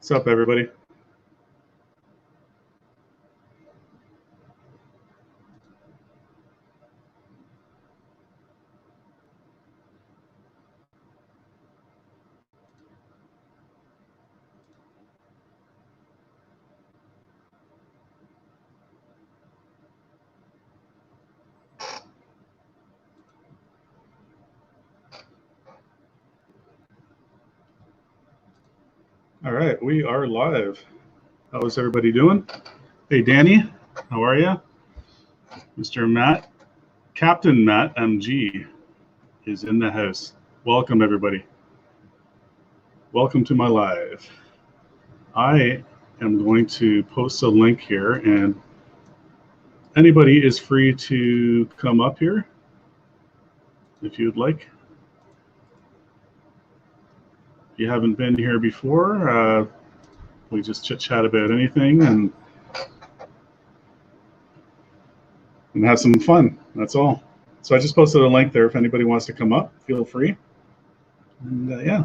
What's up, everybody? All right, we are live. How is everybody doing? Hey, Danny, how are you? Mr. Matt, Captain Matt MG is in the house. Welcome, everybody. Welcome to my live. I am going to post a link here, and anybody is free to come up here if you'd like. If you haven't been here before, we just chit-chat about anything and have some fun. That's all. So I just posted a link there. If anybody wants to come up, feel free. And yeah.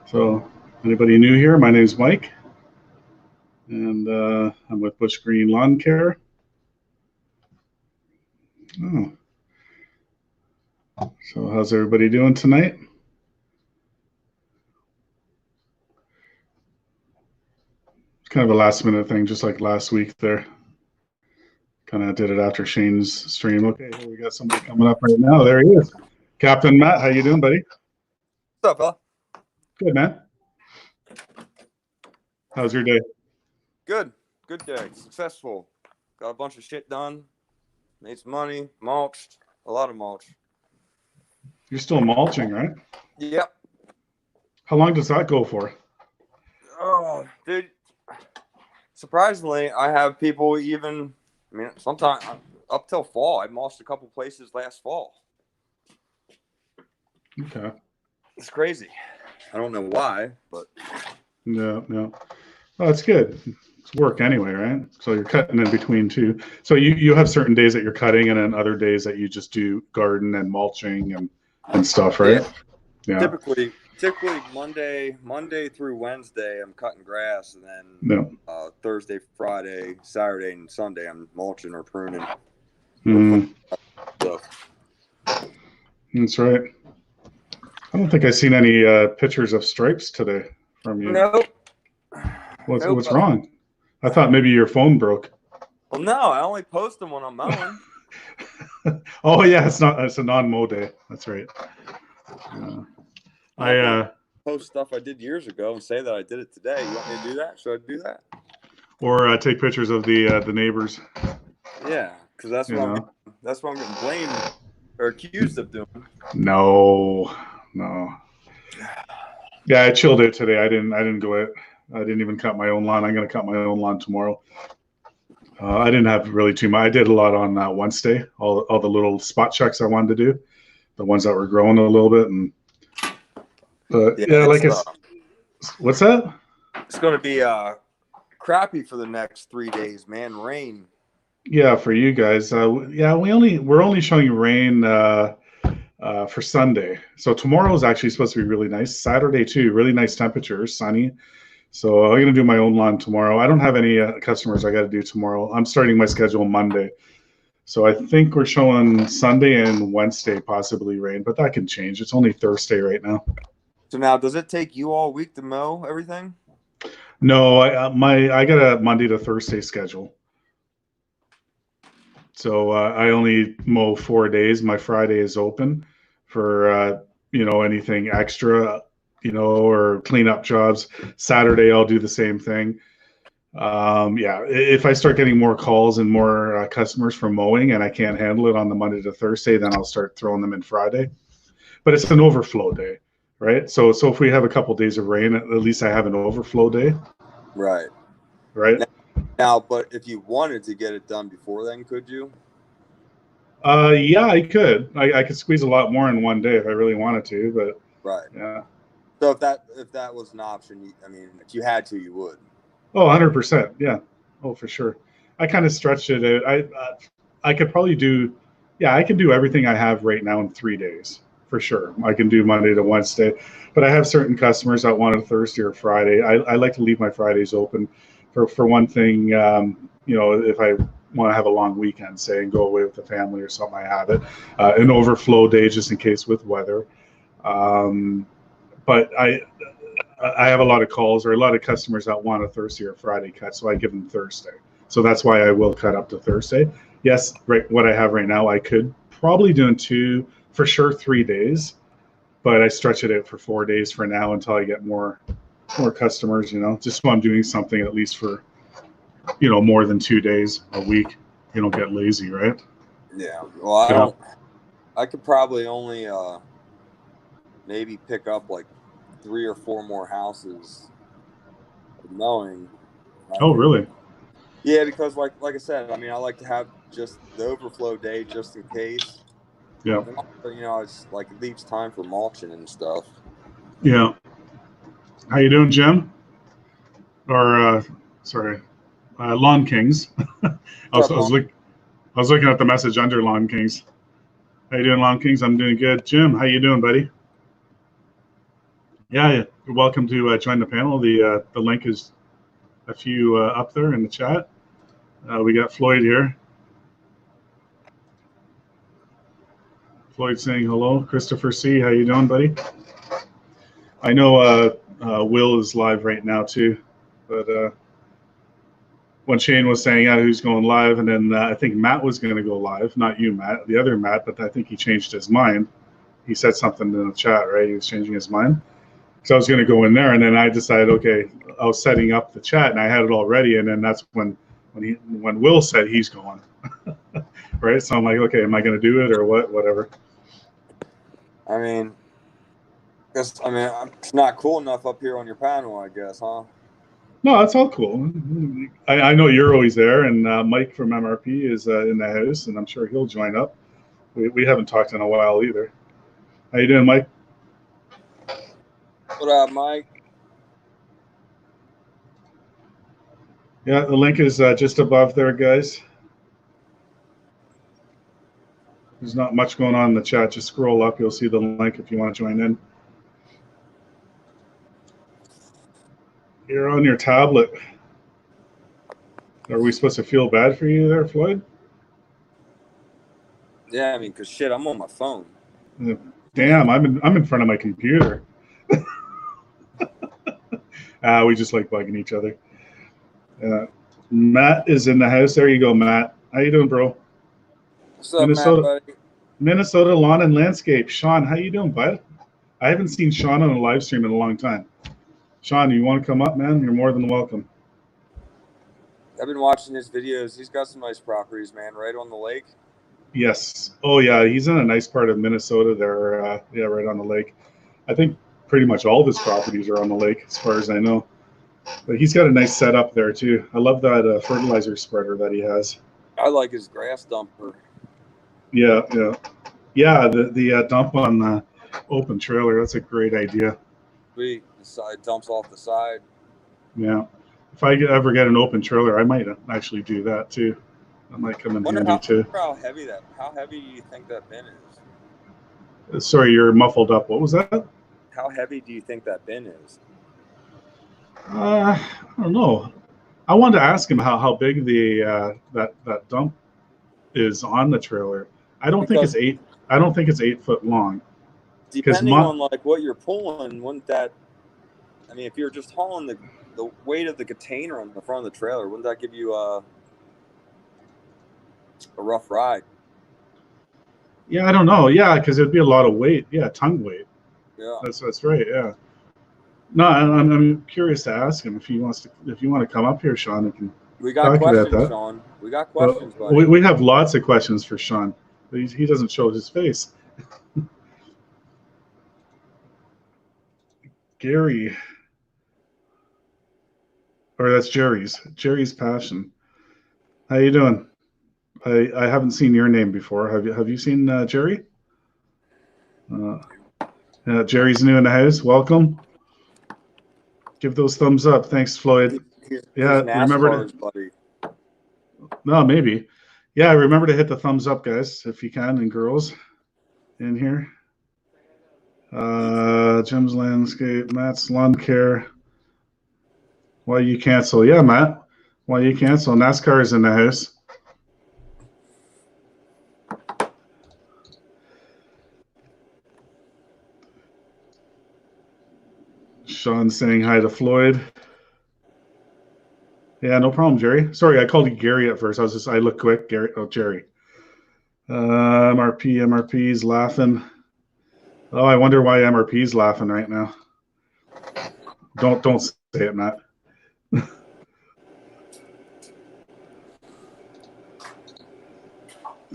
So anybody new here, my name is Mike. And I'm with Bush Green Lawn Care. Oh. So how's everybody doing tonight? It's kind of a last minute thing, just like last week there. Kind of did it after Shane's stream. Okay, here we got somebody coming up right now. There he is. Captain Matt, how you doing, buddy? What's up, fella? Good, man. How's your day? Good. Good day. Successful. Got a bunch of shit done. Made some money. Mulched. A lot of mulch. You're still mulching, right? Yep. How long does that go for? Oh, dude. Surprisingly, I have people even, sometimes up till fall. I mulched a couple places last fall. Okay. It's crazy. I don't know why, but. No. Well, that's good. It's work anyway, right? So you're cutting in between too. So you have certain days that you're cutting and then other days that you just do garden and mulching and stuff, right? Yeah. Typically Monday through Wednesday, I'm cutting grass, and then Thursday, Friday, Saturday, and Sunday, I'm mulching or pruning. That's right. I don't think I've seen any pictures of stripes today from you. Nope. What's wrong? I thought maybe your phone broke. Well, no, I only post them when I'm mowing. Oh yeah, it's a non-mow day. That's right. I post stuff I did years ago and say that I did it today. You want me to do that? Should I do that? Or take pictures of the neighbors. Yeah, because that's what I'm getting blamed or accused of doing. No. Yeah, I chilled it today. I didn't go it. I didn't even cut my own lawn. I'm gonna cut my own lawn tomorrow. I didn't have really too much. I did a lot on Wednesday. All the little spot checks I wanted to do, the ones that were growing a little bit, what's that? It's gonna be crappy for the next 3 days, man. Rain. Yeah, for you guys. We're only showing rain for Sunday. So tomorrow is actually supposed to be really nice. Saturday too, really nice temperatures, sunny. So I'm gonna do my own lawn tomorrow. I don't have any customers I got to do tomorrow. I'm starting my schedule Monday. So I think we're showing Sunday and Wednesday possibly rain, but that can change. It's only Thursday right now. So now, does it take you all week to mow everything? No, I got a Monday to Thursday schedule. So I only mow 4 days. My Friday is open for anything extra, or cleanup jobs. Saturday I'll do the same thing. If I start getting more calls and more customers from mowing and I can't handle it on the Monday to Thursday, then I'll start throwing them in Friday. But it's an overflow day, right? So if we have a couple days of rain, at least I have an overflow day. Right. Now, but if you wanted to get it done before then, could you? Yeah, I could. I could squeeze a lot more in one day if I really wanted to, but right. Yeah. So if that was an option, if you had to, you would. Oh, 100%. Yeah. Oh, for sure. I kind of stretched it out. I could probably do, I can do everything I have right now in 3 days. for sure. I can do Monday to Wednesday, but I have certain customers that want a Thursday or Friday. I like to leave my Fridays open for one thing. If I want to have a long weekend, say, and go away with the family or something, I have it. An overflow day just in case with weather. But I have a lot of calls or a lot of customers that want a Thursday or Friday cut, so I give them Thursday. So that's why I will cut up to Thursday. Yes, right. What I have right now, I could probably do in 2, for sure 3 days, but I stretch it out for 4 days for now until I get more customers. Just so I'm doing something at least for more than 2 days a week. You don't get lazy, right? Yeah. Well, I could probably only maybe pick up like 3 or 4 more houses, knowing. Oh, really? Yeah, because like I said, I like to have just the overflow day just in case. Yeah. And also, it's like it leaves time for mulching and stuff. Yeah. How you doing, Jim? Or sorry, Lawn Kings. I was looking at the message under Lawn Kings. How you doing, Lawn Kings? I'm doing good. Jim, how you doing, buddy? Yeah. You're welcome to join the panel. The link is a few up there in the chat. We got Floyd here. Floyd saying hello. Christopher C, how you doing, buddy? I know Will is live right now too, but when Shane was saying who's going live, and then I think Matt was going to go live, not you, Matt, the other Matt, but I think he changed his mind. He said something in the chat, right? He was changing his mind. So I was going to go in there, and then I decided, okay, I was setting up the chat, and I had it all ready, and then that's when Will said he's going, right? So I'm like, okay, am I going to do it or what? Whatever. It's not cool enough up here on your panel, I guess, huh? No, it's all cool. I know you're always there, and Mike from MRP is in the house, and I'm sure he'll join up. We haven't talked in a while either. How you doing, Mike? What up, Mike? Yeah, the link is just above there, guys. There's not much going on in the chat. Just scroll up. You'll see the link if you want to join in. You're on your tablet. Are we supposed to feel bad for you there, Floyd? Yeah, because shit, I'm on my phone. Damn, I'm in front of my computer. We just like bugging each other. Matt is in the house. There you go, Matt. How you doing, bro? What's up, Matt, buddy? Minnesota Lawn and Landscape. Sean, how you doing, bud? I haven't seen Sean on a live stream in a long time. Sean, you want to come up, man? You're more than welcome. I've been watching his videos. He's got some nice properties, man, right on the lake. Yes. Oh, yeah. He's in a nice part of Minnesota there. Yeah, right on the lake. I think pretty much all of his properties are on the lake, as far as I know. But he's got a nice setup there, too. I love that fertilizer spreader that he has. I like his grass dumper. Yeah. The dump on the open trailer. That's a great idea. Sweet. The side dumps off the side. Yeah. If I ever get an open trailer, I might actually do that too. That might come in handy too. How heavy do you think that bin is? Sorry, you're muffled up. What was that? How heavy do you think that bin is? I don't know. I wanted to ask him how big the that dump is on the trailer. I don't think it's 8 foot long. Depending on like what you're pulling, wouldn't that? If you're just hauling the weight of the container on the front of the trailer, wouldn't that give you a rough ride? Yeah, I don't know. Yeah, because it'd be a lot of weight. Yeah, ton weight. Yeah, that's right. Yeah. No, I'm curious to ask him if you want to come up here, Sean. We got questions, Sean. We got questions, buddy. We have lots of questions for Sean. But he doesn't show his face. Gary. Or that's Jerry's Passion. How you doing? I haven't seen your name before. Have you seen Jerry? Jerry's new in the house. Welcome. Give those thumbs up. Thanks, Floyd. Yeah, remember to. No, maybe. Yeah, remember to hit the thumbs up, guys, if you can, and girls in here. Jim's Landscape, Matt's Lawn Care. Why you cancel? Yeah, Matt. Why you cancel? NASCAR is in the house. Sean saying hi to Floyd. Yeah, no problem, Jerry. Sorry, I called you Gary at first. I looked quick. Gary, oh, Jerry. MRP's laughing. Oh, I wonder why MRP's laughing right now. Don't say it, Matt.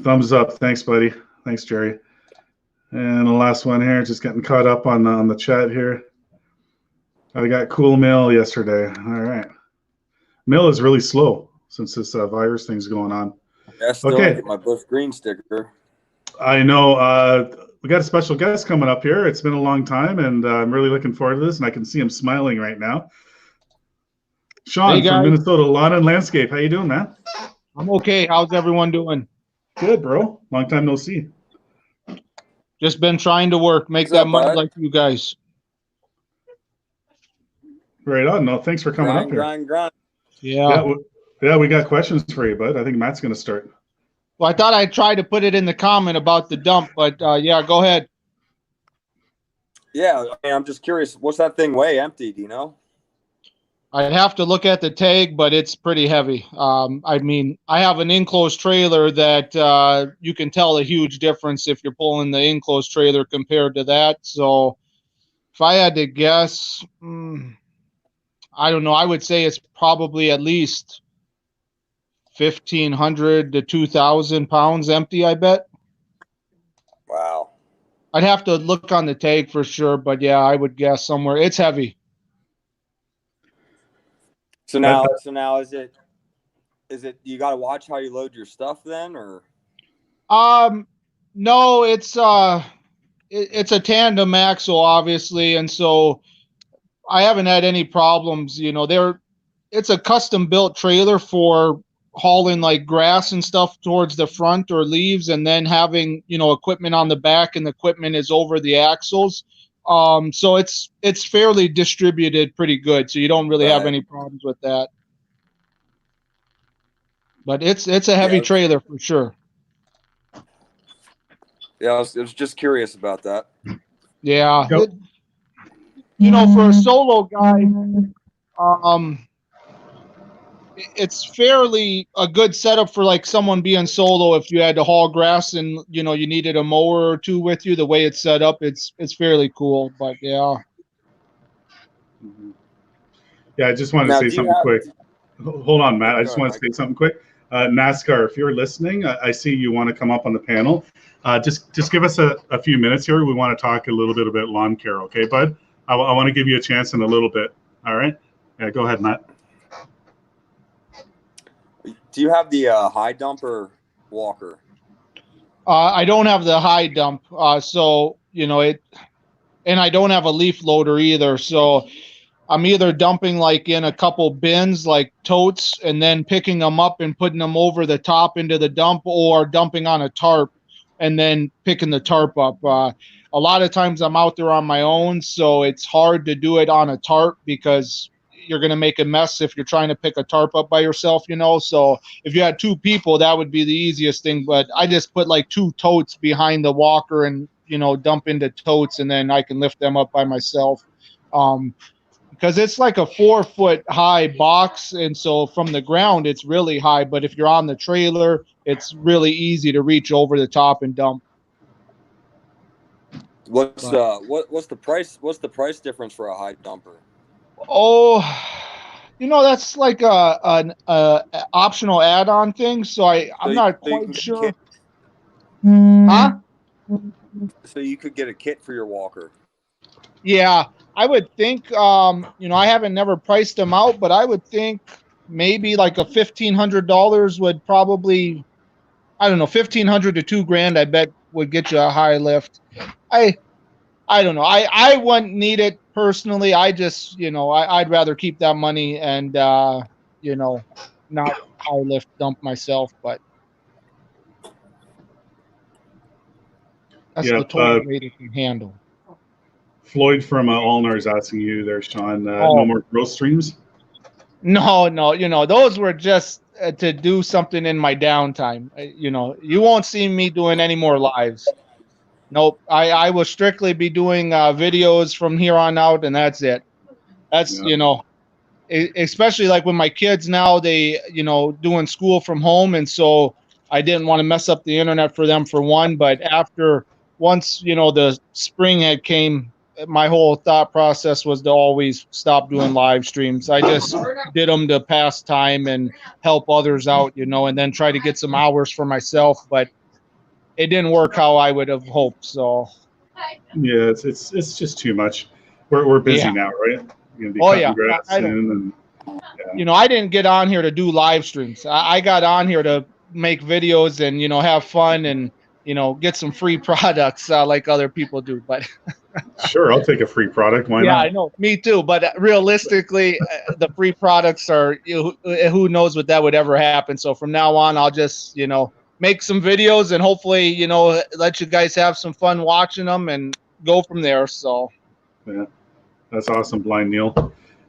Thumbs up. Thanks, buddy. Thanks, Jerry. And the last one here, just getting caught up on the chat here. I got cool mail yesterday. All right. Mail is really slow since this virus thing's going on. Yeah, still okay. Get my Bush Green sticker. I know. We got a special guest coming up here. It's been a long time, and I'm really looking forward to this, and I can see him smiling right now. Sean from Minnesota Lawn and Landscape. How you doing, man? I'm okay. How's everyone doing? Good, bro. Long time no see. Just been trying to work, make that money like you guys. Right on. No, thanks for coming up here. Grind. Yeah, we got questions for you, bud. I think Matt's going to start. Well, I thought I'd try to put it in the comment about the dump, but yeah, go ahead. Yeah, I'm just curious. What's that thing weigh empty? Do you know? I'd have to look at the tag, but it's pretty heavy. I mean, I have an enclosed trailer that you can tell a huge difference if you're pulling the enclosed trailer compared to that. So if I had to guess, I don't know. I would say it's probably at least 1,500 to 2,000 pounds empty, I bet. Wow. I'd have to look on the tag for sure, but yeah, I would guess somewhere. It's heavy. So now is it you got to watch how you load your stuff then, or? No, it's a tandem axle, obviously, and so I haven't had any problems. You know, it's a custom built trailer for hauling like grass and stuff towards the front or leaves, and then having, you know, equipment on the back, and the equipment is over the axles. So it's fairly distributed pretty good, so you don't really have any problems with that. But it's a heavy trailer for sure. Yeah, I was just curious about that. Yeah. You know, for a solo guy, it's fairly a good setup for like someone being solo. If you had to haul grass and, you know, you needed a mower or two with you, the way it's set up, it's fairly cool. But yeah. Yeah, I just wanted to say something quick. Hold on, Matt. I just want to say something quick. NASCAR, if you're listening, I see you want to come up on the panel. Just give us a few minutes here. We want to talk a little bit about lawn care, okay, bud? I want to give you a chance in a little bit. All right? Yeah, go ahead, Matt. Do you have the high dumper walker? I don't have the high dump, so you know it, and I don't have a leaf loader either. So I'm either dumping like in a couple bins, like totes, and then picking them up and putting them over the top into the dump, or dumping on a tarp and then picking the tarp up. A lot of times I'm out there on my own, so it's hard to do it on a tarp because you're going to make a mess if you're trying to pick a tarp up by yourself, you know. So if you had two people, that would be the easiest thing. But I just put like two totes behind the walker and, you know, dump into totes, and then I can lift them up by myself. Because it's like a 4-foot high box, and so from the ground it's really high, but if you're on the trailer, it's really easy to reach over the top and dump. What's the price difference for a high dumper? Oh, you know, that's like an optional add-on thing, so I'm not quite sure. Huh? So you could get a kit for your walker. Yeah, I would think, you know, I haven't never priced them out, but I would think maybe like a $1,500 would probably, I don't know, $1,500 to $2,000, I bet would get you a high lift. I don't know. I wouldn't need it personally. I just, you know, I'd rather keep that money and, you know, not high lift dump myself, but that's the total weight it can handle. Floyd from Allnar is asking you there, Sean. Oh. No more growth streams? No, those were just to do something in my downtime. You won't see me doing any more lives. Nope. I will strictly be doing videos from here on out, and that's it. That's, especially like with my kids now, they, doing school from home. And so I didn't want to mess up the internet for them, for one. But once, the spring had came, my whole thought process was to always stop doing live streams. I just did them to pass time and help others out, and then try to get some hours for myself. But it didn't work how I would have hoped. So yeah, it's just too much. We're busy now, right? You're gonna be cutting grass soon, and I didn't get on here to do live streams. I got on here to make videos and have fun and get some free products like other people do. But sure, I'll take a free product. Why not? Yeah, I know, me too. But realistically, the free products are, who knows what that would ever happen. So from now on, I'll just make some videos and hopefully let you guys have some fun watching them and go from there. So yeah, that's awesome, Blind Neil.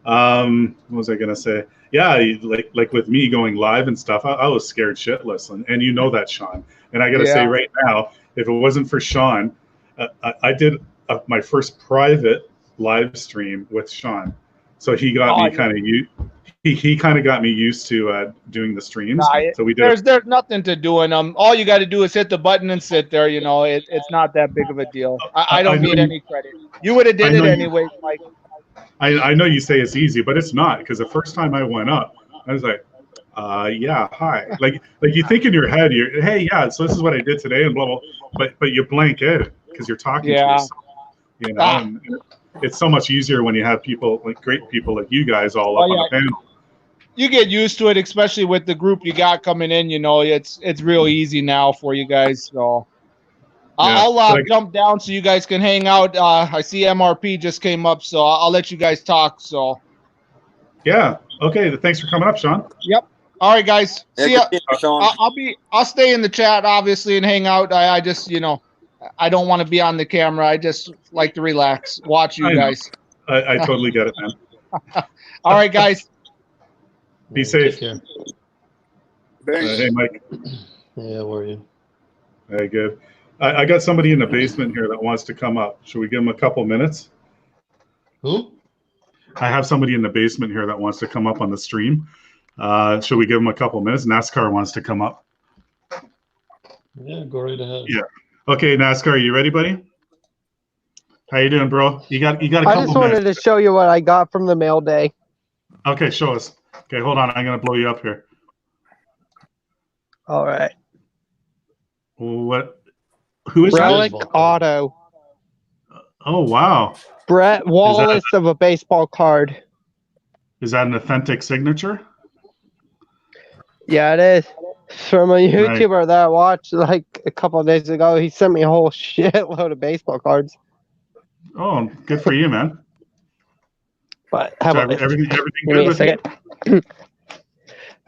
What was I gonna say? Yeah, like with me going live and stuff, I was scared shitless, and you know that, Sean. And I gotta say right now, if it wasn't for Sean, I did my first private live stream with Sean, so he got me kind of he kind of got me used to doing the streams. So we did. There's nothing to do in them. All you got to do is hit the button and sit there. It's not that big of a deal. I don't need any credit. You would have did it anyway, Mike. I know you say it's easy, but it's not, because the first time I went up, I was like, yeah, hi. Like you think in your head, hey, yeah, so this is what I did today, and blah blah. But you blank it because you're talking to yourself. And it's so much easier when you have people, like great people like you guys, all up on the panel. You get used to it, especially with the group you got coming in. It's real easy now for you guys. So I'll jump down so you guys can hang out. I see MRP just came up, so I'll let you guys talk. So yeah, okay. Thanks for coming up, Sean. Yep. All right, guys. See ya. Sean. I'll stay in the chat obviously and hang out. I just I don't want to be on the camera. I just like to relax, watch you guys. I totally get it, man. All right, guys. Be safe. Thanks. Hey, Mike. Yeah, how are you? Very good. I got somebody in the basement here that wants to come up. Should we give him a couple minutes? Who? I have somebody in the basement here that wants to come up on the stream. Should we give him a couple minutes? NASCAR wants to come up. Yeah, go right ahead. Yeah. Okay, NASCAR, are you ready, buddy? How you doing, bro? You got a couple minutes. I just wanted to show you what I got from the mail day. Okay, show us. Okay, hold on. I'm gonna blow you up here. All right. What? Who is Relic that? Auto. Oh wow. Brett Wallace of a baseball card. Is that an authentic signature? Yeah, it is. From a YouTuber that I watched like a couple of days ago. He sent me a whole shitload of baseball cards. Oh, good for you, man. But how about everything Give good me a with second.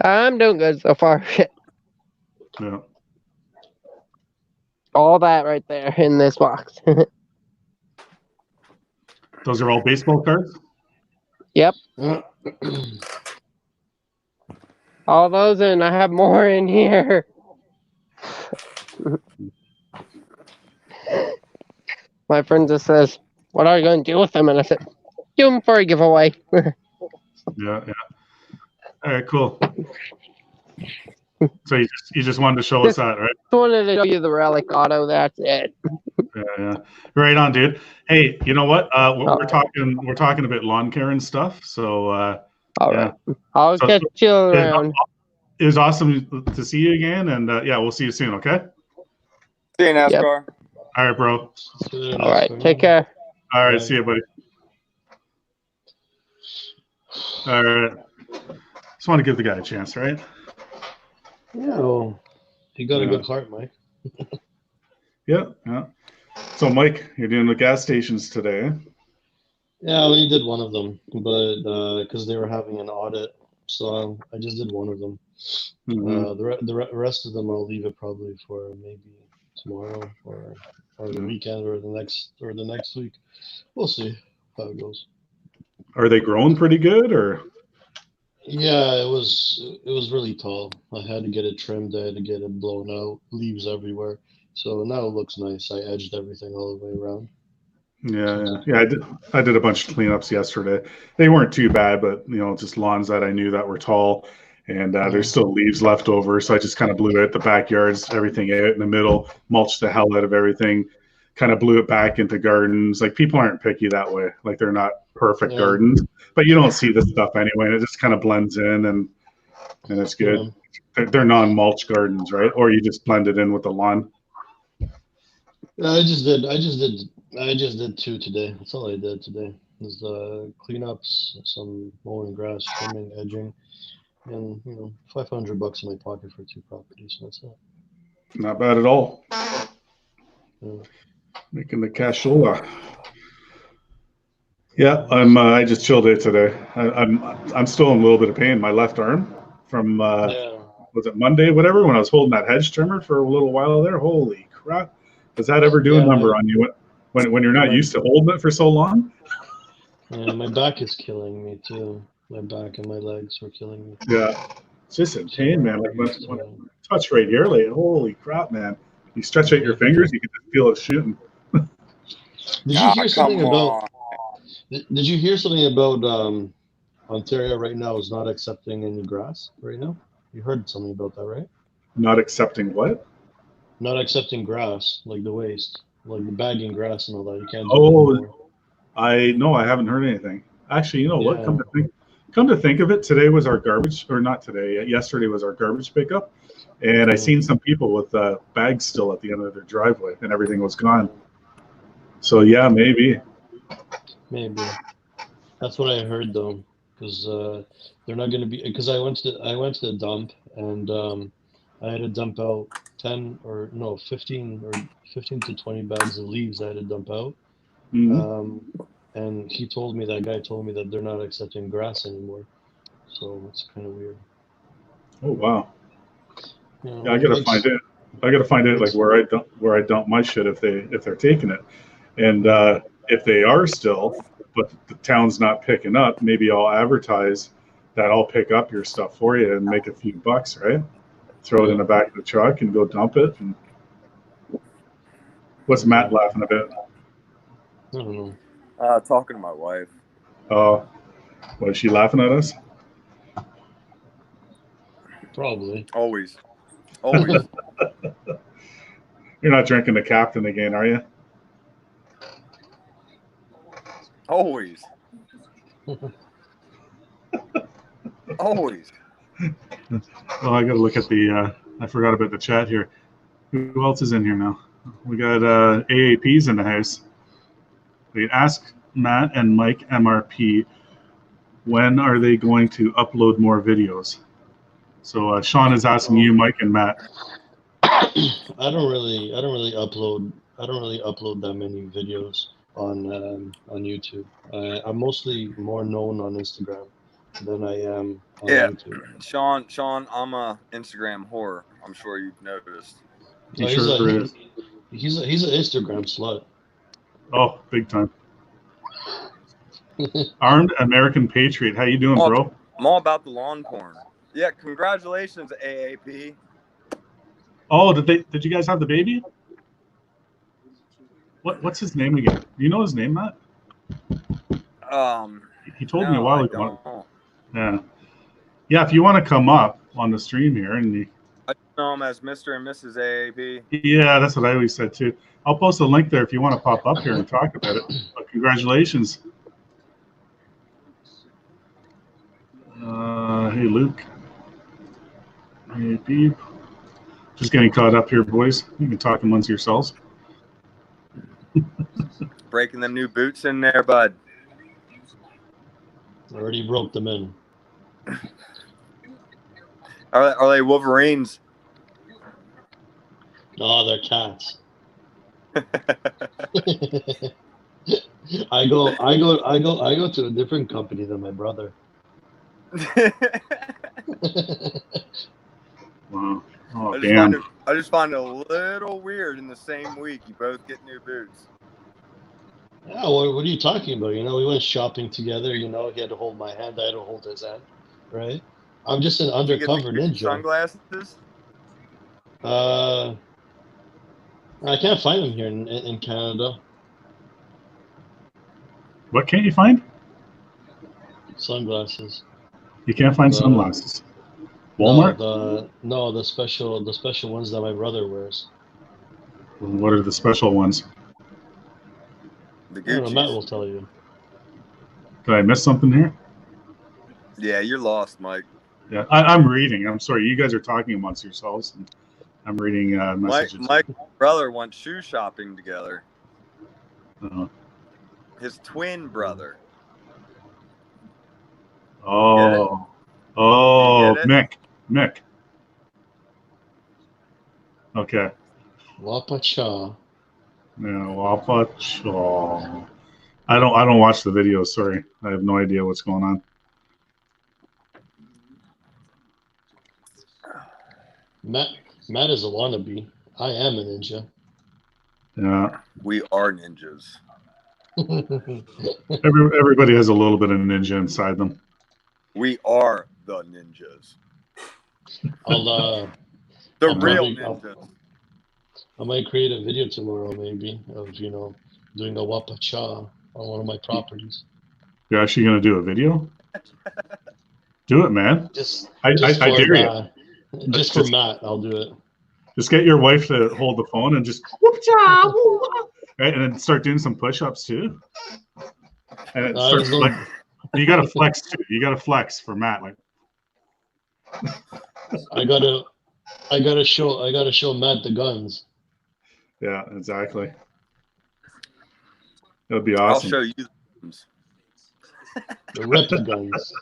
I'm doing good so far. you? Yeah. All that right there in this box. Those are all baseball cards? Yep. All those, and I have more in here. My friend just says, "What are you going to do with them?" And I said, "Do them for a giveaway." Yeah. All right, cool. So you just wanted to show us that, right? Just wanted to show you the Relic Auto. That's it. Yeah. Right on, dude. Hey, you know what? We're talking about lawn care and stuff. So All right. I'll catch you around. It was awesome to see you again, and yeah, we'll see you soon. Okay. See you, NASCAR. All right, bro. All right. Take care. All right. See you, buddy. All right. Just want to give the guy a chance, right? Yeah. Well, you got a good heart, Mike. Yeah. So, Mike, you're doing the gas stations today. Yeah, I only did one of them, but because they were having an audit, so I just did one of them. Mm-hmm. The rest of them I'll leave it probably for maybe tomorrow or or the weekend or the next week. We'll see how it goes. Are they growing pretty good or? Yeah, it was really tall. I had to get it trimmed. I had to get it blown out. Leaves everywhere. So now it looks nice. I edged everything all the way around. Yeah. I did a bunch of cleanups yesterday. They weren't too bad, but just lawns that I knew that were tall, and there's still leaves left over. So I just kind of blew it the backyards, everything out in the middle, mulched the hell out of everything, kind of blew it back into gardens. Like people aren't picky that way. Like they're not perfect gardens, but you don't see this stuff anyway. And it just kind of blends in, and it's good. They're non-mulch gardens, right? Or you just blend it in with the lawn. I just did 2 today. That's all I did today. Was cleanups, some mowing grass, trimming, edging, and $500 in my pocket for 2 properties. That's it. Not bad at all. Yeah. Making the cashola. Yeah, I just chilled it today. I'm still in a little bit of pain. My left arm from was it Monday, whatever, when I was holding that hedge trimmer for a little while there. Holy crap! Does that ever do a number on you when you're not used to holding it for so long? Yeah, my back is killing me too. My back and my legs were killing me. Yeah, it's just in pain, man. Like when I touch right here, like holy crap, man! You stretch out your fingers, you can just feel it shooting. Did you hear something about? Did you hear something about Ontario right now is not accepting any grass right now? You heard something about that, right? Not accepting what? Not accepting grass, like the waste, like the bagging grass and all that. You can't do Oh, anymore. I haven't heard anything. Actually, you know what? Come to think of it, today was our garbage, or not today. Yesterday was our garbage pickup, and I seen some people with bags still at the end of their driveway, and everything was gone. So yeah, maybe. Maybe. That's what I heard though, because they're not going to be. Because I went to the dump and I had to dump out 15 to 20 bags of leaves. I had to dump out. Mm-hmm. And that guy told me that they're not accepting grass anymore. So it's kind of weird. Oh wow. Yeah, I gotta find it. I gotta find it like where I dump my shit if they're taking it, and if they are still, but the town's not picking up, maybe I'll advertise that I'll pick up your stuff for you and make a few bucks, right? Throw it in the back of the truck and go dump it. And what's Matt laughing a bit? I don't know. Talking to my wife. Oh, was she laughing at us? Probably. Always. You're not drinking the Captain again, are you? Always. Always. Well, I got to look at I forgot about the chat here. Who else is in here now? We got AAPs in the house. We ask Matt and Mike MRP, when are they going to upload more videos? So Sean is asking you, Mike and Matt. I don't really upload that many videos on YouTube. I'm mostly more known on Instagram than I am on YouTube. Sean, I'm a Instagram whore. I'm sure you've noticed. He's an Instagram slut. Oh, big time. Armed American Patriot. How you doing, bro? I'm all about the lawn porn. Yeah, congratulations, AAP. Oh, did you guys have the baby? What's his name again? Do you know his name, Matt? He told me a while ago. Yeah. If you want to come up on the stream here, and I know him as Mr. and Mrs. AAP. Yeah, that's what I always said too. I'll post a link there if you want to pop up here and talk about it. But congratulations. Hey, Luke. Hey, Beep. Just getting caught up here, boys. You can talk amongst yourselves. Breaking them new boots in there, bud. Already broke them in. Are they Wolverines? No, they're cats. I go to a different company than my brother. Wow. Oh, I damn. just find it a little weird in the same week you both get new boots. Yeah, what are you talking about? You know, we went shopping together. You know, he had to hold my hand. I had to hold his hand. Right? I'm just an Did you get undercover the Gucci ninja. sunglasses? I can't find them here in Canada. What can't you find? Sunglasses. You can't find The- sunglasses. Walmart? No, the special ones that my brother wears. What are the special ones? The I don't know, Matt Gucci's. will tell you. Did I miss something here? Yeah, you're lost, Mike. Yeah, I'm reading. I'm sorry. You guys are talking amongst yourselves. And I'm reading messages. Mike's brother went shoe shopping together. Uh, His twin brother. oh, You get it? Mick. Okay. Wapacha. Yeah, Wapacho. I don't watch the videos. Sorry, I have no idea what's going on. Matt is a wannabe. I am a ninja. Yeah, We are ninjas. everybody has a little bit of ninja inside them. We are the ninjas. I'll The I'll real probably- ninjas. I might create a video tomorrow, maybe, of doing a wapacha on one of my properties. You're actually gonna do a video? Do it, man. Just I dare you. Just for Matt, I'll do it. Just get your wife to hold the phone and just right, and then start doing some push-ups too. And it starts don't- like you gotta flex too. You gotta flex for Matt. Like I gotta show Matt the guns. yeah, exactly. That would be I'll awesome. show you the ones. The ripped guns.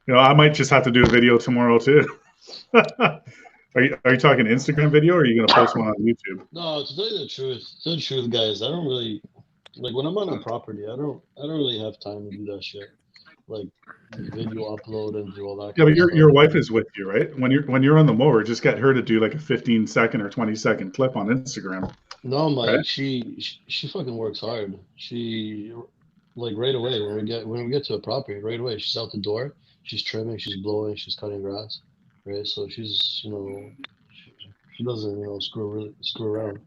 You know, I might just have to do a video tomorrow too. Are you talking Instagram video or are you gonna post one on YouTube? No, to tell you the truth, guys, I don't really like when I'm on a property. I don't really have time to do that shit. Like video upload and do all that. Yeah, kind but of your stuff. wife is with you, right? When you're on the mower, just get her to do like a 15-second or 20-second clip on Instagram. No, Mike, Right? she fucking works hard. She like right away when we get to a property, right away she's out the door. She's trimming, she's blowing, she's cutting grass, right? So she's she doesn't screw around.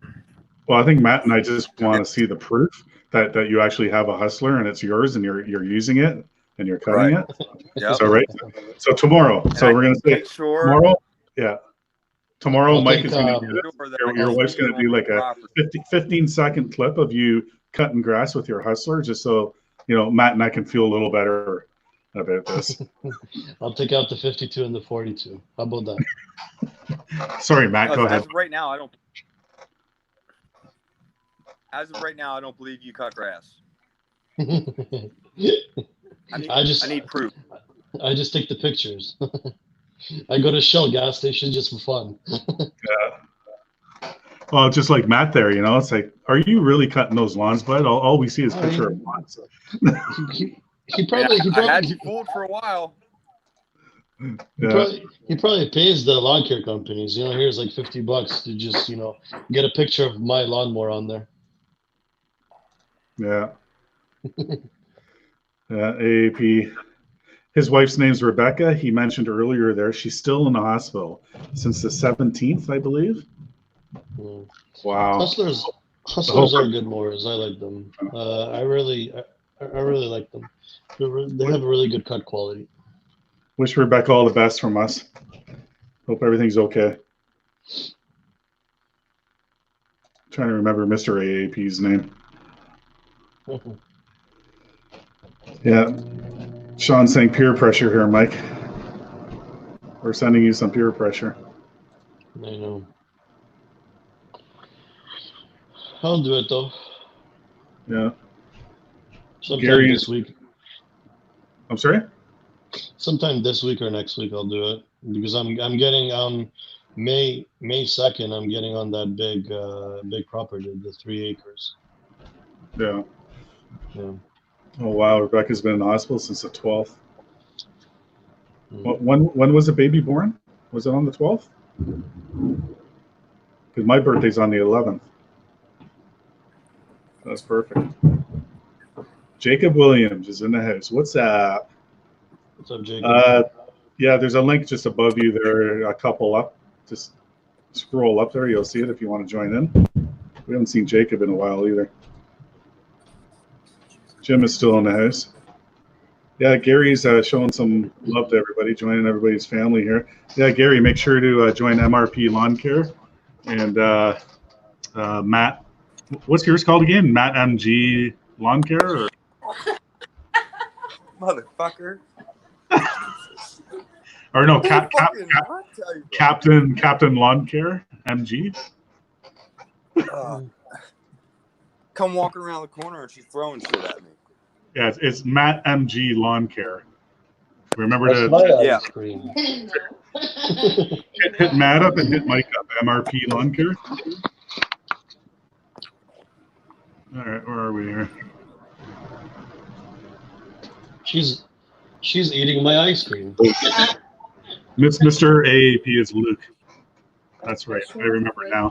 Well, I think Matt and I just want to see the proof that you actually have a hustler and it's yours and you're using it and you're cutting it. Yep. So right. So tomorrow. So And we're gonna say Make sure tomorrow. Yeah. Tomorrow, I'll Mike take, is gonna do your wife's gonna do like a 15-second clip of you cutting grass with your hustler, just so Matt and I can feel a little better about this. I'll take out the 52 and the 42. How about that? Sorry, Matt. Go ahead. As of right now, I don't believe you cut grass. I need proof. I just take the pictures. I go to Shell gas station just for fun. Well, just like Matt there, it's like, are you really cutting those lawns, bud? All we see is I picture mean- of lawns. He probably I had you fooled for a while. Yeah. he probably pays the lawn care companies. Here's like $50 to just get a picture of my lawnmower on there. Yeah. Yeah. AAP. His wife's name's Rebecca. He mentioned earlier there. She's still in the hospital since the 17th, I believe. Mm. Wow. Hustlers are good mowers. I like them. I really like them. They have a really good cut quality. Wish Rebecca all the best from us. Hope everything's okay. Trying to remember Mr. AAP's name. Yeah. Sean's saying peer pressure here, Mike. We're sending you some peer pressure. I know. I'll do it though. Yeah. Sometime Gary- this week. I'm sorry? Sometime this week or next week I'll do it because I'm getting May 2nd I'm getting on that big property, the 3 acres. Yeah. Yeah. Oh, wow. Rebecca's been in the hospital since the 12th. Mm. When was the baby born? Was it on the 12th? Because my birthday's on the 11th. That's perfect. Jacob Williams is in the house. What's that? What's up, Jacob? Yeah, there's a link just above you there, a couple up. Just scroll up there. You'll see it if you want to join in. We haven't seen Jacob in a while either. Jim is still in the house. Yeah, Gary's showing some love to everybody, joining everybody's family here. Yeah, Gary, make sure to join MRP Lawn Care. And Matt, what's yours called again? Matt MG Lawn Care? Or? Motherfucker. Or no, Captain Lawn Care, MG. Come walking around the corner and she's throwing shit at me. Yeah, it's Matt MG Lawn Care. Remember That's to my screen. hit Matt up and hit Mike up. MRP Lawn Care. All right, where are we here? She's eating my ice cream. Mr. AAP is Luke. That's right. I remember now.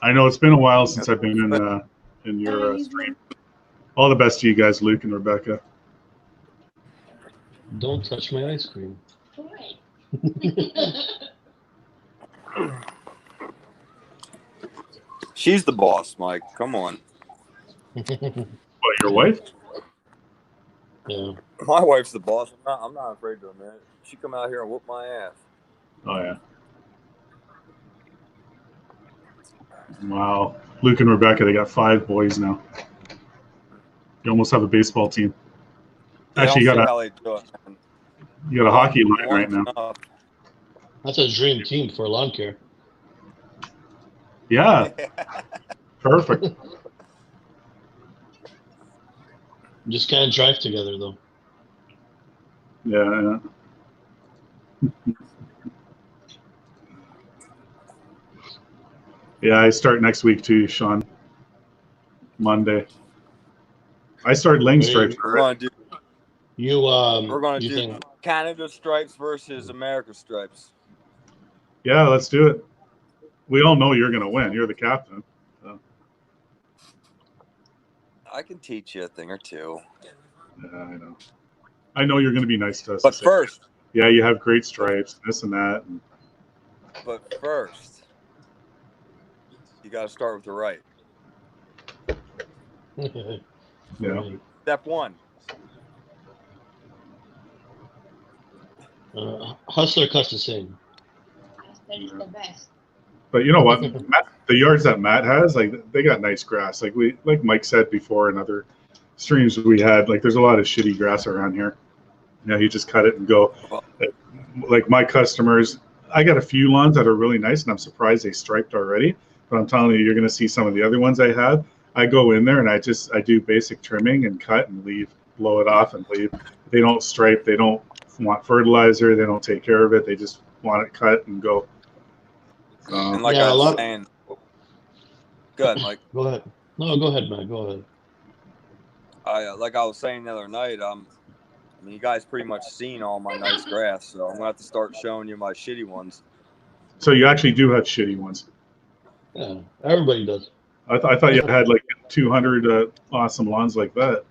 I know it's been a while since I've been in your stream. All the best to you guys, Luke and Rebecca. Don't touch my ice cream. She's the boss, Mike. Come on. What, your wife? Yeah. My wife's the boss. I'm not afraid to admit it. She come out here and whoop my ass. Oh, yeah. Wow. Luke and Rebecca, they got 5 boys now. You almost have a baseball team. Actually, you got a hockey line right now. That's a dream team for lawn care. Yeah. Perfect. Just can't drive together though. Yeah. Yeah, I start next week too, Sean. Monday. I start laying stripes. We're gonna do You think Canada stripes versus America stripes. Yeah, let's do it. We all know you're gonna win. You're the captain. So. I can teach you a thing or two. Yeah, I know. I know you're gonna be nice to us. But first. Yeah, you have great stripes, this and that. But first, you got to start with the right. Yeah. Step 1. Hustler cuts the same. That's the best. But you know what? Matt, the yards that Matt has, like they got nice grass. Like Mike said before in other streams we had, like there's a lot of shitty grass around here. You know, you just cut it and go. Like my customers, I got a few lawns that are really nice, and I'm surprised they striped already. But I'm telling you, you're going to see some of the other ones I have. I go in there and I do basic trimming and cut and leave, blow it off and leave. They don't stripe. They don't want fertilizer. They don't take care of it. They just want it cut and go. And like I was saying, go ahead, Mike. Go ahead. No, go ahead, man. Go ahead. Like I was saying the other night, I mean, you guys pretty much seen all my nice grass, so I'm gonna have to start showing you my shitty ones. So you actually do have shitty ones. Yeah, everybody does. I thought you had like 200 awesome lawns like that.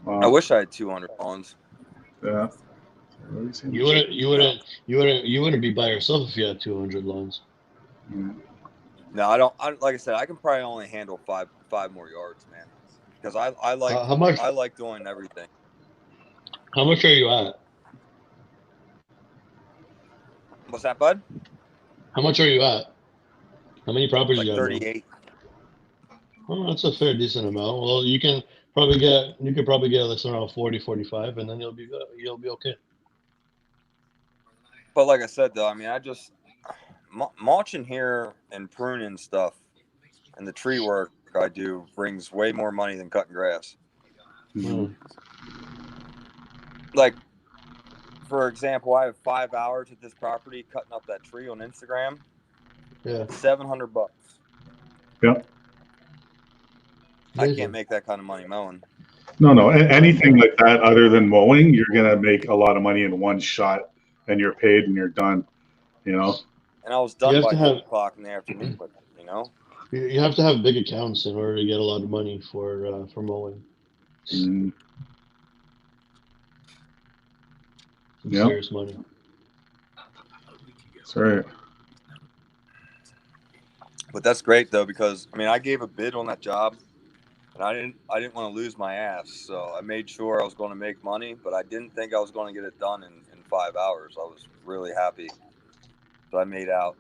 I wish I had 200 lawns. Yeah. You wouldn't be by yourself if you had 200 lawns. No, I don't. Like I said, I can probably only handle five more yards, man. Because I like I like doing everything. How much are you at? What's that, bud? How much are you at? How many properties Like you have? 38. Oh, that's a fair decent amount. Well, you could probably get like around 40, 45, and then you'll be good. You'll be okay. But like I said, though, I mean, I just mulching here and pruning stuff, and the tree work I do brings way more money than cutting grass. Mm-hmm. Like, for example, I have 5 hours at this property cutting up that tree on Instagram. Yeah. $700. Yep. I can't make that kind of money mowing. No. Anything like that other than mowing, you're gonna make a lot of money in one shot, and you're paid and you're done. You know. And I was You done have by to 2 have o'clock in the afternoon with it, you know? you have to have big accounts in order to get a lot of money for mowing. Mm, Some Yeah. serious money. that's right. But that's great though, because I mean I gave a bid on that job and I didn't want to lose my ass. So I made sure I was going to make money, but I didn't think I was going to get it done in 5 hours. I was really happy. So I made out.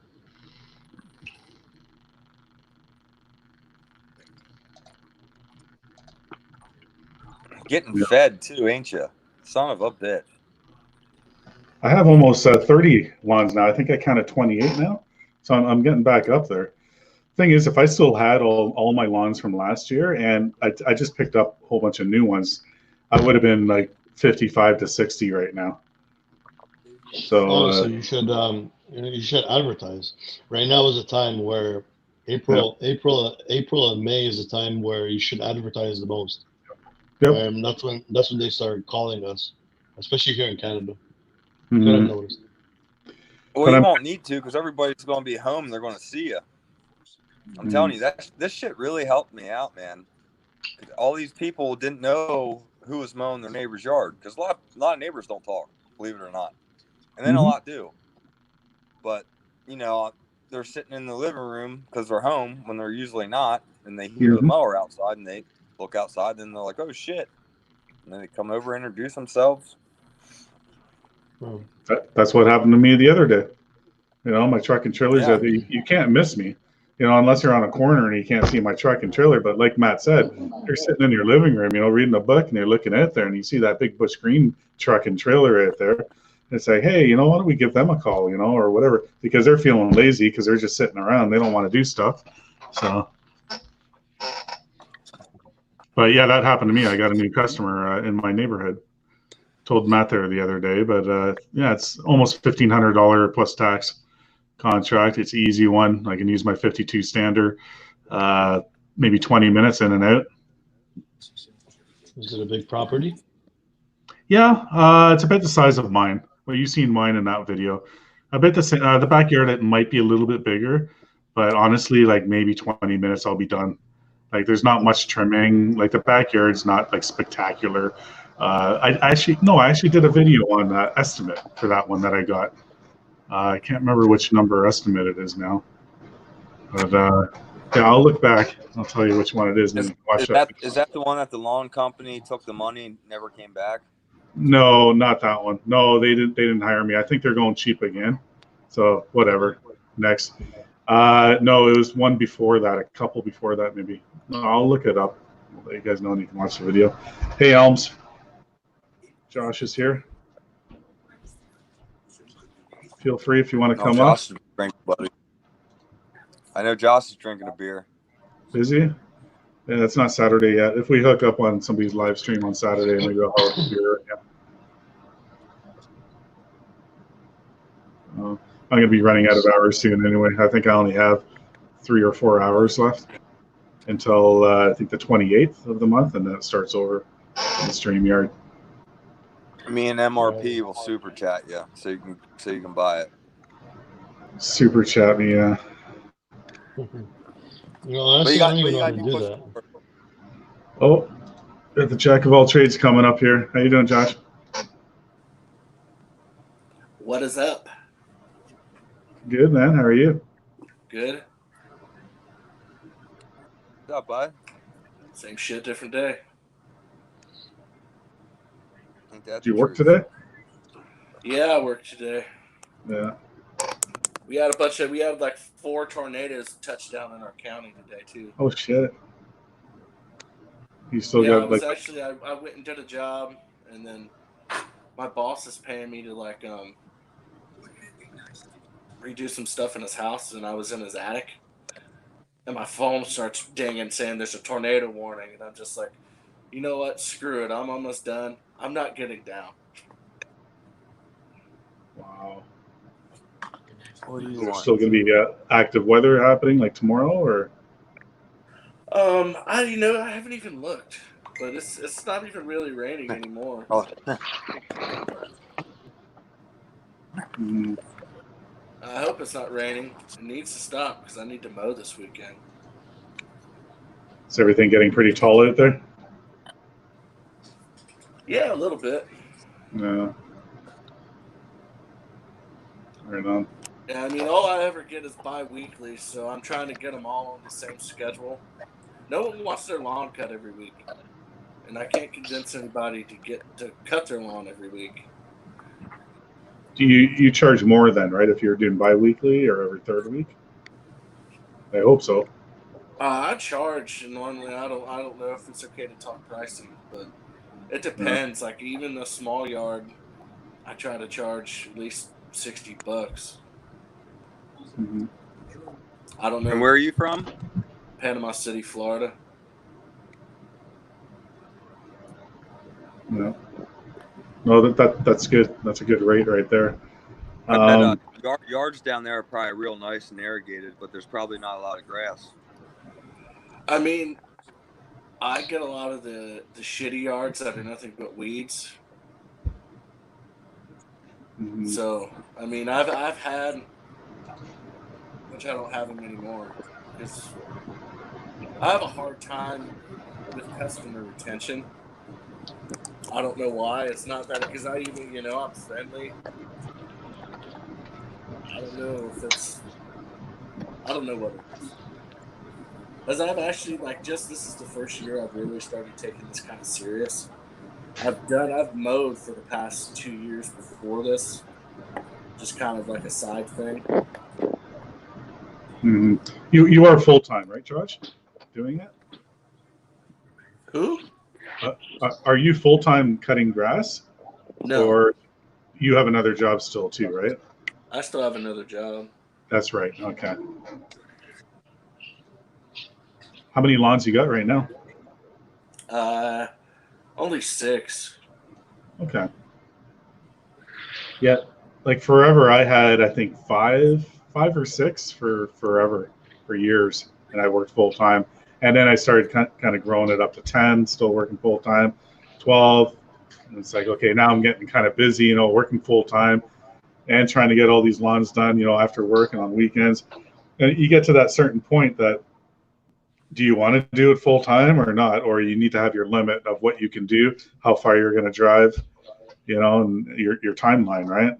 Getting Yeah. fed too, ain't you? Son of a bitch. I have almost 30 lawns now. I think I counted 28 now. So I'm getting back up there. Thing is, if I still had all my lawns from last year and I just picked up a whole bunch of new ones, I would have been like 55 to 60 right now. So, So you should advertise. Right now is a time where April and May is a time where you should advertise the most. Yep. That's when they start calling us, especially here in Canada. Mhm. That I've noticed. Well, But you I'm- won't need to because everybody's going to be home and they're going to see you. I'm telling you, this shit really helped me out, man. All these people didn't know who was mowing their neighbor's yard because a lot of neighbors don't talk, believe it or not, and then a lot do. But you know, they're sitting in the living room because they're home when they're usually not, and they hear the mower outside, and they look outside, and they're like, "Oh shit!" And then they come over, and introduce themselves. That's what happened to me the other day. You know, my truck and trailers. Yeah. You can't miss me. You know, unless you're on a corner and you can't see my truck and trailer. But like Matt said, you're sitting in your living room, you know, reading a book, and you're looking out there, and you see that big bush green truck and trailer right there. And it's like, hey, you know, why don't we give them a call, you know, or whatever, because they're feeling lazy because they're just sitting around. They don't want to do stuff. So, but yeah, that happened to me. I got a new customer in my neighborhood. Told Matt there the other day, but yeah, it's almost $1,500 plus tax contract. It's an easy one. I can use my 52 stander, maybe 20 minutes in and out. Is it a big property? Yeah, it's about the size of mine. Well, you've seen mine in that video. I bet the backyard it might be a little bit bigger, but honestly, like maybe 20 minutes, I'll be done. Like there's not much trimming. Like the backyard's not like spectacular. I actually did a video on estimate for that one that I got. I can't remember which number estimate it is now, but yeah, I'll look back. I'll tell you which one it is. And watch that. Is that the one that the lawn company took the money and never came back? No, not that one. No, they didn't hire me. I think they're going cheap again. So whatever. Next. No, it was one before that, a couple before that maybe. No, I'll look it up. I'll let you guys know and you can watch the video. Hey, Elms. Josh is here. Feel free if you want to come up. Josh is drinking, buddy. I know Josh is drinking a beer. Is he? Yeah, it's not Saturday yet. If we hook up on somebody's live stream on Saturday and we go have a beer, yeah. I'm going to be running out of hours soon anyway. I think I only have 3 or 4 hours left until I think the 28th of the month, and then it starts over in the StreamYard. Me and MRP will super chat you so you can buy it. Super chat me, yeah. Honestly, I don't even know how to do that. Oh, got the Jack of all trades coming up here. How you doing, Josh? What is up? Good, man. How are you? Good. What's up, bud? Same shit, different day. Did you work today? Yeah, I worked today. Yeah. We had like 4 tornadoes touch down in our county today too. Oh shit. You still got like. Actually, I went and did a job, and then my boss is paying me to like redo some stuff in his house, and I was in his attic, and my phone starts dinging saying there's a tornado warning, and I'm just like, you know what? Screw it. I'm almost done. I'm not getting down. Wow. What do you Is there want? still going to be active weather happening like tomorrow, or? I haven't even looked. but it's not even really raining anymore. Oh, Mm, I hope it's not raining. It needs to stop because I need to mow this weekend. is everything getting pretty tall out there? Yeah, a little bit. No. Right on. Yeah, I mean, all I ever get is bi-weekly, so I'm trying to get them all on the same schedule. No one wants their lawn cut every week, and I can't convince anybody to cut their lawn every week. Do you charge more then, right? If you're doing bi-weekly or every third week? I hope so. I charge, and normally I don't know if it's okay to talk pricing, but it depends. Like even a small yard, I try to charge at least $60. Mm-hmm. I don't know. and where are you from? Panama City, Florida. No. No, that's good. That's a good rate right there. I bet yards down there are probably real nice and irrigated, but there's probably not a lot of grass. I mean, I get a lot of the shitty yards that are nothing but weeds. Mhm. So, I mean, I've had, which I don't have them anymore, because I have a hard time with customer retention. I don't know why. It's not that because I'm friendly. I don't know if it's. I don't know what it is. As I've actually this is the first year I've really started taking this kind of serious. I've mowed for the past 2 years before this, just kind of like a side thing. Mm-hmm. You are full time, right, Josh? Doing it? Who? Are you full time cutting grass, No, or you have another job still too, right? I still have another job. That's right. Okay. How many lawns you got right now? Only 6. Okay. Yeah, like forever, I had I think five or six for years, and I worked full time. And then I started kind of growing it up to 10, still working full time, 12. And it's like, okay, now I'm getting kind of busy, working full time and trying to get all these lawns done, after work and on weekends. And you get to that certain point that do you want to do it full time or not? Or you need to have your limit of what you can do, how far you're going to drive, and your timeline, right?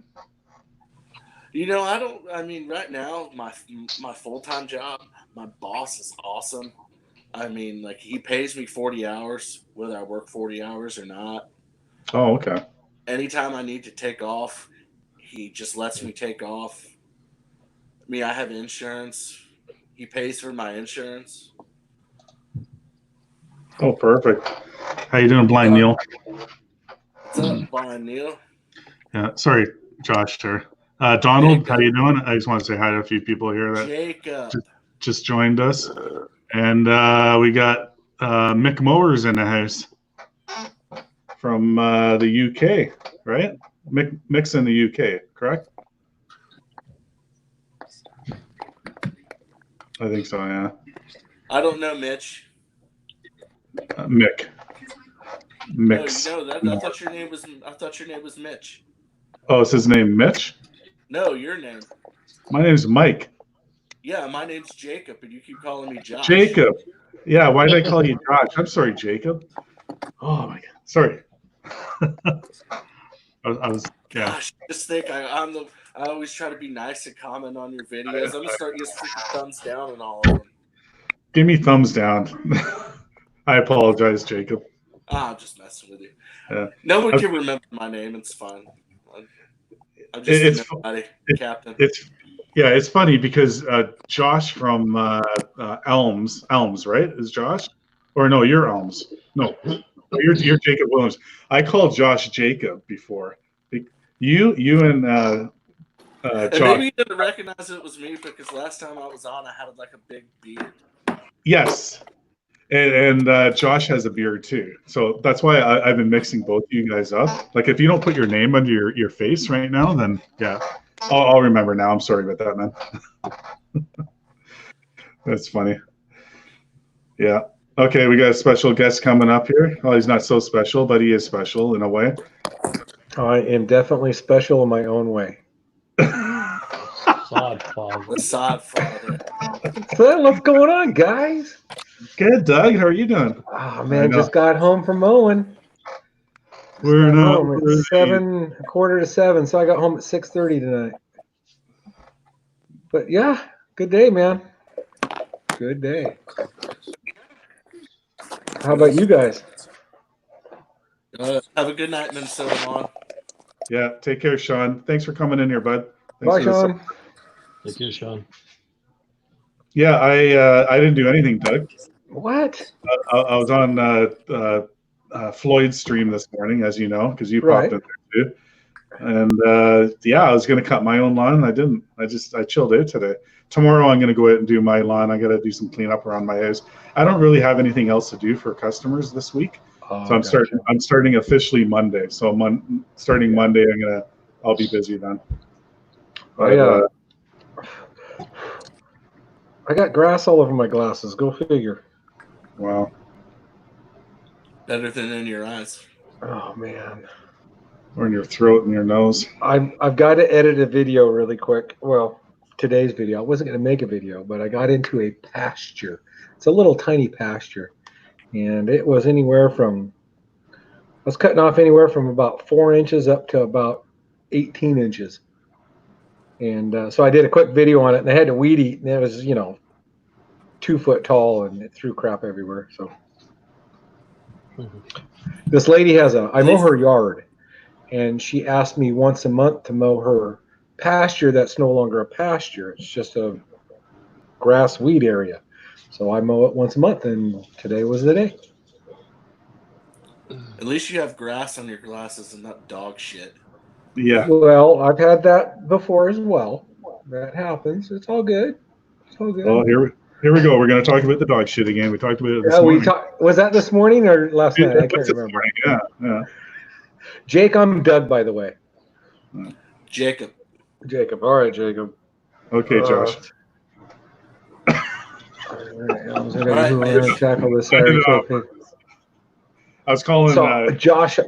I mean, right now, my full-time job, my boss is awesome. I mean, he pays me 40 hours, whether I work 40 hours or not. Oh, okay. Anytime I need to take off, he just lets me take off. I mean, I have insurance. He pays for my insurance. Oh, perfect. How you doing, Blind Neil? What's up, Blind Neil? Yeah, sorry, Josh, sir. Donald, Jacob. how you doing? I just want to say hi to a few people here that Jacob. just joined us. And we got Mick Mowers in the house from the UK, right? Mick's in the UK, correct? I think so, yeah. I don't know, Mitch. Mick. Mick's. No, I thought your name was Mitch. Oh, is his name Mitch? No, your name. My name's Mike. Yeah, my name's Jacob, and you keep calling me Josh. Jacob. Yeah, why did I call you Josh? I'm sorry, Jacob. Oh my God, sorry. I was yeah. Gosh, just think I always try to be nice and comment on your videos. I'm gonna start using thumbs down on all of them. Give me thumbs down. I apologize, Jacob. I'm just messing with you. Yeah. No one can remember my name. It's fine. I'm just Captain. It's funny because Josh from Elms, right? Is Josh? Or no, you're Elms. No, you're Jacob Williams. I called Josh Jacob before. You and and Josh. maybe you didn't recognize it was me because last time I was on, I had a big beard. Yes. And Josh has a beard too. So that's why I've been mixing both of you guys up. Like if you don't put your name under your face right now, then yeah, I'll remember now. I'm sorry about that, man. That's funny. Yeah. Okay, we got a special guest coming up here. Well, he's not so special, but he is special in a way. I am definitely special in my own way. Sod father. The sod father. So what's going on, guys? Good, Doug. How are you doing? Oh I man, know. just got home from mowing. We're Got not home at worthy. 7:15, so I got home at 6:30 tonight. But yeah, good day, man. Good day. How about you guys? Have a good night, Minnesota, Mon. Yeah, take care, Sean. Thanks for coming in here, bud. Thanks Bye, for the Sean. Take care, Sean. Yeah, I didn't do anything, Doug. What? I was on Floyd's stream this morning, as you know, because you Right. popped in there too. And yeah, I was going to cut my own lawn. I didn't. I chilled out today. Tomorrow I'm going to go out and do my lawn. I got to do some cleanup around my house. I don't really have anything else to do for customers this week, Oh, so I'm gotcha. starting officially Monday. So starting Monday, I'll be busy then. But, I got grass all over my glasses. Go figure. wow. Better than in your eyes. Oh man. Or in your throat and your nose. I've got to edit a video really quick. Well, today's video. I wasn't going to make a video, but I got into a pasture. It's a little tiny pasture, and it was anywhere from. I was cutting off anywhere from about 4 inches up to about 18 inches, and so I did a quick video on it. And I had to weed eat, and it was 2 foot tall, and it threw crap everywhere. So this lady I mow her yard. And she asked me once a month to mow her pasture that's no longer a pasture. It's just a grass weed area. So I mow it once a month, and today was the day. At least you have grass on your glasses and not dog shit. Yeah. Well, I've had that before as well. That happens. It's all good. It's all good. Well, here we go. We're going to talk about the dog shit again. We talked about it this Yeah, morning. was that this morning or last night? I can't This remember. morning, yeah. Jake, I'm Doug, by the way. Jacob. Jacob. All right, Jacob. Okay, Josh. All right, I'm All going right, to tackle this. I Sorry. know. I was calling. So, Josh.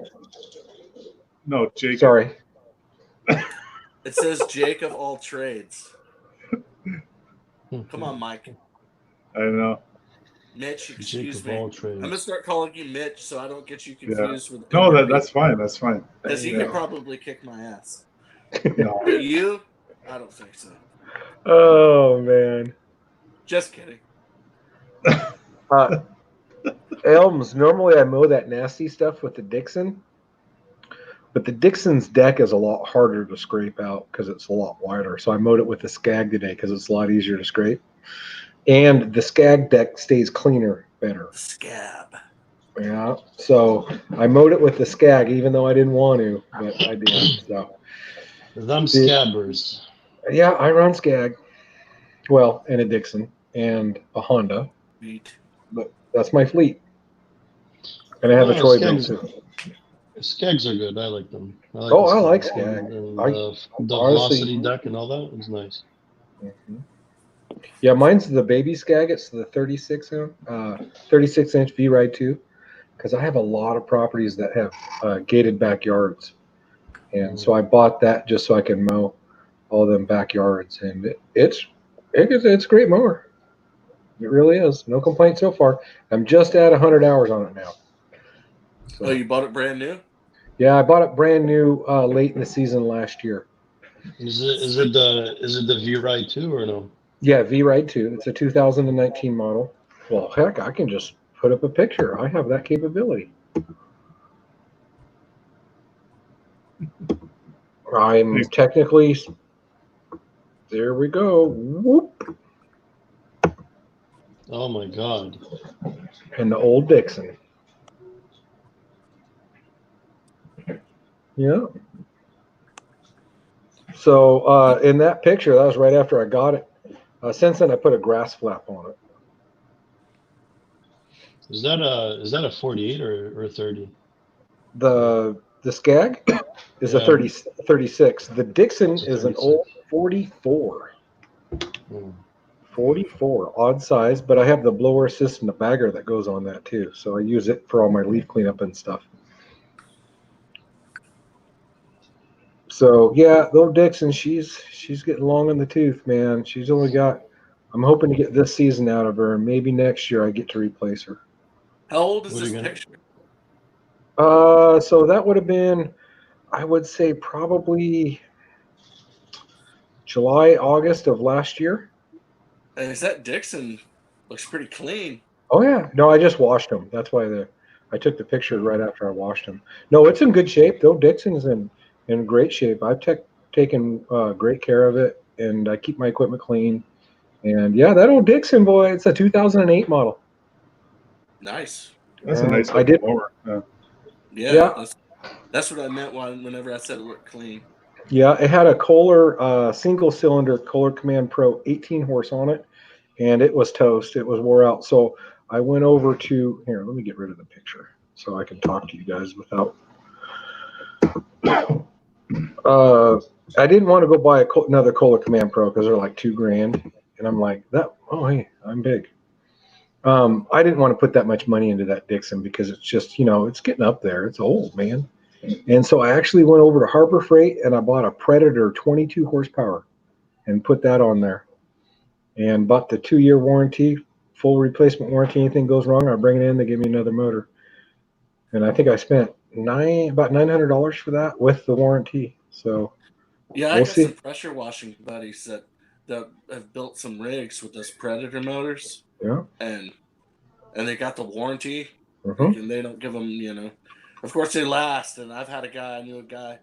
No, Jake. Sorry. It says Jake of all trades. Come on, Mike. I know. Mitch, Jake excuse of me. all I'm trades. gonna start calling you Mitch so I don't get you confused with. No, that's fine. That's fine. Because he Yeah. could probably kick my ass. No. But you, I don't think so. Oh man. Just kidding. Elms, normally I mow that nasty stuff with the Dixon, but the Dixon's deck is a lot harder to scrape out because it's a lot wider. So I mowed it with the Skag today because it's a lot easier to scrape. And the Skag deck stays cleaner better. Scab. Yeah. So I mowed it with the Skag even though I didn't want to, but I did. So Them scabbers. yeah, I run Skag. Well, and a Dixon and a Honda. Beat. But that's my fleet. And I have a Troy Bill too. Skags are good. I like them. I the like Skag. Skag. And, I- the honestly- velocity deck and all that is nice. Yeah, mine's the baby Skag. It's the 36 inch V Ride 2, because I have a lot of properties that have gated backyards, and so I bought that just so I can mow all them backyards, and it's a great mower. It really is. No complaints so far. I'm just at 100 hours on it now. So, Oh, you bought it brand new? yeah, I bought it brand new late in the season last year. Is it the V Ride 2 or no? Yeah, V Ride 2. It's a 2019 model. Well, heck, I can just put up a picture. I have that capability. I'm technically. There we go. Whoop. Oh my God. And the old Dixon. Yeah. So in that picture, that was right after I got it. Since then, I put a grass flap on it. Is that a 48 or a 30? The Skag is a Yeah. 36. The Dixon It's a is an 36. old 44. Hmm. 44, odd size, but I have the blower assist and the bagger that goes on that too. So I use it for all my leaf cleanup and stuff. So yeah, little Dixon, she's getting long in the tooth, man. She's only got, I'm hoping to get this season out of her, and maybe next year I get to replace her. How old is What are this you gonna- picture? So that would have been, I would say probably July, August of last year. And is that Dixon? Looks pretty clean. Oh yeah, no, I just washed them. That's why I took the picture right after I washed them. No, it's in good shape though. Dixon's in great shape. I've taken great care of it, and I keep my equipment clean. And yeah, that old Dixon boy, it's a 2008 model. Nice. That's a nice I did. mower. Yeah, Yeah. That's what I meant whenever I said it looked clean. Yeah, it had a Kohler single cylinder Kohler Command Pro 18 horse on it, and it was toast. It was wore out. So I went over to here. Let me get rid of the picture so I can talk to you guys without. I didn't want to go buy another Kohler Command Pro because they're like $2,000, and I'm like that. Oh hey, I'm big. I didn't want to put that much money into that Dixon because it's just, it's getting up there. It's old, man. And so I actually went over to Harbor Freight and I bought a Predator 22 horsepower and put that on there, and bought the 2-year warranty, full replacement warranty. Anything goes wrong, I bring it in, they give me another motor. And I think I spent about $900 for that with the warranty. So Yeah, I we'll got see. some pressure washing buddies that have built some rigs with those Predator motors. Yeah. And they got the warranty, Mhm. and they don't give them, Of course, they last. And I knew a guy,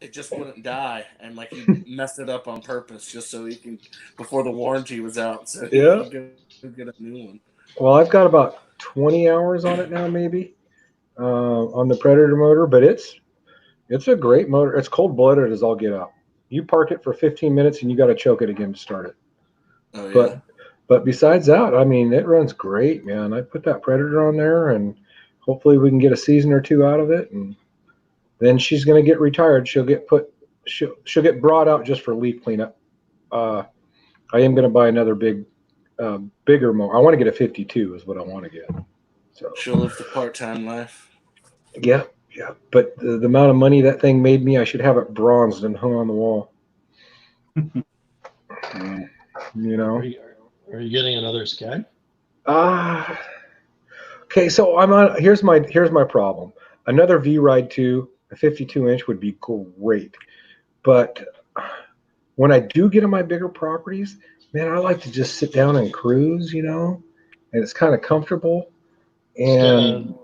it just wouldn't die, and like he messed it up on purpose just so he can, before the warranty was out, so he Yeah. could get a new one. Well, I've got about 20 hours on it now, maybe, on the Predator motor, but it's a great motor. It's cold-blooded as all get out. You park it for 15 minutes and you got to choke it again to start it. Oh yeah. But besides that, I mean, it runs great, man. I put that Predator on there, and hopefully we can get a season or two out of it, and then she's going to get retired. She'll get get brought out just for leaf cleanup. I am going to buy another bigger mower. I want to get a 52 is what I want to get. So She'll live the part-time life. yeah. But the amount of money that thing made me, I should have it bronzed and hung on the wall. Are you getting another Skag? Okay, so here's my problem. Another V-Ride 2, a 52-inch would be great. But when I do get on my bigger properties, man, I like to just sit down and cruise, and it's kind of comfortable. And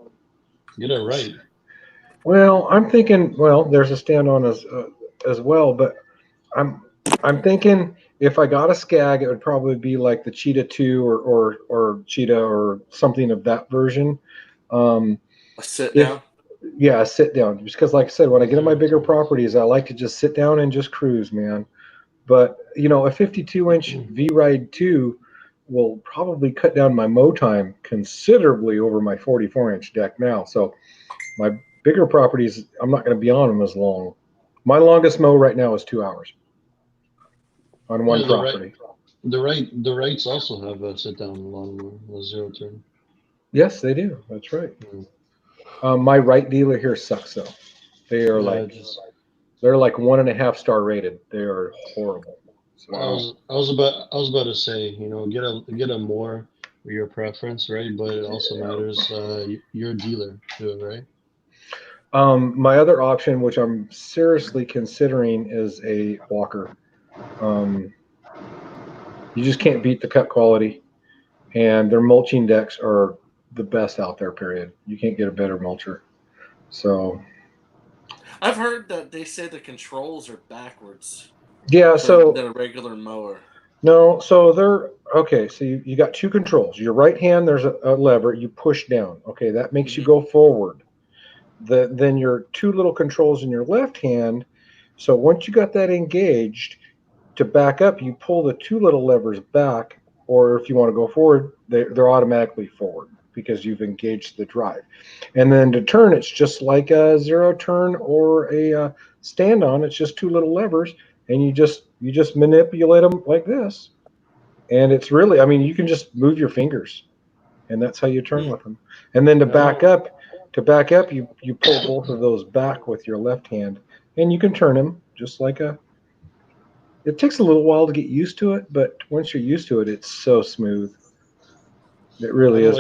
get it right. Well, I'm thinking, there's a stand-on as well, but I'm thinking if I got a Skag, it would probably be like the Cheetah 2 or Cheetah or something of that version. A sit down? Yeah, a sit down. Just because, like I said, when I get on my bigger properties, I like to just sit down and just cruise, man. But, a 52-inch V-Ride 2 will probably cut down my mow time considerably over my 44-inch deck now. So my bigger properties, I'm not going to be on them as long. My longest mow right now is 2 hours on one property. The rights also have a sit-down lawnmower, a zero-turn. Yes, they do. That's right. My right dealer here sucks though. They are they're like 1.5 star rated. They are horrible. So, I was about to say, get a more your preference, right? But it also matters your dealer too, right? My other option, which I'm seriously considering, is a Walker. You just can't beat the cut quality, and their mulching decks are the best out there, period. You can't get a better mulcher. So I've heard that they say the controls are backwards. Yeah, so than a regular mower. No, so they're okay. So you got two controls. Your right hand, there's a lever you push down. Okay, that makes you go forward. Then your two little controls in your left hand. So once you got that engaged, to back up, you pull the two little levers back, or if you want to go forward, they're automatically forward because you've engaged the drive. And then to turn, it's just like a zero turn or a stand on. It's just two little levers, and you just manipulate them like this, And it's really, I mean, you can just move your fingers, and that's how you turn with them. And then to back up, you pull both of those back with your left hand, and you can turn them just like a. It takes a little while to get used to it, but once you're used to it, it's so smooth. It really is.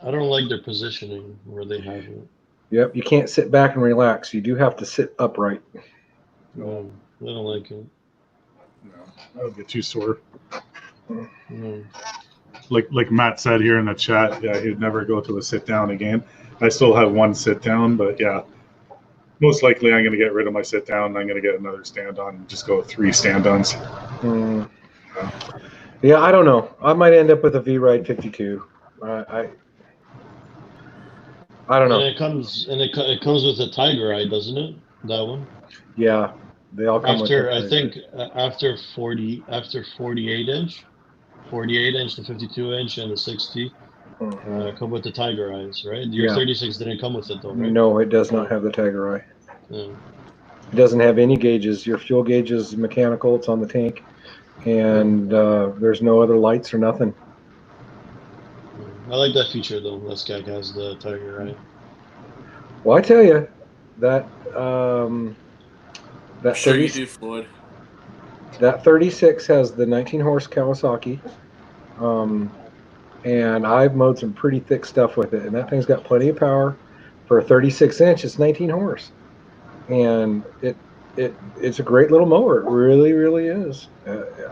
I don't like their positioning where they have it. Yep, you can't sit back and relax. You do have to sit upright. No, I don't like it. No, that'll get too sore. No. Like Matt said here in the chat, yeah, he'd never go to a sit down again. I still have one sit down, but yeah, most likely I'm going to get rid of my sit down. I'm going to get another stand on and just go 3 stand ons. Yeah, I don't know. I might end up with a V-Ride 52. I don't know. And it comes with a Tiger Eye, doesn't it? That one. Yeah, they all come After with I think after 48 inch, the 52 inch, and the 60 come with the Tiger Eyes, right? Your 36 didn't come with it though, right? No, it does not have the Tiger Eye. Yeah. It doesn't have any gauges. Your fuel gauge is mechanical. It's on the tank, and there's no other lights or nothing. I like that feature though. That Skag has the Tiger Eye. Well, I tell you that that Sure 30, you do, Floyd. that 36 has the 19 horse Kawasaki, and I've mowed some pretty thick stuff with it, and that thing's got plenty of power for a 36 inch. It's 19 horse, and it's a great little mower. It really, really is.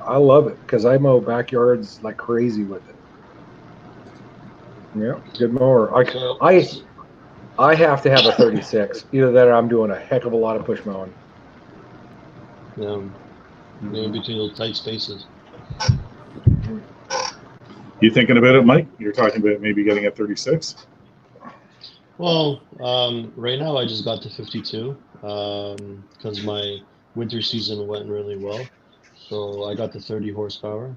I love it because I mow backyards like crazy with it. Yeah, good mower. I have to have a 36. Either that or I'm doing a heck of a lot of push mowing. Yeah, in between those tight spaces. You thinking about it, Mike? You're talking about maybe getting a 36? Well, right now I just got to 52 because my winter season went really well. So I got the 30 horsepower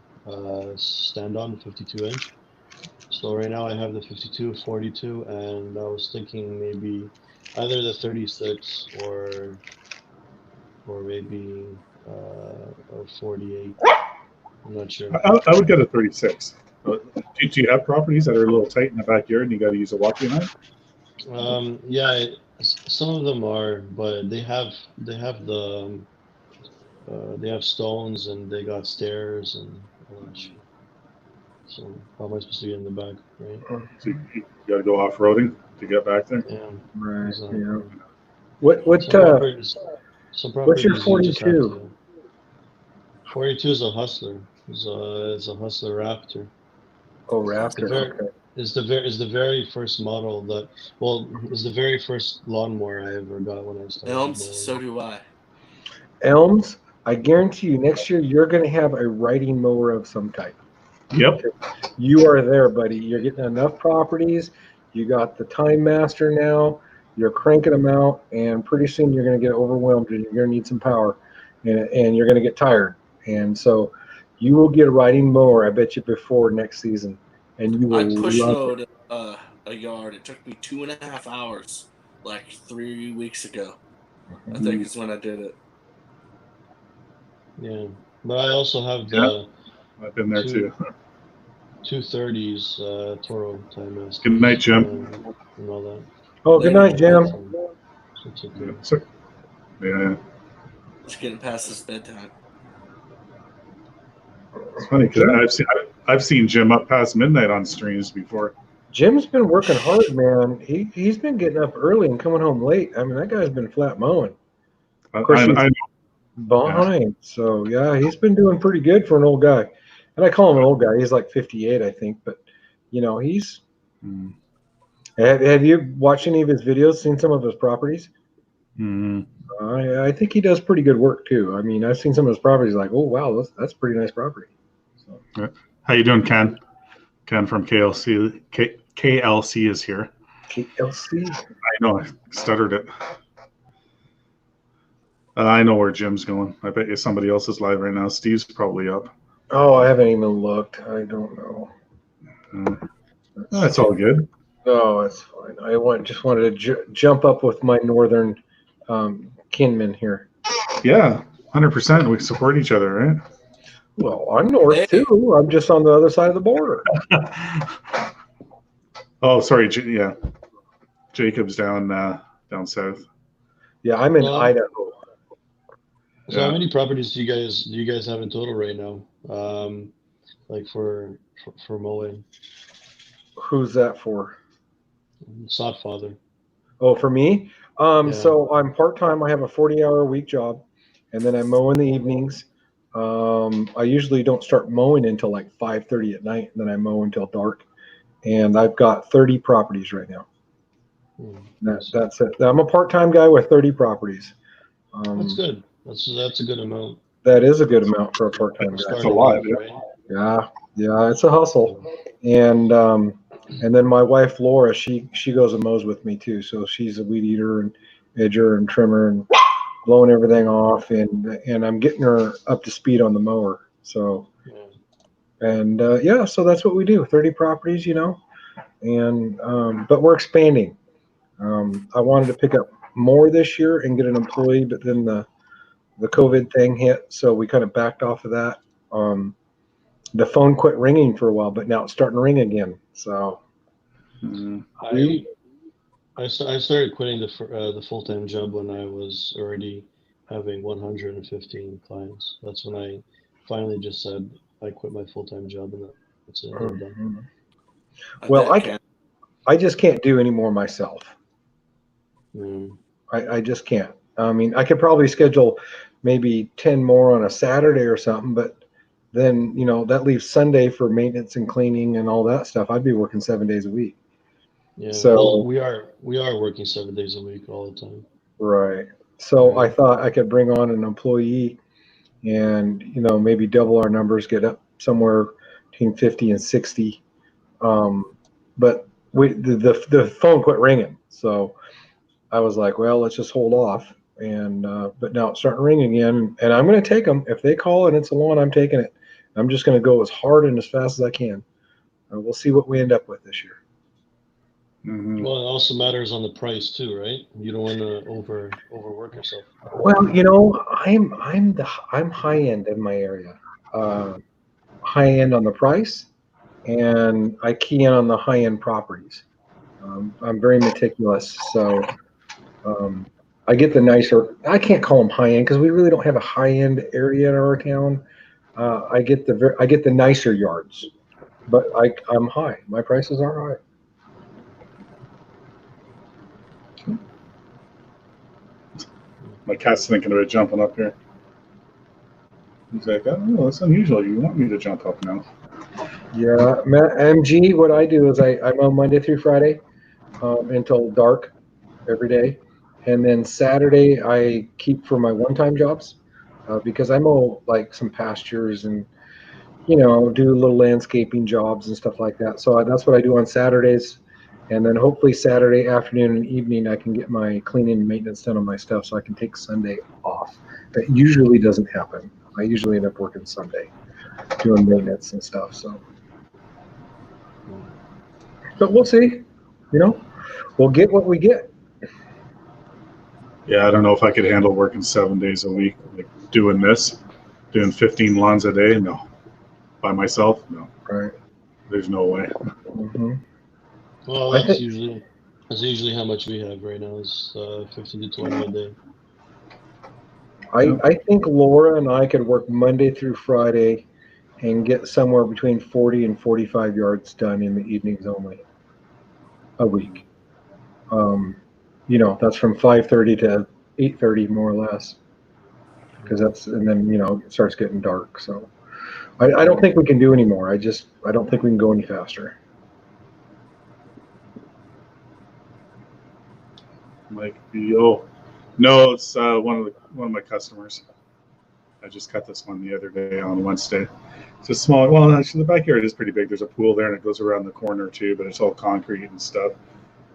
stand on 52 inch. So right now I have the 52, 42, and I was thinking maybe either the 36 or maybe a 48. I'm not sure. I would get a 36. Do you have properties that are a little tight in the backyard and you got to use a walking knife? Yeah, some of them are, but they have stones and they got stairs and all that shit. So how am I supposed to get in the back, right? So you got to go off-roading to get back there? Yeah. Right. Exactly. Yeah. What what's your 42? 42 is a Hustler. It's a Hustler Raptor. Oh, Raptor. Okay. It's the very first model that, well, it's the very first lawnmower I ever got when I started. Elms, so do I. Elms, I guarantee you next year you're going to have a riding mower of some type. Yep. You are there, buddy. You're getting enough properties. You got the Time Master now. You're cranking them out, and pretty soon you're going to get overwhelmed, and you're going to need some power, and you're going to get tired. And so you will get a riding mower, I bet you, before next season. And you will I push love mowed a yard. It took me 2.5 hours, like 3 weeks ago. I think is when I did it. Yeah, but I also have the I've been there too. 230s Toro Time Master. Good night, Jim. And all that. Oh, good night, Jim. So it's okay. So, yeah. Just getting past this bedtime. It's funny because I've seen Jim up past midnight on streams before. Jim's been working hard, man. He's been getting up early and coming home late. I mean, that guy's been flat mowing. Of course, I behind. Yeah. So yeah, he's been doing pretty good for an old guy. And I call him an old guy. He's like 58, I think. But you know, he's. Have you watched any of his videos? Seen some of his properties? I think he does pretty good work too. I mean, I've seen some of his properties. Like, oh wow, that's pretty nice property. So. How you doing, Ken? Ken from KLC. KLC is here. KLC. I know. I stuttered it. I know where Jim's going. I bet you somebody else is live right now. Steve's probably up. Oh, I haven't even looked. I don't know. That's all good. No, it's fine. Just wanted to jump up with my northern kinmen here. Yeah, 100%. We support each other, right? Well, I'm north Hey. too. I'm just on the other side of the border. Oh, sorry. Yeah, Jacob's down south. Yeah, I'm in Well, Idaho. So Yeah. how many properties do you guys have in total right now? Like for mowing, Who's that for? sod father. Oh, for me? Yeah. So I'm part-time. I have a 40-hour a week job, and then I mow in the evenings. I usually don't start mowing until like 5:30 at night, and then I mow until dark. And I've got 30 properties right now. That's it. I'm a part-time guy with 30 properties. That's good. That's a good amount. That is a good amount for a part-time guy. That's a lot. Yeah. Yeah, it's a hustle. And then my wife Laura, she goes and mows with me too. So she's a weed eater and edger and trimmer and blowing everything off, and I'm getting her up to speed on the mower. So so that's what we do. 30 properties, and but we're expanding. I wanted to pick up more this year and get an employee, but then the COVID thing hit, so we kind of backed off of that. The phone quit ringing for a while, but now it's starting to ring again. So I started quitting the full-time job when I was already having 115 clients. That's when I finally just said I quit my full-time job, and that's it. I'm done. Well, I just can't do any more myself. I just can't. I mean, I could probably schedule maybe 10 more on a Saturday or something, but then, that leaves Sunday for maintenance and cleaning and all that stuff. I'd be working 7 days a week. Yeah. So well, we are working 7 days a week all the time. right. So I thought I could bring on an employee and, maybe double our numbers, get up somewhere between 50 and 60. But the phone quit ringing. So I was like, well, let's just hold off. And but now it's starting to ring again, and I'm going to take them if they call and it's a loan. I'm taking it. I'm just going to go as hard and as fast as I can. We'll see what we end up with this year. Mm-hmm. Well, it also matters on the price too, right? You don't want to overwork yourself. Well, I'm high end in my area, high end on the price, and I key in on the high end properties. I'm very meticulous, so I get the nicer. I can't call them high end because we really don't have a high end area in our town. I get the nicer yards, but I'm high. My prices are high. My cat's thinking about jumping up here. He's like, oh, that's unusual. You want me to jump up now? Yeah, MG. What I do is I'm on Monday through Friday until dark every day, and then Saturday I keep for my one-time jobs because I mow like some pastures and do little landscaping jobs and stuff like that. So that's what I do on Saturdays, and then hopefully Saturday afternoon and evening I can get my cleaning and maintenance done on my stuff, so I can take Sunday off. That usually doesn't happen. I usually end up working Sunday doing maintenance and stuff. So, but we'll see. We'll get what we get. Yeah, I don't know if I could handle working 7 days a week, like doing 15 lawns a day. No, by myself, no. Right. There's no way. Mm-hmm. Well, that's usually how much we have right now is 15 to 20 a day. I think Laura and I could work Monday through Friday and get somewhere between 40 and 45 yards done in the evenings only a week. That's from 5:30 to 8:30 more or less, and then it starts getting dark. So I don't think we can do any more. I don't think we can go any faster. Mike B. No, it's one of my customers. I just cut this one the other day on Wednesday. It's a small. Well, actually, the backyard is pretty big. There's a pool there, and it goes around the corner too. But it's all concrete and stuff.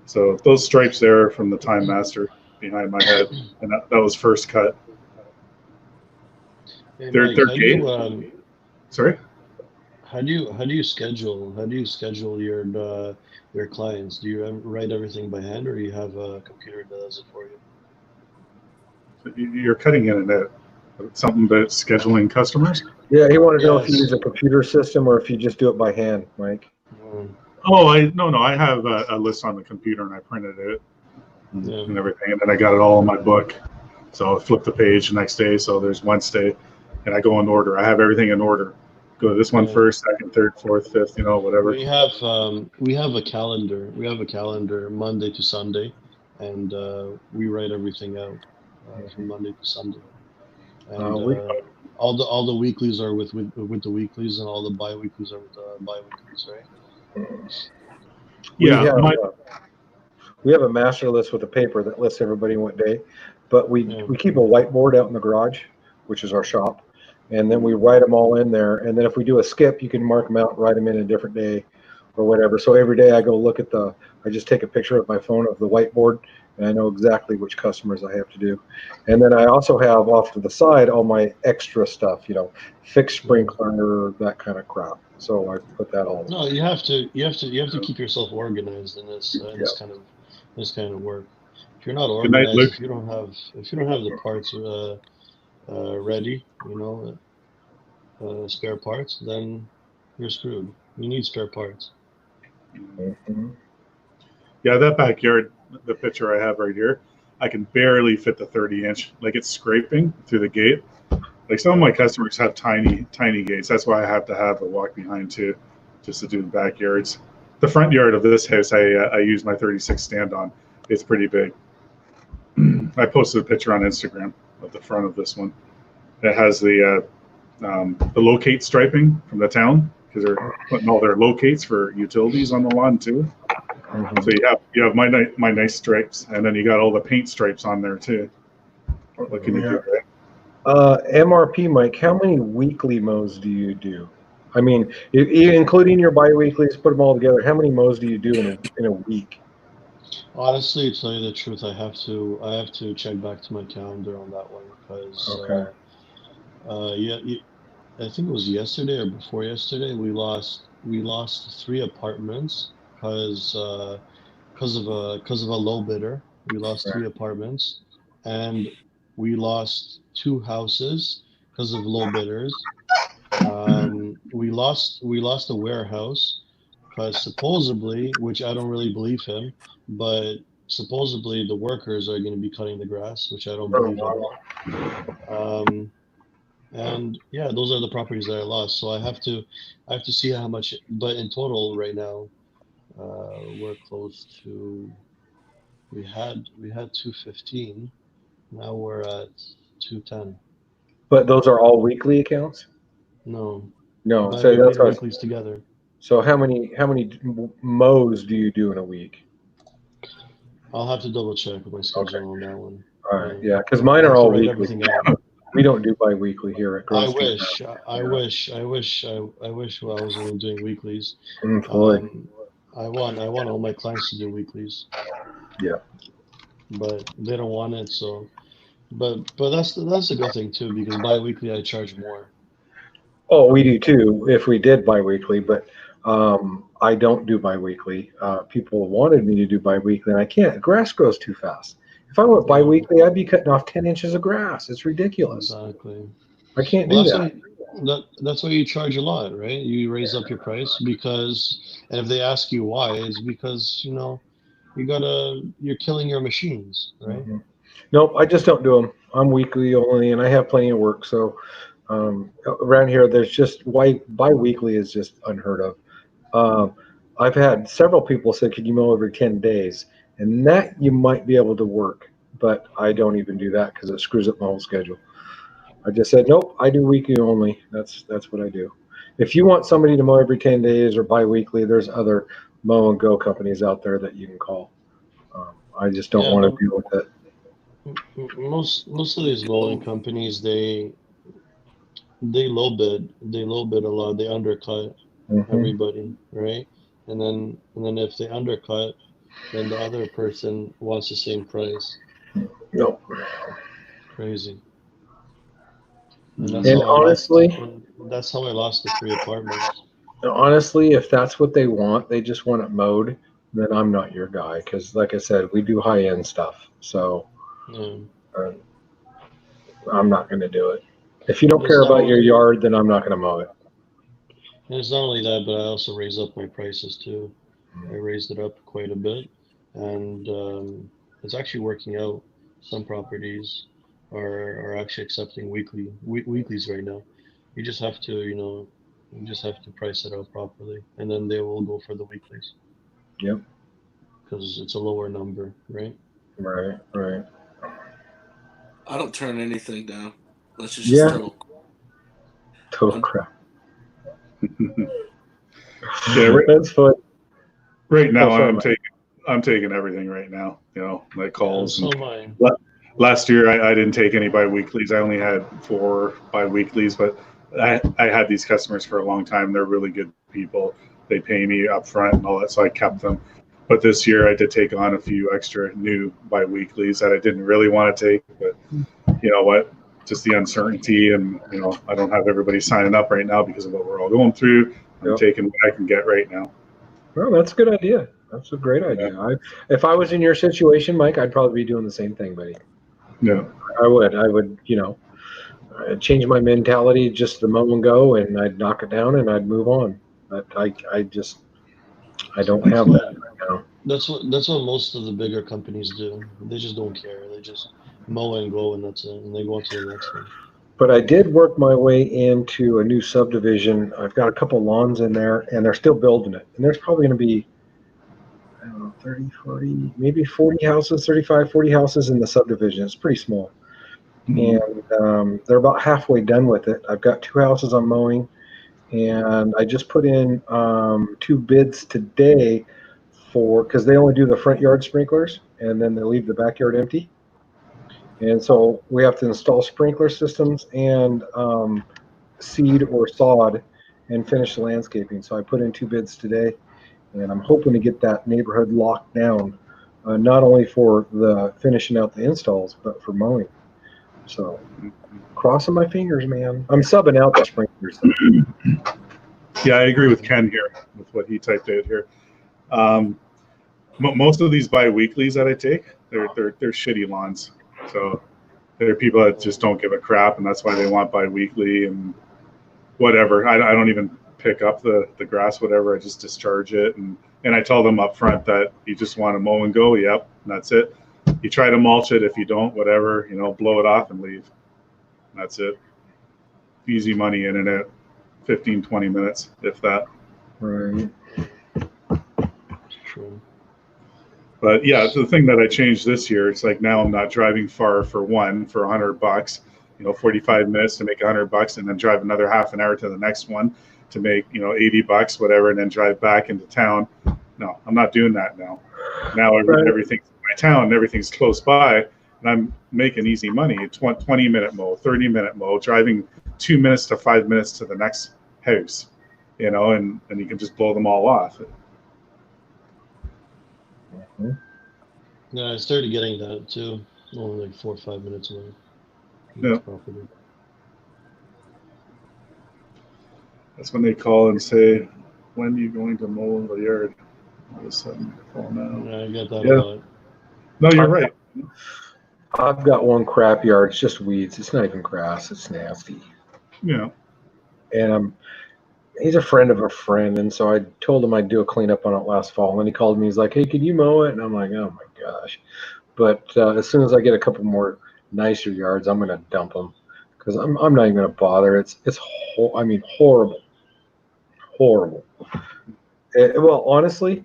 So those stripes there from the Time Master behind my head, and that was first cut. Hey, They're Mike, Sorry. How do you schedule your clients? Do you write everything by hand, or you have a computer that does it for you? You're cutting in and out. something about scheduling customers. Yeah, he wanted to know if you Yes. use a computer system or if you just do it by hand, Mike. Oh, I have a list on the computer and I printed it Yeah. and everything, and then I got it all in my book. So I flip the page the next day. So there's Wednesday, and I go in order. I have everything in order. Go to this one Yeah. first, second, third, fourth, fifth, whatever. We have a calendar. We have a calendar Monday to Sunday, and we write everything out from Monday to Sunday. And We- all the weeklies are with the weeklies, and all the bi-weeklies are with the bi-weeklies, right? Yeah, we have a master list with a paper that lists everybody what day, but we Yeah. keep a whiteboard out in the garage, which is our shop, and then we write them all in there. And then if we do a skip, you can mark them out and write them in a different day or whatever. So every day I go look at I just take a picture of my phone of the whiteboard, and I know exactly which customers I have to do. And then I also have off to the side all my extra stuff, fixed sprinkler, that kind of crap. So I put that all. No, you have to keep yourself organized in this kind of work. If you're not Good night, organized, Luke. if you don't have the parts ready, spare parts, then you're screwed. You need spare parts. Mhm. Yeah, that backyard, the picture I have right here, I can barely fit the 30-inch. Like it's scraping through the gate. Like some of my customers have tiny gates. That's why I have to have a walk behind too, just to do the backyards. The front yard of this house, I use my 36 stand on. It's pretty big. I posted a picture on Instagram of the front of this one. It has the locate striping from the town because they're putting all their locates for utilities on the lawn too. Mhm. So you have my nice stripes, and then you got all the paint stripes on there too. What can you do, right? MRP, Mike, how many weekly mows do you do? I mean, including your bi-weeklies, put them all together. How many mows do you do in a week? Honestly, to tell you the truth, I have to check back to my calendar on that one because Okay. I think it was yesterday or before yesterday we lost 3 apartments because of a low bidder. We lost 3 apartments, and we lost 2 houses because of low bidders. We lost a warehouse because supposedly, which I don't really believe him, but supposedly the workers are going to be cutting the grass, which I don't believe in. And yeah, those are the properties that I lost. So I have to see how much. But in total, right now, we're close to. We had 215. Now we're at 210. But those are all weekly accounts? No, No. bi- So weekly that's and what. weeklies together. So how many mows do you do in a week? I'll have to double check with my schedule on that one. All right. Yeah, because mine I are have to all write weekly. everything out. We don't do bi-weekly here at I Grove Street. wish I was only doing weeklies. Boy. I want all my clients to do weeklies. Yeah. But they don't want it, so. But that's a good thing too, because bi-weekly I charge more. Oh, we do too if we did bi-weekly, but I don't do bi-weekly. People wanted me to do bi-weekly, and I can't. Grass grows too fast. If I went bi-weekly, I'd be cutting off 10 inches of grass. It's ridiculous. Exactly. I can't Well, do that. that's why you charge a lot, right? You raise up your price because, and if they ask you why, it's because you're killing your machines, right? Mhm. Nope, I just don't do them. I'm weekly only, and I have plenty of work. So around here, there's just bi-weekly is just unheard of. I've had several people say, "Could you mow every 10 days?" And that you might be able to work, but I don't even do that because it screws up my whole schedule. I just said, nope, I do weekly only. That's what I do. If you want somebody to mow every 10 days or bi-weekly, there's other mow and go companies out there that you can call. I just don't want to deal with it. Most of these mowing companies, they low bid a lot. They undercut everybody, right? And then if they undercut, then the other person wants the same price. Nope. Crazy. And honestly, that's how I lost the 3 apartments. Honestly, if that's what they want, they just want it mowed, then I'm not your guy. Because like I said, we do high-end stuff. So I'm not going to do it. If you don't care about your yard, then I'm not going to mow it. And it's not only that, but I also raised up my prices too. I raised it up quite a bit, and it's actually working out. Some properties are actually accepting weeklies right now. You just have to, you just have to price it out properly, and then they will go for the weeklies. Yep. Because it's a lower number, right? Right, right. I don't turn anything down. Let's just total crap. Yeah, That's fun. Right now, Oh, I'm taking everything right now. Like calls. So am I. Last year, I didn't take any bi-weeklies. I only had 4 bi-weeklies, but I had these customers for a long time. They're really good people. They pay me up front and all that, so I kept them. But this year, I did take on a few extra new bi-weeklies that I didn't really want to take. But you know what? Just the uncertainty, and I don't have everybody signing up right now because of what we're all going through. I'm taking what I can get right now. Well, that's a good idea. That's a great idea. Yeah. If I was in your situation, Mike, I'd probably be doing the same thing, buddy. Yeah. I would, I'd change my mentality just the mow and go, and I'd knock it down and I'd move on. But I don't have that right now. That's what most of the bigger companies do. They just don't care. They just mow and go, and that's it. And they go on to the next one. But I did work my way into a new subdivision. I've got a couple lawns in there, and they're still building it. And there's probably going to be, I don't know, 30, 40, maybe 40 houses, 35, 40 houses in the subdivision. It's pretty small. And they're about halfway done with it. I've got 2 houses I'm mowing, and I just put in 2 bids today because they only do the front yard sprinklers, and then they leave the backyard empty. And so we have to install sprinkler systems and seed or sod and finish the landscaping. So I put in 2 bids today, and I'm hoping to get that neighborhood locked down, not only for the finishing out the installs, but for mowing. So crossing my fingers, man. I'm subbing out the sprinklers. Yeah, I agree with Ken here with what he typed out here. Most of these bi-weeklies that I take, they're shitty lawns. So there are people that just don't give a crap, and that's why they want bi-weekly and whatever. I don't even pick up the grass, whatever. I just discharge it, and I tell them up front that you just want to mow and go. Yep, and that's it. You try to mulch it. If you don't, whatever, blow it off and leave. And that's it. Easy money in and out. 15, 20 minutes, if that. Right. True. But yeah, the thing that I changed this year, it's like now I'm not driving far for $100, 45 minutes to make $100, and then drive another half an hour to the next one to make, $80, whatever, and then drive back into town. No, I'm not doing that now. Now everything's in my town, everything's close by, and I'm making easy money. 20-minute mow, 30-minute mow, driving 2 minutes to 5 minutes to the next house, and you can just blow them all off. Yeah, I started getting that too. Only like 4 or 5 minutes away. Yeah. That's when they call and say, "When are you going to mow the yard?" All of a sudden, they're calling out. Yeah, I get that a lot. No, you're right. I've got one crap yard. It's just weeds. It's not even grass. It's nasty. Yeah. And he's a friend of a friend, and so I told him I'd do a cleanup on it last fall. And he called me. He's like, "Hey, could you mow it?" And I'm like, "Oh my gosh!" But as soon as I get a couple more nicer yards, I'm gonna dump them because I'm not even gonna bother. It's horrible. Well, honestly,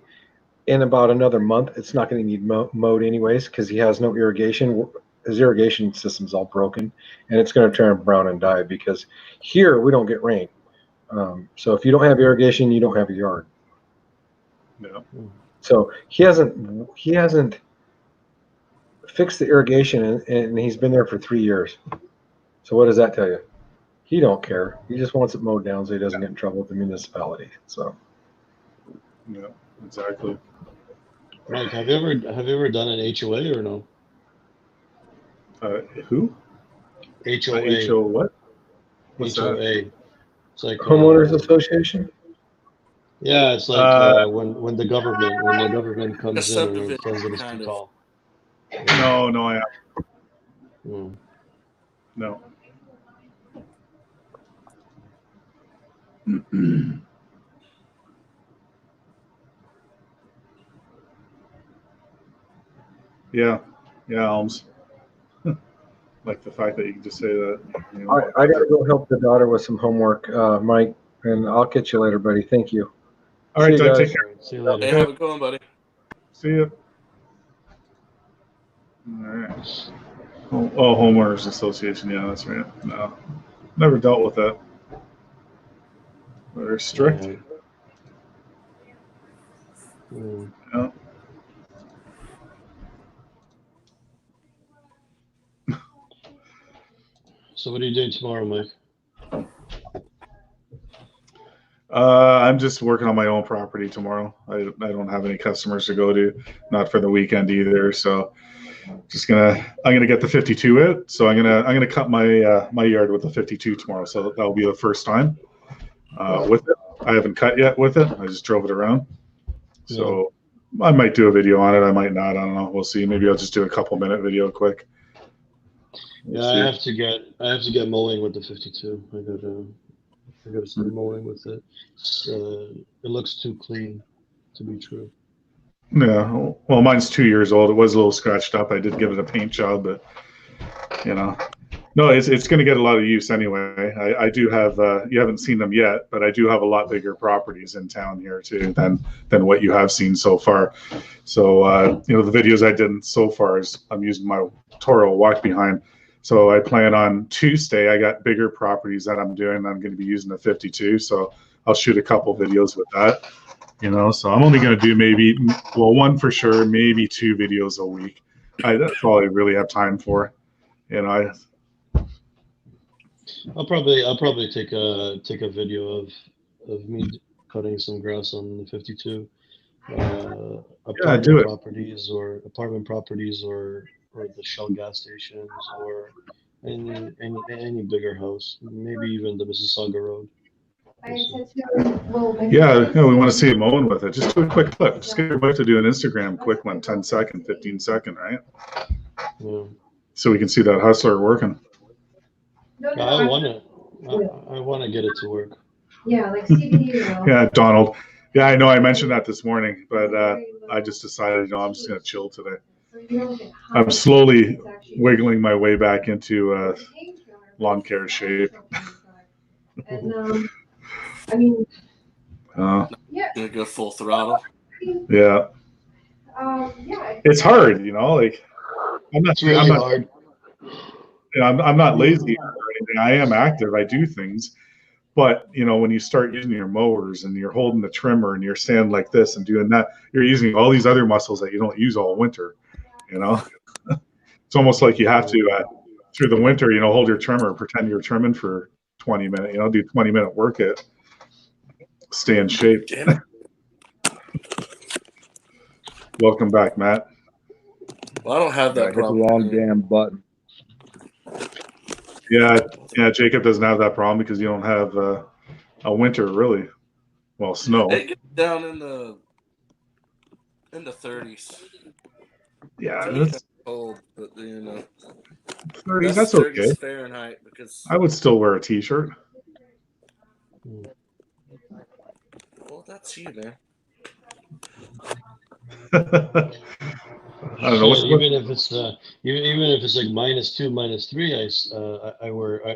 in about another month, it's not going to need mowed anyways because he has no irrigation. His irrigation system's all broken, and it's going to turn brown and die because here we don't get rain. So if you don't have irrigation, you don't have a yard. Yeah. So he hasn't fixed the irrigation, and he's been there for 3 years. So what does that tell you? He don't care. He just wants it mowed down so he doesn't get in trouble with the municipality. So. Yeah, exactly. Mike, have you ever done an HOA or no? Who? HOA. HO what? What's HOA. that? It's like Homeowners Association. Yeah, it's like when the government comes in and says that it's too tall. No, I haven't. No. Yeah, Alms. Like the fact that you can just say that. You know. I gotta go help the daughter with some homework, Mike, and I'll catch you later, buddy. Thank you. All right, See you Doug, guys. take care. See you later. Hey, have a good one, buddy. See you. All right. Oh, homeowners association. Yeah, that's right. No, never dealt with that. They're strict. Yeah. Mm. Yeah. So what are you doing tomorrow, Mike? I'm just working on my own property tomorrow. I don't have any customers to go to, not for the weekend either. So I'm gonna get the 52 out. So I'm gonna cut my my yard with the 52 tomorrow. So that'll be the first time with it. I haven't cut yet with it. I just drove it around. So I might do a video on it. I might not. I don't know. We'll see. Maybe I'll just do a couple-minute video quick. Yeah, I have to get mowing with the 52. I gotta start mowing with it. It looks too clean to be true. Yeah. Well, mine's 2 years old. It was a little scratched up. I did give it a paint job, but you know, no, it's going to get a lot of use anyway. I do have. You haven't seen them yet, but I do have a lot bigger properties in town here too than what you have seen so far. So you know, the videos I did so far is I'm using my Toro walk behind. So I plan on Tuesday. I got bigger properties that I'm doing. I'm going to be using the 52. So I'll shoot a couple videos with that. You know, so I'm only going to do one for sure, maybe 2 videos a week. That's all I really have time for. You know, I'll probably take a video of me cutting some grass on the 52. do it. Apartment properties or the Shell gas stations or any bigger house, maybe even the Mississauga Road. Yeah, we want to see it mowing with it. Just do a quick clip. Just get your wife to do an Instagram quick one, 10 second, 15 second, right? Yeah. So we can see that hustler working. I want to get it to work. Yeah, like CBD. Yeah, Donald. Yeah, I know. I mentioned that this morning, but I just decided, I'm just going to chill today. I'm slowly wiggling my way back into lawn care shape. And I mean, Gonna go full throttle. Yeah. It's hard, like I'm not hard. I'm not lazy or anything. I am active. I do things. But, when you start using your mowers and you're holding the trimmer and you're standing like this and doing that, you're using all these other muscles that you don't use all winter, It's almost like you have to, through the winter, hold your trimmer, pretend you're trimming for 20 minutes, do 20-minute workout, stay in shape. Welcome back, Matt. Well, I don't have that Hit the problem. wrong damn button. Yeah, Jacob doesn't have that problem because you don't have a winter, really. Well, snow. It gets down in the 30s. Yeah, It's cold, but 30s, that's okay. 30s Fahrenheit because I would still wear a t-shirt. well, that's you, man. I don't know. Even if it's like -2, -3,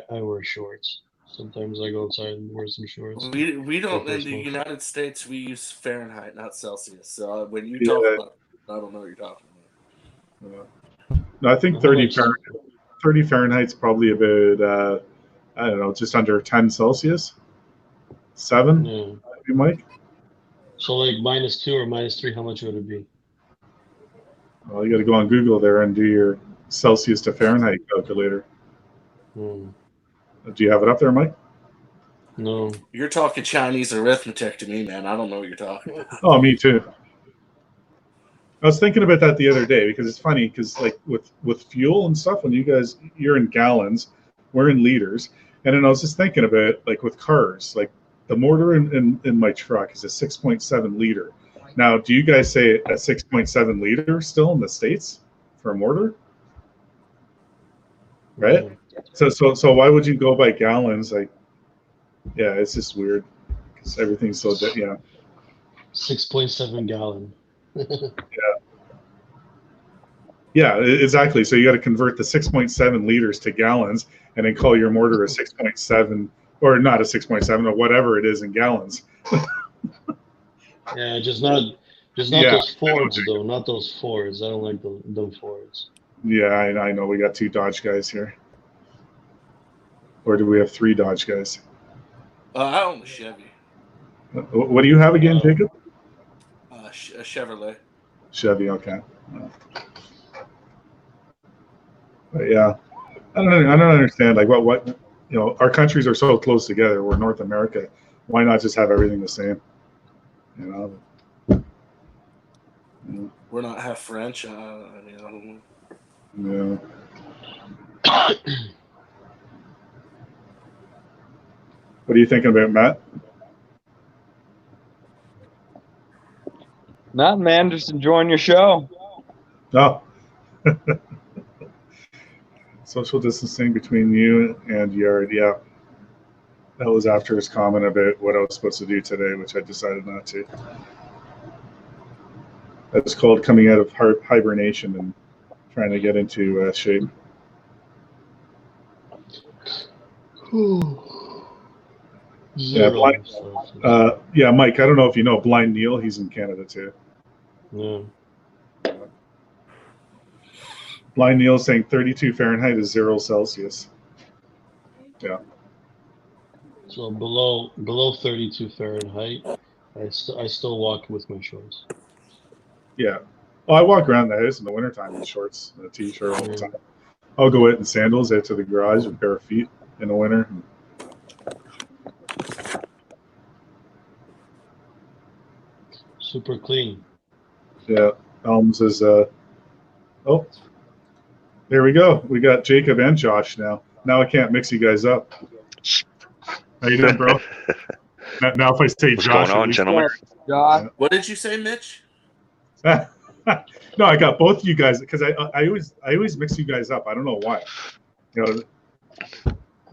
I wear shorts. Sometimes I go outside and wear some shorts. We don't in the United States. We use Fahrenheit, not Celsius. So when you talk about, I don't know what you're talking about. No, I think 30 Fahrenheit's probably about I don't know, just under 10 Celsius. 7, maybe, Mike. So like -2 or -3, how much would it be? Well, you got to go on Google there and do your Celsius to Fahrenheit calculator. Do you have it up there, Mike? No. You're talking Chinese arithmetic to me, man. I don't know what you're talking about. Oh, me too. I was thinking about that the other day because it's funny because like with fuel and stuff, when you're in gallons, we're in liters, and then I was just thinking about like with cars, like the motor in my truck is a 6.7 liter. Now, do you guys say a 6.7 liter still in the States for a mortar? Right? So why would you go by gallons? Like, yeah, it's just weird because everything's so yeah. 6.7 gallon. Yeah, exactly. So you got to convert the 6.7 liters to gallons, and then call your mortar a 6.7, or not a 6.7, or whatever it is in gallons. Yeah, just not Yeah, those Fords though. Not those Fords. I don't like them Fords. Yeah, I know. We got 2 Dodge guys here, or do we have 3 Dodge guys? I own a Chevy. What do you have again, Jacob? A Chevrolet. Chevy. Okay. But yeah, I don't understand. Like what our countries are so close together. We're North America. Why not just have everything the same? You know. We're not half French. I don't Yeah. know. What are you thinking about, Matt? Nothing, man. Just enjoying your show. Oh. Social distancing between you and Yard. Yeah. That was after his comment about what I was supposed to do today, which I decided not to. That's called coming out of hibernation and trying to get into shape. Yeah, Mike, I don't know if you know Blind Neil. He's in Canada too. Yeah. Blind Neil saying 32 Fahrenheit is 0 Celsius. Yeah. So below 32 Fahrenheit, I still walk with my shorts. Yeah. Well, I walk around the house in the wintertime in shorts and a t-shirt all the time. I'll go out in sandals out to the garage with bare feet in the winter. Super clean. Yeah. Elms is oh, there we go. We got Jacob and Josh now. Now I can't mix you guys up. How you doing, bro? Now if I say What's Josh, going on, gentlemen? Josh. What did you say, Mitch? No, I got both of you guys because I always mix you guys up. I don't know why. You know,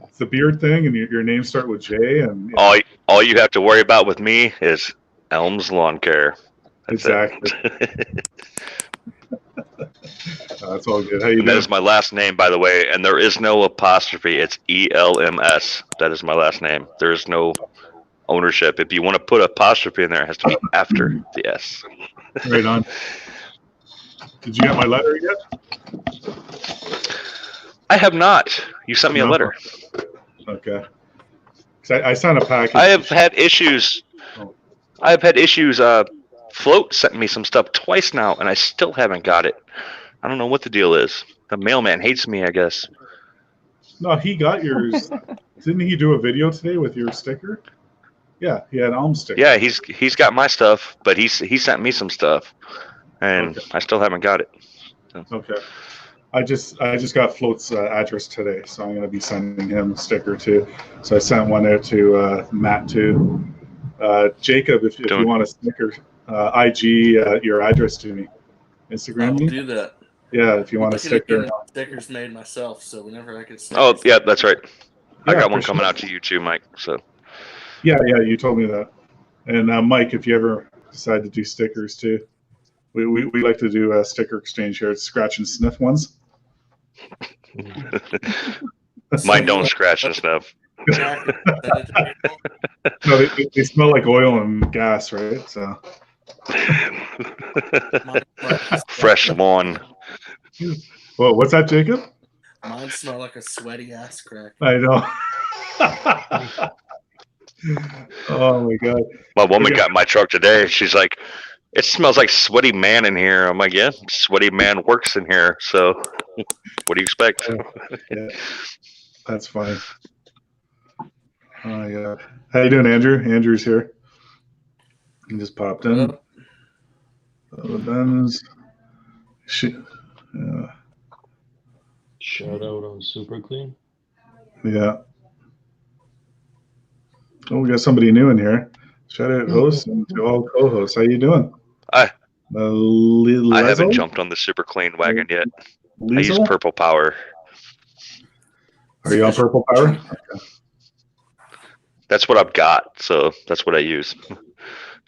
it's the beard thing, and your names start with J. And all you have to worry about with me is Elms Lawn Care. That's exactly. That's all good. How you doing? That is my last name, by the way, and there is no apostrophe. It's ELMS. That is my last name. There is no ownership. If you want to put apostrophe in there, it has to be after the S. Right on. Did you get my letter yet? I have not. You sent me a letter. Okay. I signed a package. I have had issues. Float sent me some stuff twice now, and I still haven't got it. I don't know what the deal is. The mailman hates me, I guess. No, he got yours. Didn't he do a video today with your sticker? Yeah, he had Elm sticker. Yeah, he's got my stuff, but he sent me some stuff, and I still haven't got it. So. Okay. I just got Float's address today, so I'm going to be sending him a sticker too. So I sent one out to Matt too. Jacob, if you want a sticker, IG your address to me. Instagram me. I'll do that. Yeah, if you want a sticker. Stickers made myself, so whenever I get stickers. Oh, yeah, that's right. I got one sure. coming out to you too, Mike. So. Yeah, you told me that. And Mike, if you ever decide to do stickers too, we like to do a sticker exchange here. It's scratch and sniff ones. Mine don't scratch and sniff. No, they smell like oil and gas, right? So. Fresh lawn. Well, what's that, Jacob? Mine smell like a sweaty ass crack. I know. Oh my god. My woman got my truck today. She's like, "It smells like sweaty man in here." I'm like, "Yeah, sweaty man works in here." So, what do you expect? Yeah, that's funny. Oh my god. How you doing, Andrew? Andrew's here. He just popped in. Shout out on Super Clean. Yeah. Oh, we got somebody new in here. Shout out hosts and to all co-hosts. How you doing? I haven't jumped on the Super Clean wagon yet. I use Purple Power. Are you on Purple Power? Okay. That's what I've got, so that's what I use.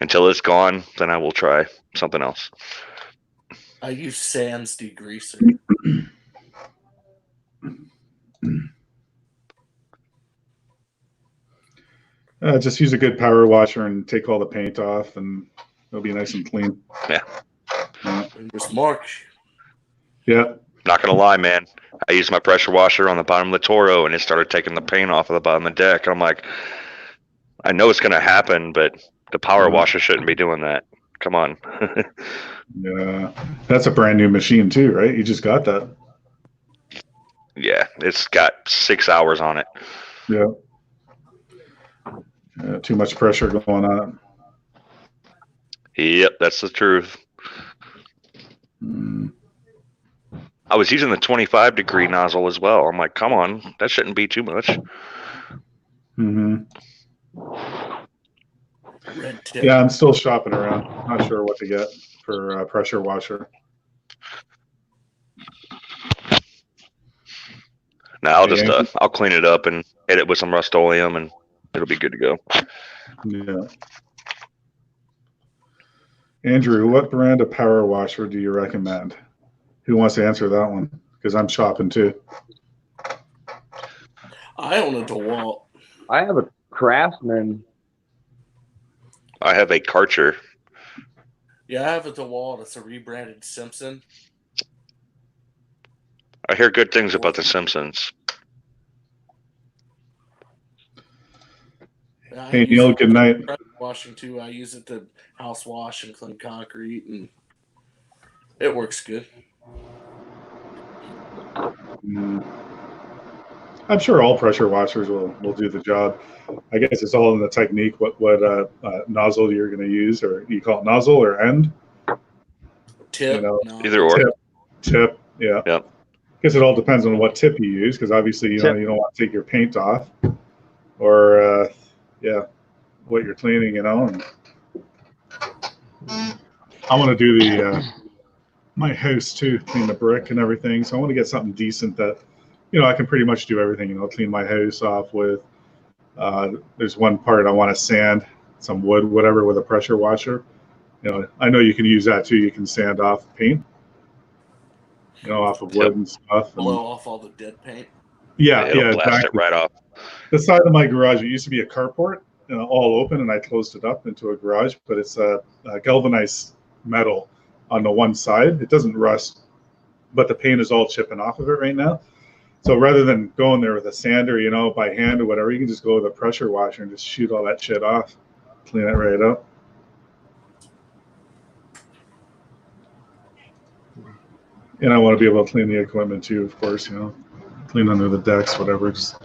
Until it's gone, then I will try something else. I use Sans degreaser. Just use a good power washer and take all the paint off, and it'll be nice and clean. Yeah. Just March. Yeah. Not gonna lie, man. I used my pressure washer on the bottom of the Toro, and it started taking the paint off of the bottom of the deck. I'm like, I know it's gonna happen, but the power washer shouldn't be doing that. Come on. Yeah, that's a brand new machine too, right? You just got that. Yeah, it's got 6 hours on it. Yeah. Too much pressure going on. Yep, that's the truth. I was using the 25-degree nozzle as well. I'm like, come on, that shouldn't be too much. Mm-hmm. Yeah, I'm still shopping around. Not sure what to get for a pressure washer. Now I'll clean it up and hit it with some Rust-Oleum, and it'll be good to go. Yeah. Andrew, what brand of power washer do you recommend? Who wants to answer that one? Because I'm shopping too. I own a DeWalt. I have a Craftsman. I have a Karcher. Yeah, I have a DeWalt. It's a rebranded Simpson. I hear good things about the Simpsons. Hey, Neil, good night. Washing too. I use it to house wash and clean concrete, and it works good. I'm sure all pressure washers will do the job. I guess it's all in the technique. What nozzle you're going to use, or you call it nozzle or end? Tip. Either or. Tip. Yeah. Yep. I guess it all depends on what tip you use, because obviously you don't want to take your paint off, or what you're cleaning. And I want to do the my house too, clean the brick and everything. So I want to get something decent that I can pretty much do everything. Clean my house off with. There's one part I want to sand, some wood, whatever, with a pressure washer. I know you can use that too. You can sand off paint, off of wood and stuff. And blow off all the dead paint. Yeah, blast exactly. it right off. The side of my garage, it used to be a carport, all open, and I closed it up into a garage. But it's a galvanized metal on the one side. It doesn't rust, but the paint is all chipping off of it right now. So rather than going there with a sander, by hand or whatever, you can just go with a pressure washer and just shoot all that shit off, clean it right up. And I want to be able to clean the equipment too, of course, clean under the decks, whatever. Just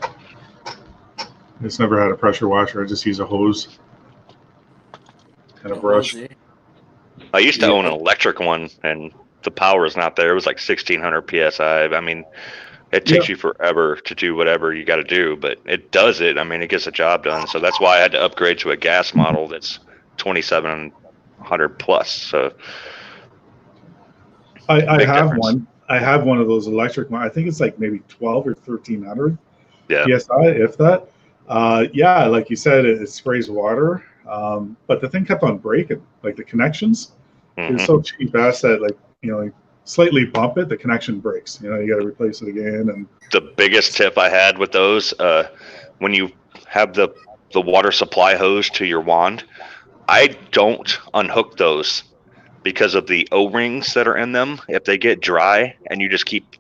never had a pressure washer. I just use a hose and a brush. I used to own an electric one, and the power is not there. It was like 1,600 PSI. I mean, it takes you forever to do whatever you got to do, but it does it. I mean, it gets the job done. So that's why I had to upgrade to a gas model that's 2,700 plus. So I have difference. One. I have one of those electric ones. I think it's like maybe 12 or 1,300 PSI, if that. Like you said, it sprays water. But the thing kept on breaking, like the connections. It's so cheap asset, slightly bump it, the connection breaks. You got to replace it again. And the biggest tip I had with those, when you have the water supply hose to your wand, I don't unhook those because of the O-rings that are in them. If they get dry and you just keep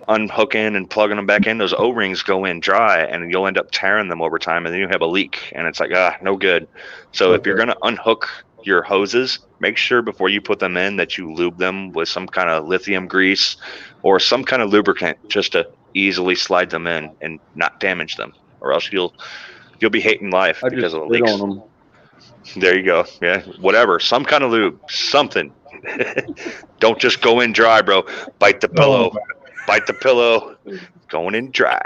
unhooking and plugging them back in, those O-rings go in dry, and you'll end up tearing them over time, and then you have a leak, and it's like, no good. So if you're going to unhook your hoses, make sure before you put them in that you lube them with some kind of lithium grease or some kind of lubricant, just to easily slide them in and not damage them, or else you'll be hating life because of the leaks. There you go. Yeah, whatever, some kind of lube, something. Don't just go in dry, bro. Bite the pillow. Bite the pillow. Going in dry.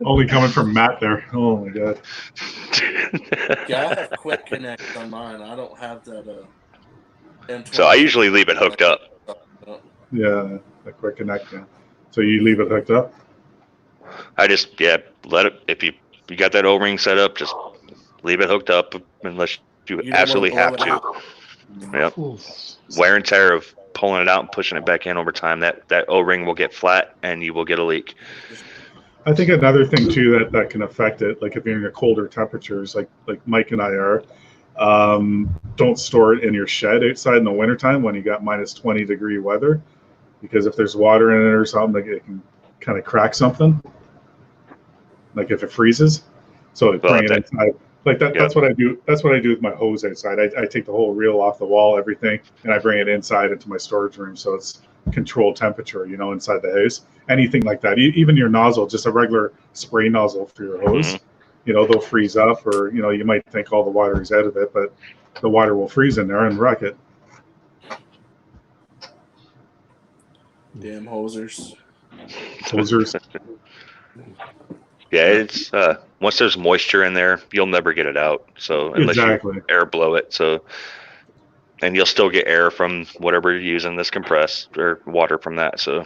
Only coming from Matt there. Oh my god. Yeah, I have quick connect on mine. I don't have that. So I usually leave it hooked up. Yeah, a quick connect. Yeah. So you leave it hooked up? I just let it. If you got that O-ring set up, just leave it hooked up unless you You don't absolutely wanna have blow it to. out. Yep. Wear and tear of pulling it out and pushing it back in over time. That O-ring will get flat and you will get a leak. I think another thing too that can affect it, like if you're in a colder temperatures, like Mike and I are, don't store it in your shed outside in the wintertime when you got minus 20-degree weather, because if there's water in it or something, like it can kind of crack something. Like if it freezes, so bring it inside. Like that. Yep. That's what I do. That's what I do with my hose outside. I take the whole reel off the wall, everything, and I bring it inside into my storage room, so it's controlled temperature, you know, inside the house. Anything like that, even your nozzle, just a regular spray nozzle for your hose, you know, they'll freeze up, or you know, you might think all the water is out of it, but the water will freeze in there and wreck it. Damn hosers. Hosers. Yeah, it's once there's moisture in there, you'll never get it out. So unless you air blow it, so and you'll still get air from whatever you're using this compress or water from that. So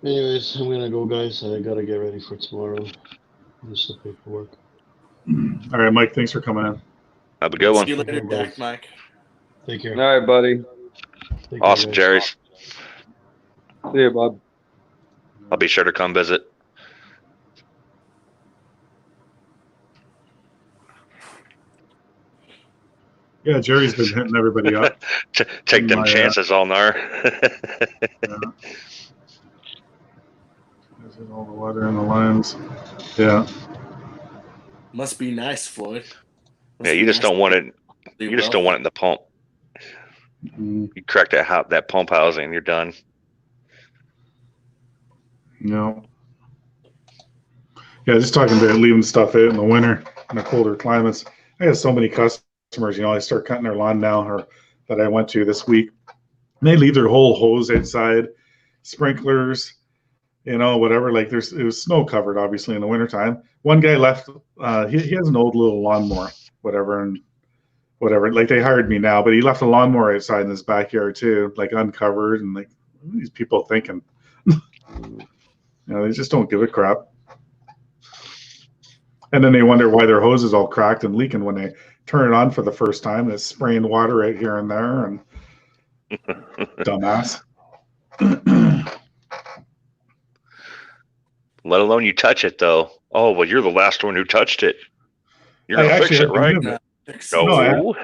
anyways, I'm gonna go, guys. I gotta get ready for tomorrow. Do some paperwork. All right, Mike. Thanks for coming in. Have a good one. See you later, Dak, Mike. Take care. All right, buddy. Awesome, Jerry's. See you, bud. I'll be sure to come visit. Yeah, Jerry's been hitting everybody up. Take them chances, Allnar. Yeah. Is it all the water in the lines? Yeah. Must be nice, Floyd. Yeah, you just don't want it. You just don't want it in the pump. You crack that pump housing, and you're done. No. Yeah, just talking about leaving stuff out in the winter in the colder climates. I have so many customers, you know, I start cutting their lawn now, or that I went to this week. And they leave their whole hose outside, sprinklers, you know, whatever. Like it was snow covered, obviously, in the wintertime. One guy left, he has an old little lawnmower, whatever. Like they hired me now, but he left a lawnmower outside in his backyard too, like uncovered, and like, what are these people thinking? You know, they just don't give a crap. And then they wonder why their hose is all cracked and leaking when they turn it on for the first time. It's spraying water right here and there, and dumbass. Let alone you touch it, though. Oh, well, you're the last one who touched it. You're going to fix it, right? No,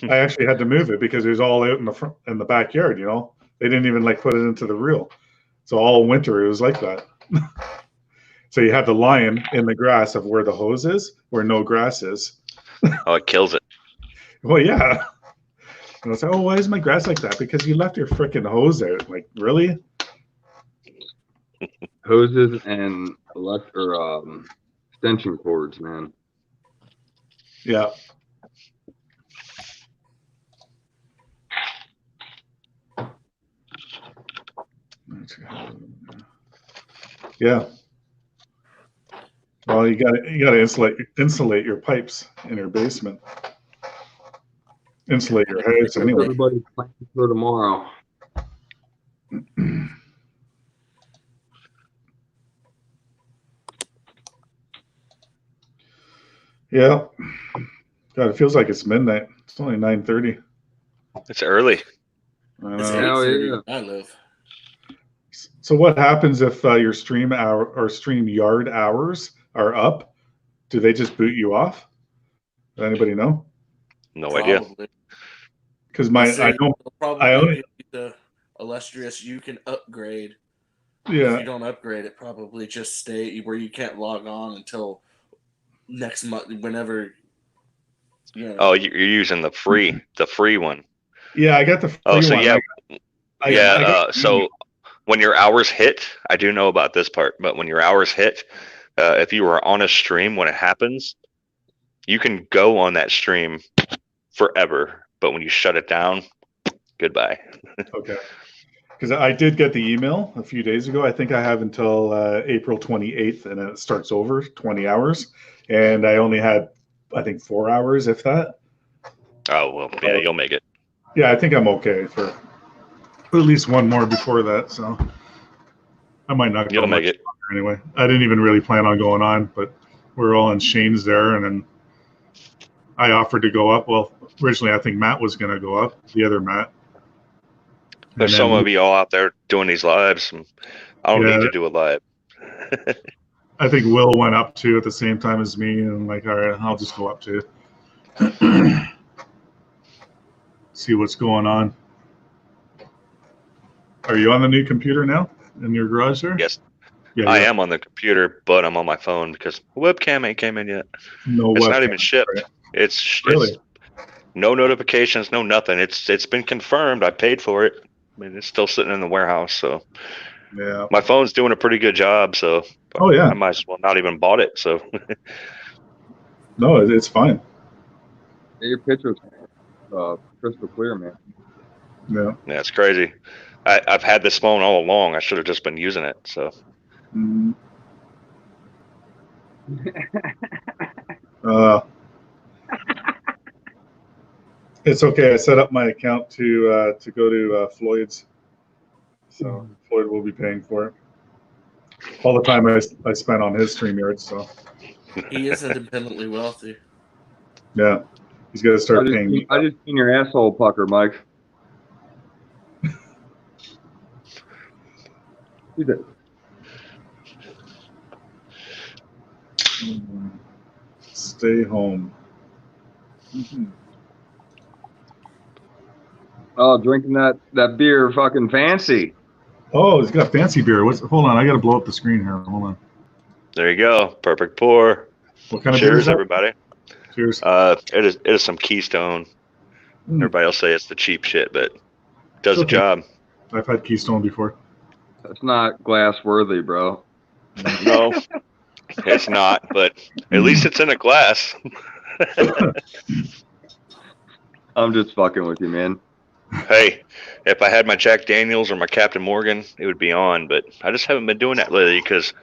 I actually had to move it because it was all out in the front, in the backyard, you know. They didn't even like put it into the reel. So all winter it was like that. So you have the line in the grass of where the hose is, where no grass is. Oh, it kills it. Well, yeah. And I was like, oh, why is my grass like that? Because you left your freaking hose out. Like, really? Hoses and extension cords, man. Yeah. Yeah. Well, you gotta insulate your pipes in your basement. Insulate your house anyway. Everybody's planning for tomorrow. Yeah. God, it feels like it's midnight. It's only 9:30. It's early. I know. It's Hell yeah. I live. So what happens if your stream hour or stream yard hours are up? Do they just boot you off? Does anybody know? No idea. Because I own the illustrious. You can upgrade. Yeah. If you don't upgrade, it probably just stay where you can't log on until next month, whenever. You know. Oh, you're using the free one. Yeah, I got the free one. So yeah, so when your hours hit, I do know about this part, but when your hours hit, if you are on a stream when it happens, you can go on that stream forever. But when you shut it down, goodbye. Okay. Because I did get the email a few days ago. I think I have until April 28th, and it starts over 20 hours. And I only had, I think, 4 hours, if that. Oh, well, yeah, you'll make it. Yeah, I think I'm okay for at least one more before that. So I might not go You'll much make it. longer anyway. I didn't even really plan on going on, but we're all in Shane's there, and then I offered to go up. Well, originally I think Matt was going to go up, the other Matt. There's some of you all out there doing these lives. And I don't Yeah. need to do a live. I think Will went up too at the same time as me, and I'm like, all right, I'll just go up too. See what's going on. Are you on the new computer now in your garage there? Yes, Yeah, I yeah. am on the computer, but I'm on my phone because the webcam ain't came in yet. No It's webcam, not even shipped. right? It's Really? no notifications, no nothing. It's been confirmed. I paid for it. I mean, it's still sitting in the warehouse. So Yeah. my phone's doing a pretty good job. So Oh yeah. I might as well not even bought it. So No, it's fine. Your picture's crystal clear, man. Yeah. yeah, it's crazy. I've had this phone all along. I should have just been using it. So Mm. It's okay. I set up my account to go to Floyd's, so Floyd will be paying for it. All the time I spent on his StreamYard, so He is independently wealthy. yeah, he's got to start paying me. I just seen your asshole pucker, Mike. You did. Stay home. Oh, drinking that beer, fucking fancy. Oh, he's got fancy beer. Hold on, I got to blow up the screen here. Hold on. there you go. Perfect pour. What kind of beer is Cheers, that? everybody. Cheers. It is some Keystone. Everybody will say it's the cheap shit, but it does the Okay. job. I've had Keystone before. That's not glass worthy, bro. No, it's not, but at least it's in a glass. I'm just fucking with you, man. Hey, if I had my Jack Daniels or my Captain Morgan, it would be on, but I just haven't been doing that lately because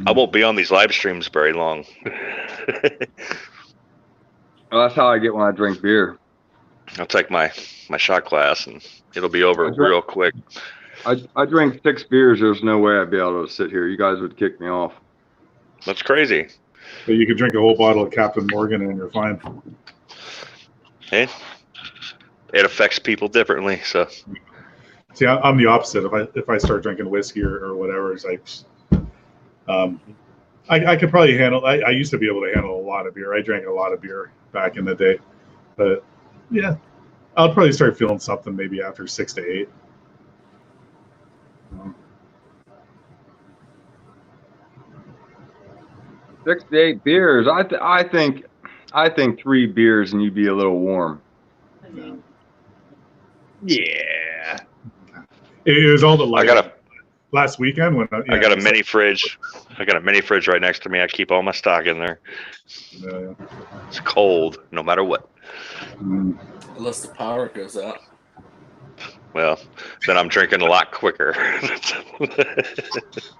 I won't be on these live streams very long. Well, that's how I get when I drink beer. I'll take my shot glass and it'll be over real quick. I drink 6 beers. There's no way I'd be able to sit here. You guys would kick me off. That's crazy. But you could drink a whole bottle of Captain Morgan and you're fine. Hey, it affects people differently. So See, I'm the opposite. If I start drinking whiskey or whatever, it's like, I could probably handle. I used to be able to handle a lot of beer. I drank a lot of beer back in the day, but yeah, I'll probably start feeling something maybe after 6 to 8. 6 to 8 beers. I think 3 beers and you'd be a little warm. yeah, It was all the I got a last weekend when I got a mini fridge. I got a mini fridge right next to me. I keep all my stock in there. Yeah. It's cold no matter what. Unless the power goes out. Well, then I'm drinking a lot quicker.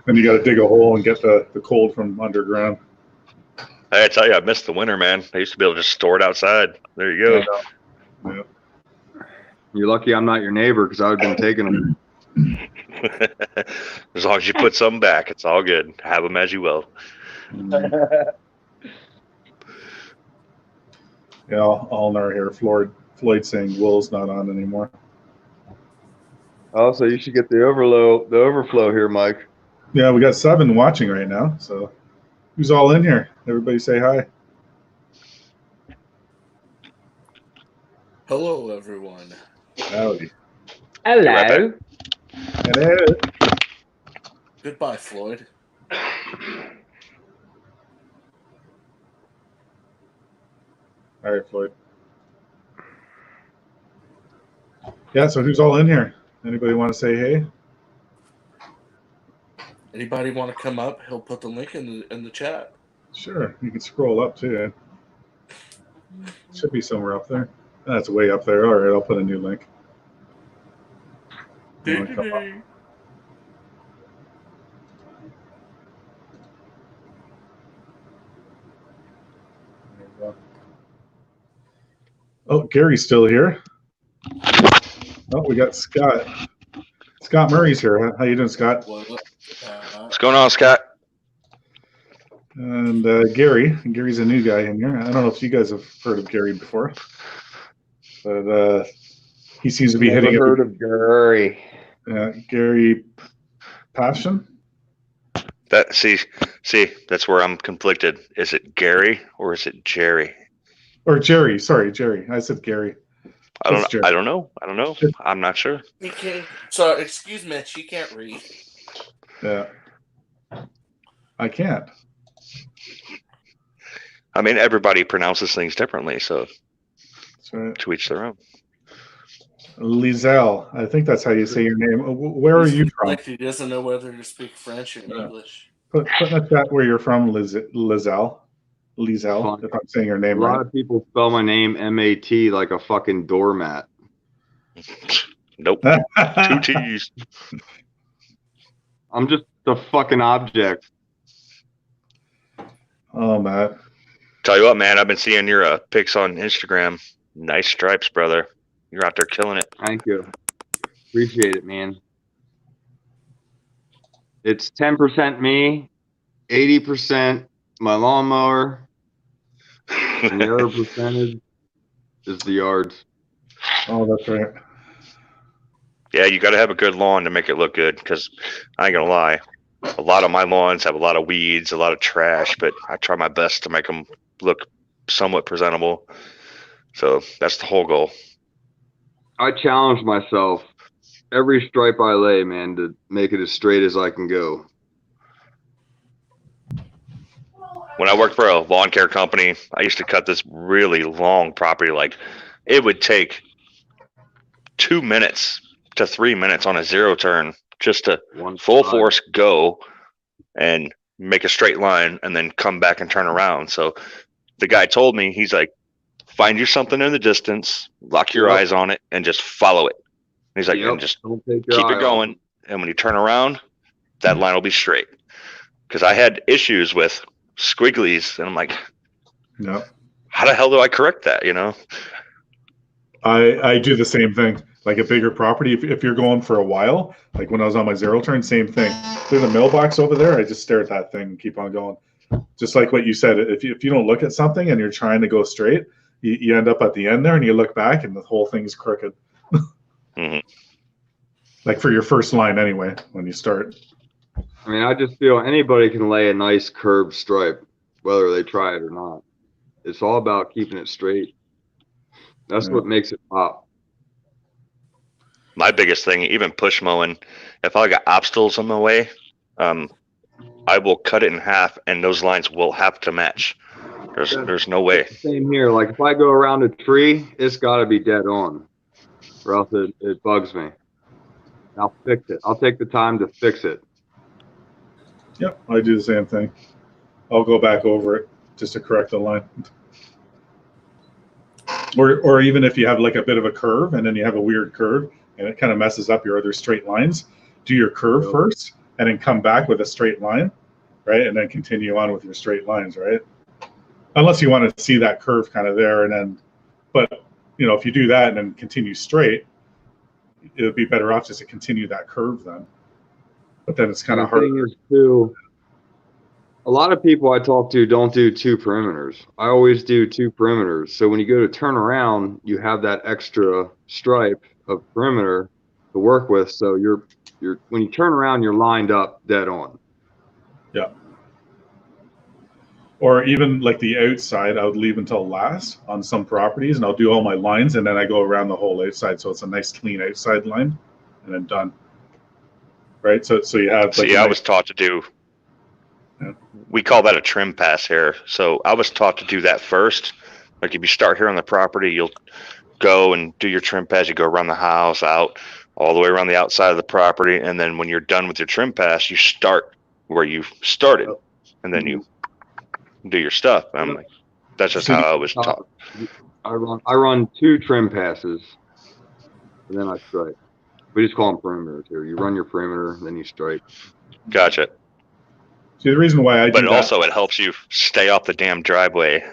Then you got to dig a hole and get the cold from underground. I tell you, I missed the winter, man. I used to be able to just store it outside. There you go. Yeah. You're lucky I'm not your neighbor because I would have been taking them. As long as you put some back, it's all good. Have them as you will. Yeah, I'll never hear Floyd saying Will's not on anymore. Oh, so you should get the overflow here, Mike. Yeah, we got 7 watching right now. So who's all in here? Everybody say hi. Hello, everyone. Howdy. Hello. Hello. Goodbye, Floyd. All right, Floyd. Yeah, so who's all in here? Anybody want to say hey? Anybody want to come up? He'll put the link in the chat. Sure, you can scroll up too. Should be somewhere up there. That's way up there. All right, I'll put a new link. You wanna come up? There you go. Oh, Gary's still here. Oh, we got Scott. Scott Murray's here. How you doing, Scott? What's going on, Scott? And Gary. Gary's a new guy in here. I don't know if you guys have heard of Gary before, but he seems to be hitting. Never heard of Gary. Gary Passion. See, that's where I'm conflicted. Is it Gary or is it Jerry? Or Jerry? Sorry, Jerry. I said Gary. I don't know. I'm not sure. He can't. So excuse me, she can't read. Yeah. I can't. I mean, everybody pronounces things differently, so That's right. to each their own. Lizelle. I think that's how you say your name. Where are you from? Like he doesn't know whether to speak French or English. Put in the chat where you're from, Lizelle. Lizelle, if I'm saying your name A lot right. of people spell my name M-A-T like a fucking doormat. Nope. 2 T's. I'm just a fucking object. Oh, Matt. Tell you what, man, I've been seeing your pics on Instagram. Nice stripes, brother. You're out there killing it. Thank you. Appreciate it, man. It's 10% me, 80% my lawnmower, and the other percentage is the yards. Oh, that's right. Yeah, you got to have a good lawn to make it look good, because I ain't going to lie. A lot of my lawns have a lot of weeds, a lot of trash, but I try my best to make them look somewhat presentable. So that's the whole goal. I challenge myself every stripe I lay, man, to make it as straight as I can go. When I worked for a lawn care company, I used to cut this really long property. Like, it would take 2 minutes to 3 minutes on a zero turn just to full force go and make a straight line and then come back and turn around. So the guy told me, he's like, find you something in the distance, lock your eyes on it, and just follow it. He's like, and just Don't take keep your it eye going. And when you turn around, that line will be straight. Because I had issues with squigglies, and I'm like, Yep. how the hell do I correct that, you know? I do the same thing. Like a bigger property, if you're going for a while, like when I was on my zero turn, same thing. There's a mailbox over there. I just stare at that thing and keep on going. Just like what you said, if you don't look at something and you're trying to go straight, you end up at the end there and you look back and the whole thing's crooked. Mhm. Like for your first line anyway, when you start. I mean, I just feel anybody can lay a nice curved stripe, whether they try it or not. It's all about keeping it straight. That's Yeah. what makes it pop. My biggest thing, even push mowing, if I got obstacles on my way, I will cut it in half, and those lines will have to match. There's no way. Same here. Like if I go around a tree, it's got to be dead on, or else it bugs me. I'll fix it. I'll take the time to fix it. Yep, I do the same thing. I'll go back over it just to correct the line. Or even if you have like a bit of a curve and then you have a weird curve and it kind of messes up your other straight lines, do your curve first and then come back with a straight line, right? And then continue on with your straight lines, right? Unless you want to see that curve kind of there and then, but you know, if you do that and then continue straight, it would be better off just to continue that curve then. But then it's kind of hard. The thing is too, a lot of people I talk to don't do 2 perimeters. I always do 2 perimeters. So when you go to turn around, you have that extra stripe of perimeter to work with. So you're when you turn around, you're lined up dead on. Yeah. Or even like the outside, I would leave until last on some properties, and I'll do all my lines, and then I go around the whole outside, so it's a nice clean outside line, and then done. Right. So you have. See, I was taught to do. Yeah. We call that a trim pass here. So I was taught to do that first. Like if you start here on the property, you'll go and do your trim pass. You go around the house, out, all the way around the outside of the property, and then when you're done with your trim pass, you start where you started, and then you do your stuff. I'm like, that's just how I was taught. I run 2 trim passes, and then I stripe. We just call them perimeters here. You run your perimeter, then you stripe. Gotcha. See, the reason why I do But that, also it helps you stay off the damn driveway.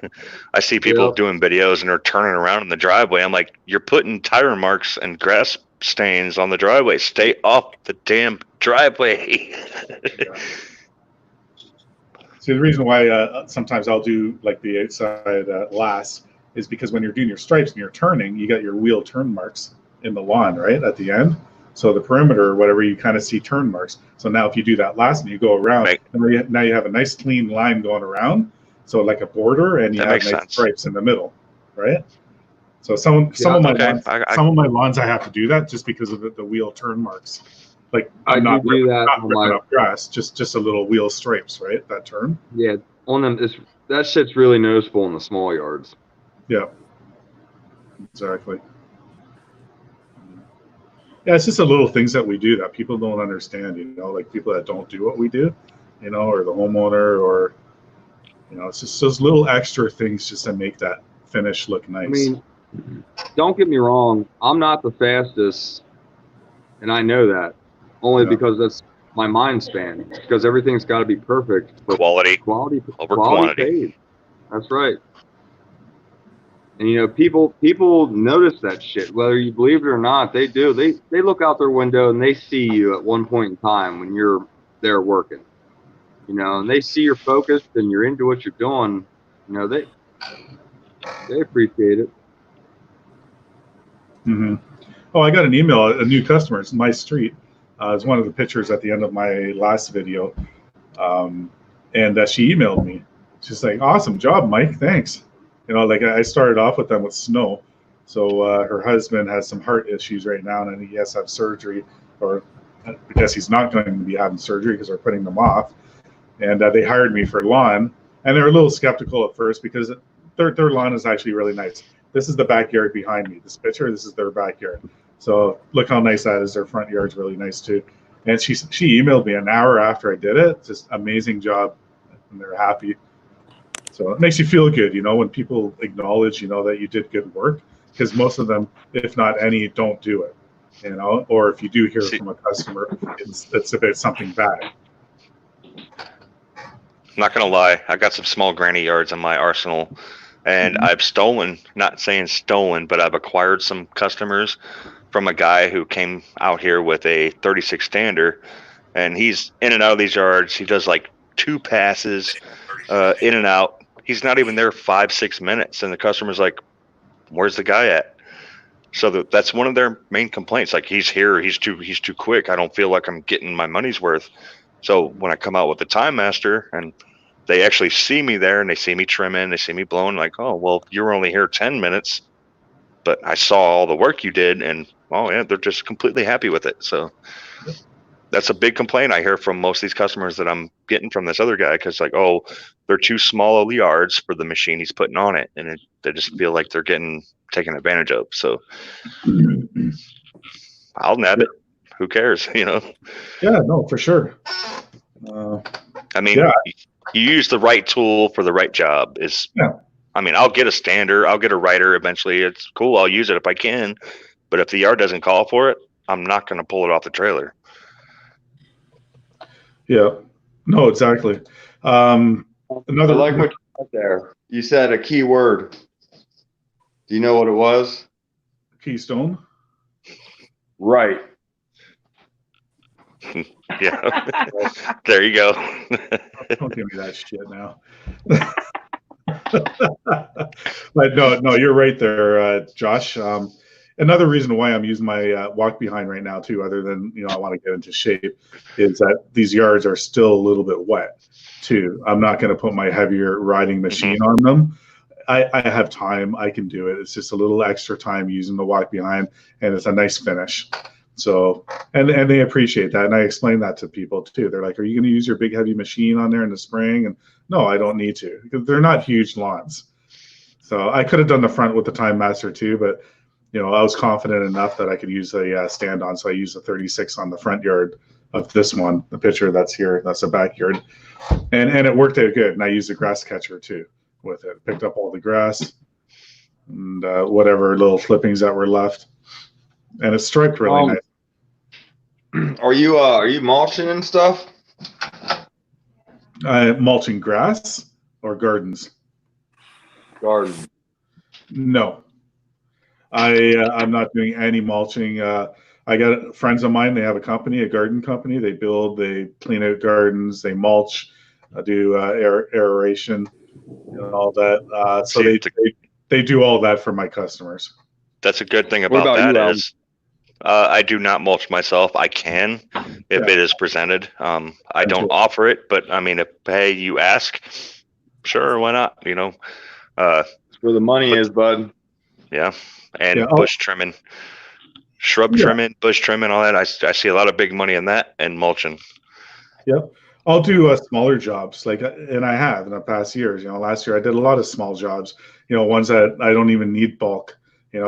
I see people Yep. doing videos and they're turning around in the driveway. I'm like, you're putting tire marks and grass stains on the driveway. Stay off the damn driveway. see, the reason why sometimes I'll do like the outside last is because when you're doing your stripes and you're turning, you got your wheel turn marks in the lawn, right, at the end. So the perimeter or whatever, you kind of see turn marks. So now if you do that last and you go around, Right. now you have a nice clean line going around. So like a border, and you That have makes nice sense. stripes in the middle, right? So some of my Okay. lawns, some of my lawns I have to do that just because of the wheel turn marks. Like I I'm not do ripping, that not on ripping my up grass, just a little wheel stripes, right? That turn. yeah on them. That shit's really noticeable in the small yards. Yeah, exactly. Yeah, it's just the little things that we do that people don't understand, you know, like people that don't do what we do, you know, or the homeowner, or, you know, it's just those little extra things just to make that finish look nice. I mean, don't get me wrong. I'm not the fastest, and I know that only Yeah. because that's my mind span. Because everything's got to be perfect. But Quality quality over quality quantity. paid. That's right. And you know, people notice that shit, whether you believe it or not. They do. They look out their window and they see you at one point in time when you're there working. You know, and they see you're focused and you're into what you're doing. You know, they appreciate it. Mm-hmm. Oh, I got an email, a new customer. It's my street. It's one of the pictures at the end of my last video. And she emailed me. She's like, awesome job, Mike. Thanks. You know, like I started off with them with snow. So her husband has some heart issues right now, and he has to have surgery, or I guess he's not going to be having surgery because they're putting them off. And they hired me for lawn. And they're a little skeptical at first because their lawn is actually really nice. This is the backyard behind me. This picture, this is their backyard. So look how nice that is. Their front yard's really nice too. And she emailed me an hour after I did it. Just amazing job, and they're happy. So it makes you feel good, you know, when people acknowledge, you know, that you did good work, because most of them, if not any, don't do it, you know. Or if you do hear from a customer, it's about something bad. I'm not gonna lie, I got some small granny yards in my arsenal, and I've stolen, not saying stolen, but I've acquired some customers from a guy who came out here with a 36 stander, and he's in and out of these yards. He does like 2 passes in and out. He's not even there 5-6 minutes, and the customer's like, where's the guy at? So that's one of their main complaints. Like, he's here, he's too quick. I don't feel like I'm getting my money's worth. So when I come out with the Time Master and they actually see me there and they see me trimming, they see me blowing, like, oh, well, you were only here 10 minutes, but I saw all the work you did, and oh yeah, they're just completely happy with it. So that's a big complaint I hear from most of these customers that I'm getting from this other guy, because like, oh, they're too small of yards for the machine he's putting on it, and they just feel like they're getting taken advantage of. So I'll nab it. Who cares, you know? Yeah, no, for sure. I mean, you use the right tool for the right job. I mean, I'll get a stander, I'll get a rider eventually. It's cool. I'll use it if I can, but if the yard doesn't call for it, I'm not going to pull it off the trailer. Yeah, no, exactly. I like what you said there. You said a key word. Do you know what it was? Keystone. Right. Yeah. There you go. Don't give me that shit now. But no, you're right there, Josh. Another reason why I'm using my walk behind right now too, other than, you know, I want to get into shape, is that these yards are still a little bit wet too. I'm not going to put my heavier riding machine on them. I have time. I can do it. It's just a little extra time using the walk behind, and it's a nice finish. So, and they appreciate that. And I explain that to people too. They're like, are you going to use your big heavy machine on there in the spring? And no, I don't need to, because they're not huge lawns. So I could have done the front with the Time Master too, but you know, I was confident enough that I could use a stand on. So I used a 36 on the front yard of this one, the picture that's here, that's the backyard. And it worked out good. And I used a grass catcher too with it. Picked up all the grass and whatever little clippings that were left. And it striped really nice. Are you mulching and stuff? Mulching grass or gardens? Garden. No, I'm not doing any mulching. I got friends of mine. They have a company, a garden company. They clean out gardens, they mulch, do aeration, all that. So they do all that for my customers. That's a good thing What about about you, that Alan? is I do not mulch myself. I can if it is presented. I don't offer it, but I mean, if hey, you ask, sure, why not? That's where the money is, bud. Yeah, and Yeah, bush trimming, shrub trimming, bush trimming, all that. I see a lot of big money in that and mulching. Yep. I'll do smaller jobs, and I have in the past years. Last year I did a lot of small jobs. Ones that I don't even need bulk.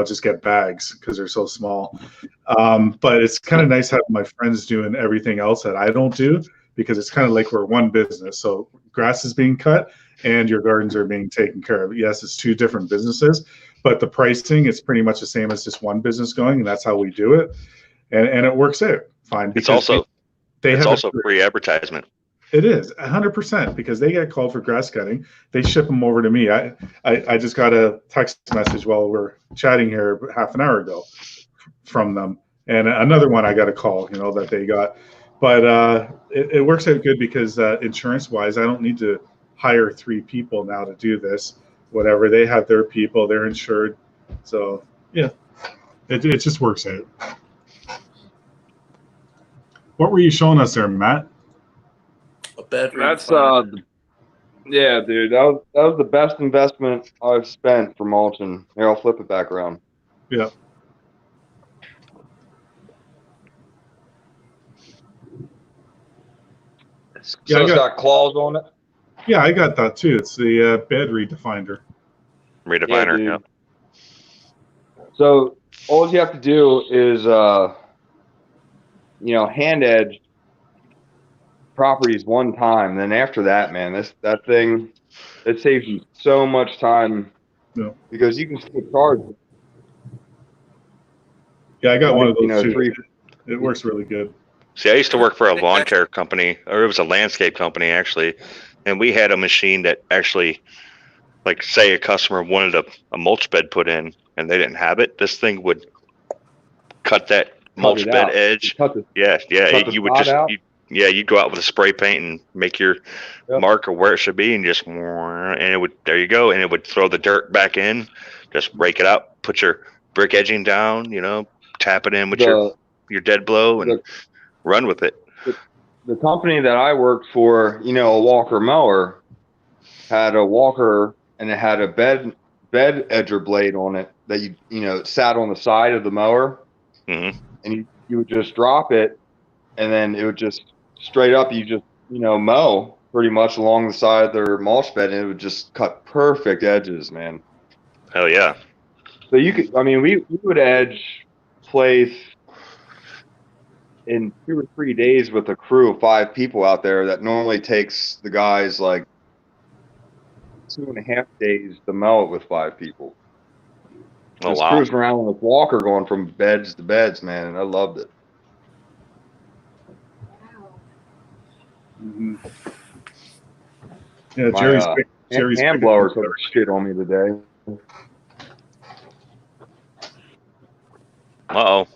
Just get bags because they're so small. But it's kind of nice having my friends doing everything else that I don't do, because it's kind of like we're one business. So grass is being cut and your gardens are being taken care of. Yes, it's two different businesses, but the pricing is pretty much the same as just one business going, and that's how we do it. And it works out fine. It's also they have free advertisement. It is 100% because they get called for grass cutting. They ship them over to me. I just got a text message while we're chatting here half an hour ago from them, and another one I got a call, that they got. But it works out good because insurance-wise, I don't need to hire 3 people now to do this. Whatever, they have their people, they're insured. So yeah, it just works out. What were you showing us there, Matt? A bed. That's yeah, dude. That was the best investment I've spent for mulching. Here, I'll flip it back around. Yeah. So it's got claws on it. Yeah, I got that too. It's the bed redefiner. Redefiner, yeah. So all you have to do is, hand edge properties one time. Then after that, man, that thing, it saves you so much time. Yeah. Because you can still charge. Yeah, I got one of those too. It works really good. See, I used to work for a lawn care company, or it was a landscape company actually, and we had a machine that actually, like, say a customer wanted a mulch bed put in and they didn't have it, this thing would cut that mulch bed edge. You'd go out with a spray paint and make your mark of where it should be, and there you go, and it would throw the dirt back in, just rake it out, put your brick edging down, tap it in with your dead blow and run with it. The company that I worked for, a Walker mower, had a Walker and it had a bed edger blade on it that it sat on the side of the mower, and you would just drop it, and then it would just straight up. You just mow pretty much along the side of their mulch bed, and it would just cut perfect edges, man. Hell yeah! So we would edge place in 2 or 3 days with a crew of 5 people out there. That normally takes the guys like 2.5 days to mow it with 5 people. Oh, Just wow. cruising around with Walker going from beds to beds, man, and I loved it. Mm-hmm. Yeah, Jerry's hand blowers put shit on me today. Uh-oh.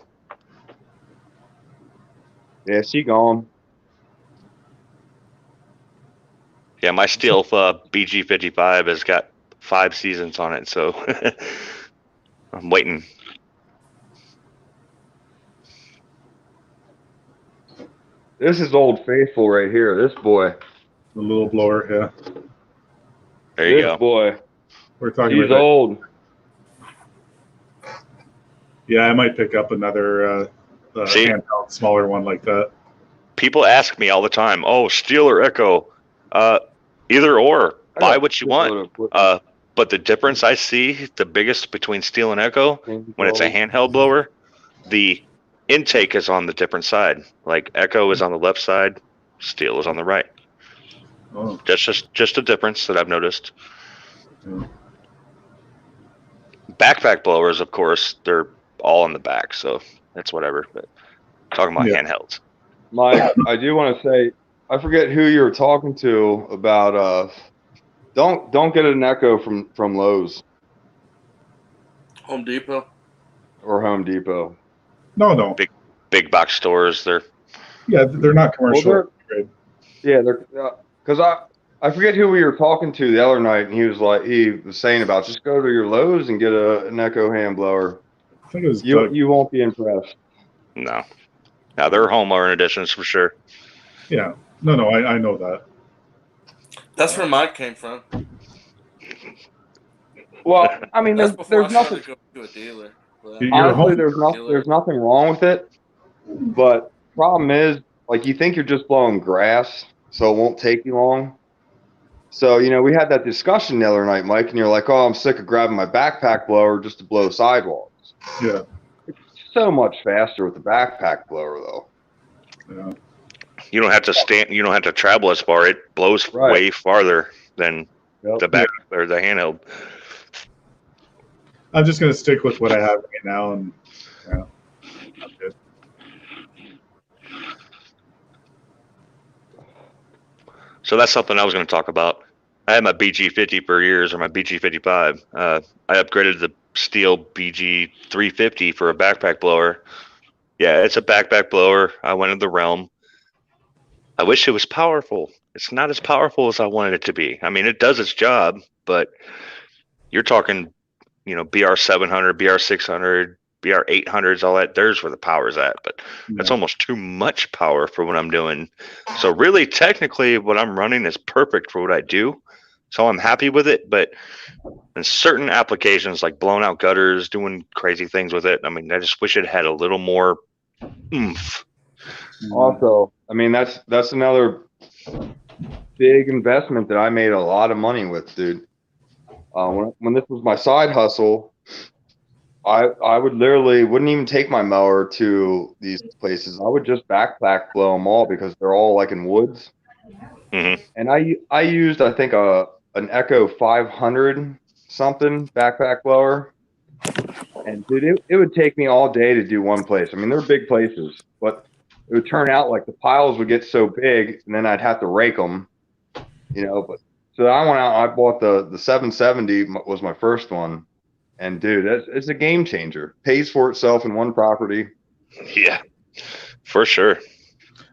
Yeah, she gone. Yeah, my Steel BG55 has got 5 seasons on it, so I'm waiting. This is Old Faithful right here. This boy. The little blower, yeah. There you go. This boy. We're talking He's about old. Yeah, I might pick up another handheld, smaller one like that. People ask me all the time, "Oh, Steel or Echo?" Either or. Buy what you want. But the difference I see, the biggest between Steel and Echo, when it's a handheld blower, the intake is on the different side. Like Echo is on the left side, Steel is on the right. Oh. Just a difference that I've noticed. Yeah. Backpack blowers, of course, they're all in the back, so that's whatever. But talking about handhelds. Mike, I do want to say I forget who you were talking to about. Don't get an Echo from Lowe's Home Depot. or Home Depot. No. Big box stores. They're They're not commercial. Yeah, they're because I forget who we were talking to the other night, and he was saying about just go to your Lowe's and get an Echo hand blower. I think it was You won't be impressed. no, they're homeowner editions for sure. Yeah. No, I know that. That's where mine came from. Well, I mean, That's before there's I started nothing. going to a dealer. But Honestly, there's nothing wrong with it, but problem is, like, you think you're just blowing grass, so it won't take you long. So, we had that discussion the other night, Mike, and you're like, oh, I'm sick of grabbing my backpack blower just to blow sidewalks. Yeah. It's so much faster with the backpack blower, though. Yeah. You don't have to you don't have to travel as far. It blows way farther than the back or the handheld. I'm just gonna stick with what I have right now, and I'm good. So that's something I was going to talk about. I had my BG50 for years, or my BG55. I upgraded the steel BG350 for a backpack blower. Yeah, it's a backpack blower. I went into the realm. I wish it was powerful. It's not as powerful as I wanted it to be. I mean, it does its job, but you're talking, BR700, BR600, BR800s, all that. There's where the power's at, but that's almost too much power for what I'm doing. So really, technically, what I'm running is perfect for what I do. So I'm happy with it, but in certain applications, like blowing out gutters, doing crazy things with it, I mean, I just wish it had a little more oomph. Also, I mean, that's another big investment that I made a lot of money with, dude. When this was my side hustle, I would wouldn't even take my mower to these places. I would just backpack blow them all because they're all like in woods. Mm-hmm. And I used, I think, an Echo 500 something backpack blower. And dude, it would take me all day to do one place. I mean, they're big places, but it would turn out like the piles would get so big, and then I'd have to rake them, But so I went out. I bought the 770 was my first one, and dude, it's a game changer. Pays for itself in one property. Yeah, for sure.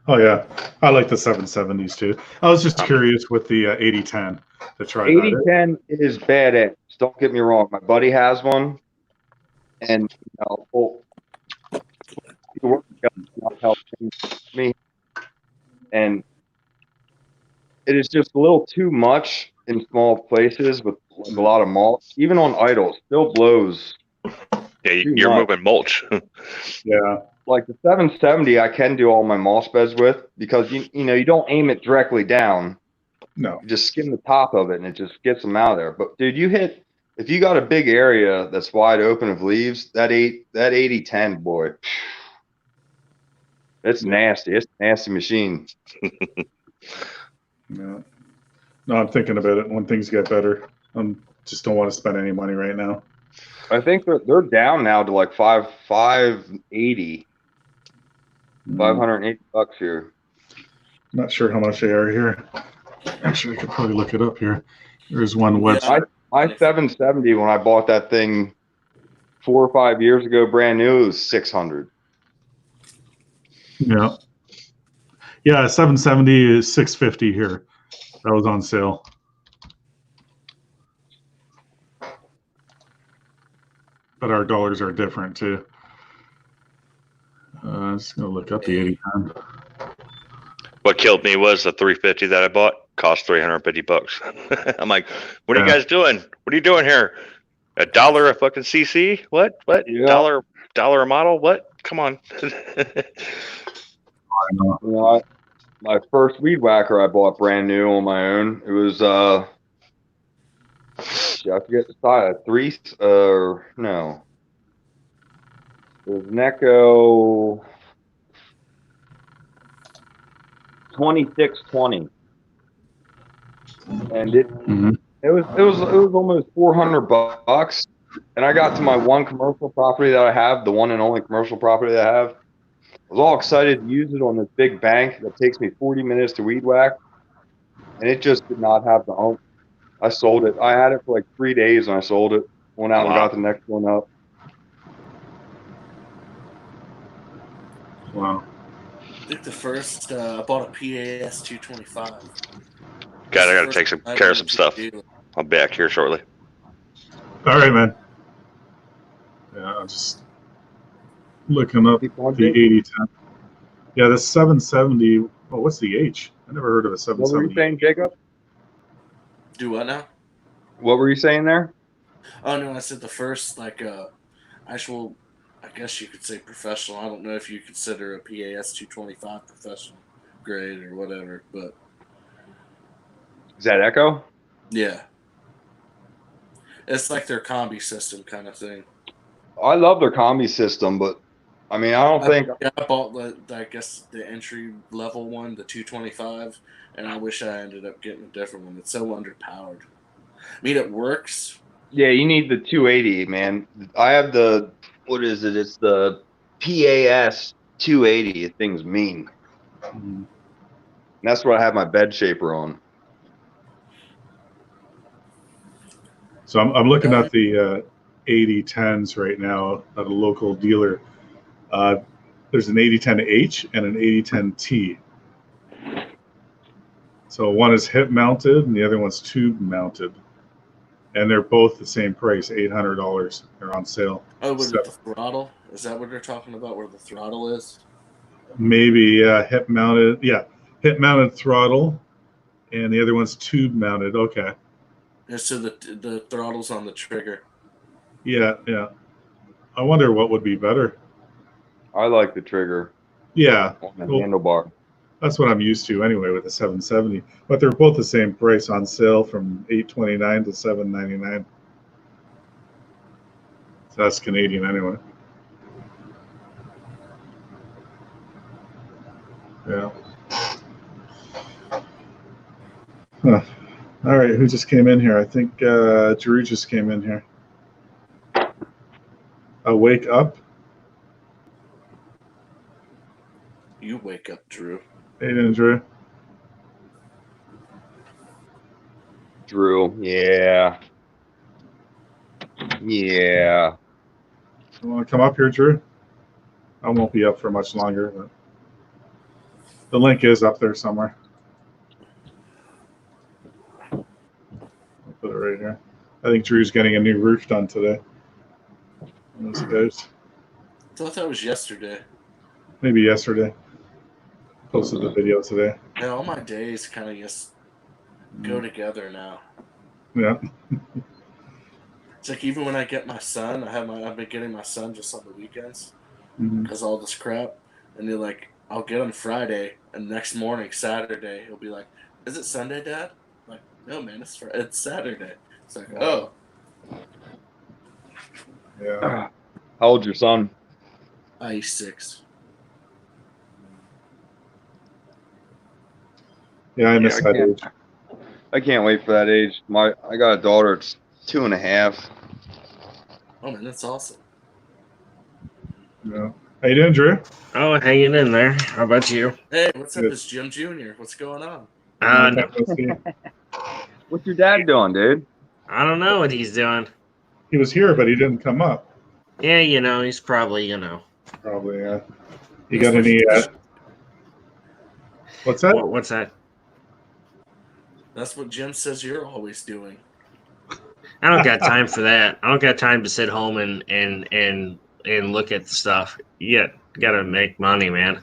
Oh yeah, I like the 770s too. I was just curious with the 8010 to try. 8010 is badass. Don't get me wrong. My buddy has one, and he worked to help me, and it is just a little too much in small places with like a lot of mulch. Even on idle, still blows. Yeah, you're moving mulch. Yeah. Like the 770, I can do all my mulch beds with because you don't aim it directly down. No. You just skim the top of it and it just gets them out of there. But dude, if you got a big area that's wide open of leaves, that 8010, boy, it's nasty. It's a nasty machine. Yeah. No, I'm thinking about it when things get better. I just don't want to spend any money right now. I think they're down now to like 580. $580 here. Not sure how much they are here. Actually, I could probably look it up here. There's one website. My 770, when I bought that thing 4 or 5 years ago, brand new, it was 600. Yeah. Yeah, 770 is 650 here. That was on sale. But our dollars are different too. I'm just gonna look up the 8010. What killed me was the 350 that I bought cost $350. I'm like, what are you guys doing? What are you doing here? $1 a fucking CC? What? Yeah. Dollar a model? What? Come on. My first weed whacker I bought brand new on my own. It was I forget the size. No. It was an Echo 2620, and it was almost $400. And I got to my one commercial property that I have, the one and only commercial property that I have. I was all excited to use it on this big bank that takes me 40 minutes to weed whack, and it just did not have the hump. I sold it. I had it for like 3 days and I sold it. Went out and Wow. got the next one up. Wow. I think the first I bought a PAS 225. I gotta take some care of some stuff. I'll be back here shortly. All right, man. Yeah, I'm just looking up Keep on the doing- 8010. Yeah, the 770. Oh, what's the H? I never heard of a What were you 770. saying, Jacob? Do what now? What were you saying there? Oh no, I said the first like actual, I guess you could say professional. I don't know if you consider a PAS 225 professional grade or whatever, but Is that Echo? yeah, it's like their combi system kind of thing. I love their combi system, but I mean, I don't think. I bought I guess the entry level one, the 225, and I wish I ended up getting a different one. It's so underpowered. I mean, it works. Yeah, you need the 280, man. I have the, what is it? It's the PAS 280. The thing's mean. Mhm. And that's what I have my bed shaper on. So I'm looking at the 8010s right now at a local dealer. There's an 8010H and an 8010T. So one is hip mounted and the other one's tube mounted. And they're both the same price, $800. They're on sale. Oh, with So the throttle? Is that what they're talking about? Where the throttle is? maybe hip mounted. Yeah, hip mounted throttle. And the other one's tube mounted. Okay. And so the throttle's on the trigger. Yeah, yeah. I wonder what would be better. I like the trigger Yeah. on the Well, handlebar. that's what I'm used to anyway with the 770. But they're both the same price on sale from $829 to $799. So that's Canadian anyway. Yeah. Huh. All right, who just came in here? I think Drew just came in here. Wake up. You wake up, Drew. Hey, then, Drew. Drew. Yeah. Yeah. You want to come up here, Drew? I won't be up for much longer, but the link is up there somewhere. I'll put it right here. I think Drew's getting a new roof done today. Those guys. I thought that was yesterday. Maybe yesterday. Posted the video today. Yeah, all my days kind of just go together now. Yeah. It's like even when I get my son, I've been getting my son just on the weekends Mhm. because all this crap, and they're like, I'll get him Friday, and next morning, Saturday, he'll be like, "Is it Sunday, Dad?" I'm like, no, man, it's Saturday. It's like, oh, Yeah. How old's your son? he's 6. Yeah, I miss I that can't- age. I can't wait for that age. I got a daughter. It's 2.5. Oh man, that's awesome. Yeah. How you doing, Drew? Oh, hanging in there. How about you? Hey, what's up? Good. It's Jim Jr. What's going on? What's your dad doing, dude? I don't know what he's doing. He was here, but he didn't come up. Yeah, he's probably, Probably, yeah. You got any? What's that? What's that? That's what Jim says you're always doing. I don't got time for that. I don't got time to sit home and look at stuff. You gotta make money, man.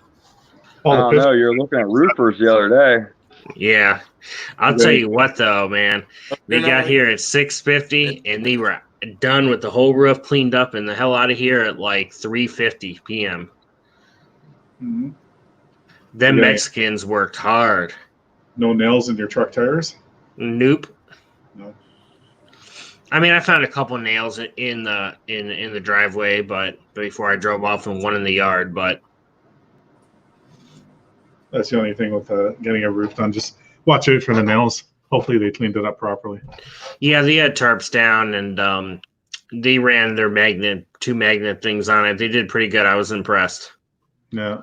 I don't know. You're looking at roofers the other day. Yeah. I'll tell you what though, man. They got here at 6:50 and they were done with the whole roof cleaned up and the hell out of here at like 3:50 p.m. Mhm. Them Yeah. Mexicans worked hard. No nails in your truck tires? Nope. No. I mean, I found a couple nails in the driveway, but before I drove off, and one in the yard. But That's the only thing with getting a roof done. Just watch out for the nails. Hopefully they cleaned it up properly. yeah, they had tarps down, and they ran their two magnet things on it. They did pretty good. I was impressed. Yeah.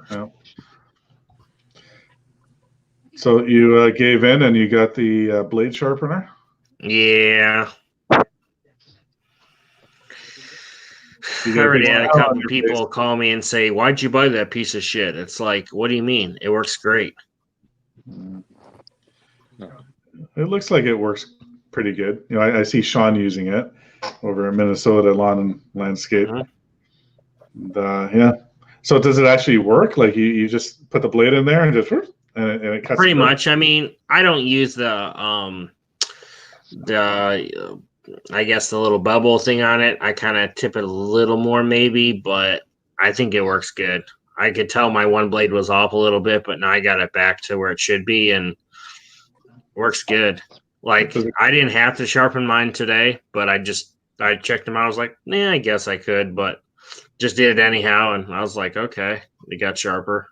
So you gave in and you got the blade sharpener? Yeah. You I got a already big had a smile on couple your people call me and say, "Why'd you buy that piece of shit?" It's like, what do you mean? It works great. It looks like it works pretty good. You know, I see Sean using it over in Minnesota Lawn and Landscape. And, yeah. So does it actually work? Like you just put the blade in there and just and it cuts Pretty through? much. I mean, I don't use the I guess the little bubble thing on it. I kind of tip it a little more maybe, but I think it works good. I could tell my one blade was off a little bit, but now I got it back to where it should be and works good. Like I didn't have to sharpen mine today, but I checked them out. I was like, yeah, I guess I could, but just did it anyhow. And I was like, okay, it got sharper.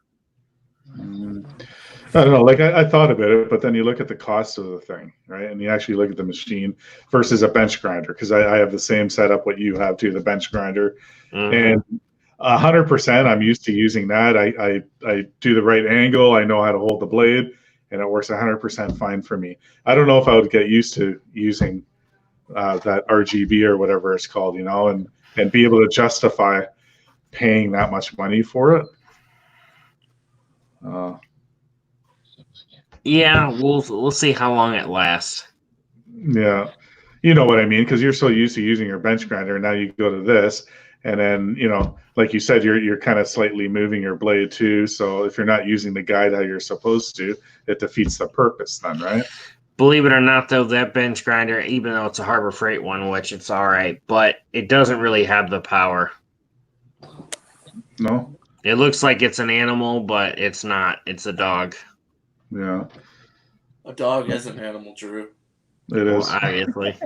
I don't know. Like I thought about it, but then you look at the cost of the thing, right? And you actually look at the machine versus a bench grinder, because I have the same setup what you have too, the bench grinder, and 100%. I'm used to using that. I do the right angle. I know how to hold the blade, and it works 100% fine for me. I don't know if I would get used to using that RGB or whatever it's called, you know, and be able to justify paying that much money for it. Yeah, we'll see how long it lasts. Yeah, you know what I mean, because you're so used to using your bench grinder, and now you go to this, and then you know, like you said, you're kind of slightly moving your blade too. So if you're not using the guide how you're supposed to, it defeats the purpose, then, right? Believe it or not, though, that bench grinder, even though it's a Harbor Freight one, which it's all right, but it doesn't really have the power. No. It looks like it's an animal, but it's not. It's a dog. Yeah. A dog is an animal, Drew. It is. Obviously.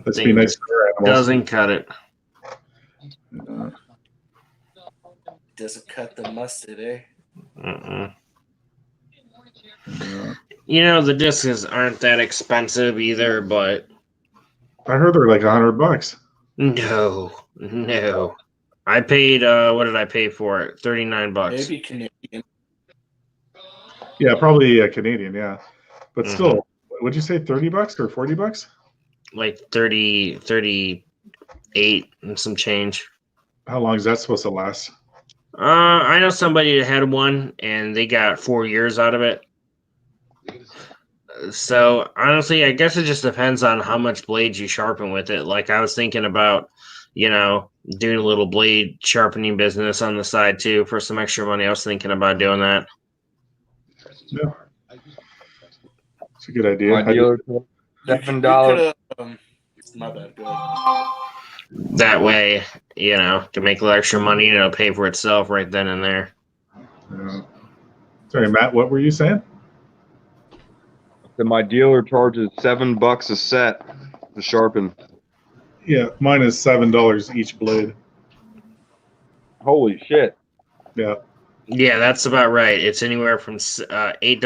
Let's be nice to our animals. Doesn't cut it. Doesn't cut the mustard, eh? You know, the discs aren't that expensive either, but I heard they're like $100. No. I paid what did I pay for it? $39. Maybe Canadian. Yeah, probably Canadian, yeah. But still, would you say $30 or $40? Like 38 and some change. How long is that supposed to last? I know somebody that had one and they got 4 years out of it. So honestly, I guess it just depends on how much blades you sharpen with it. Like I was thinking about, you know, doing a little blade sharpening business on the side too for some extra money. I was thinking about doing that. Yeah, it's a good idea. My dealer, $7. My bad. Go ahead. That way, you know, to make a little extra money and it'll pay for itself right then and there. Sorry, Matt, what were you saying? That my dealer charges $7 a set to sharpen. Yeah, mine is $7 each blade. Holy shit! Yeah. Yeah, that's about right. It's anywhere from $8 to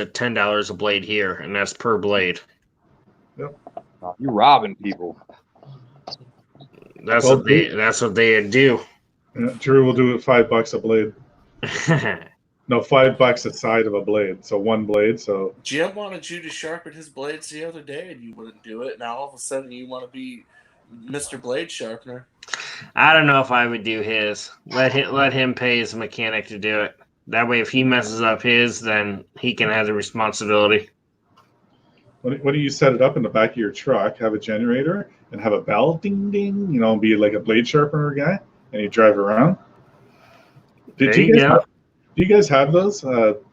$10 a blade here, and that's per blade. Yep. You're robbing people. That's what they do. Yeah, Drew will do it $5 a blade. No, $5 a side of a blade. So one blade. So Jim wanted you to sharpen his blades the other day, and you wouldn't do it. Now all of a sudden you want to be Mr. Blade Sharpener. I don't know if I would do his. Let him pay his mechanic to do it. That way, if he messes up his, then he can have the responsibility. Why don't you set it up in the back of your truck, have a generator, and have a bell, ding, ding, you know, be like a blade sharpener guy, and you drive around? Do you guys have those?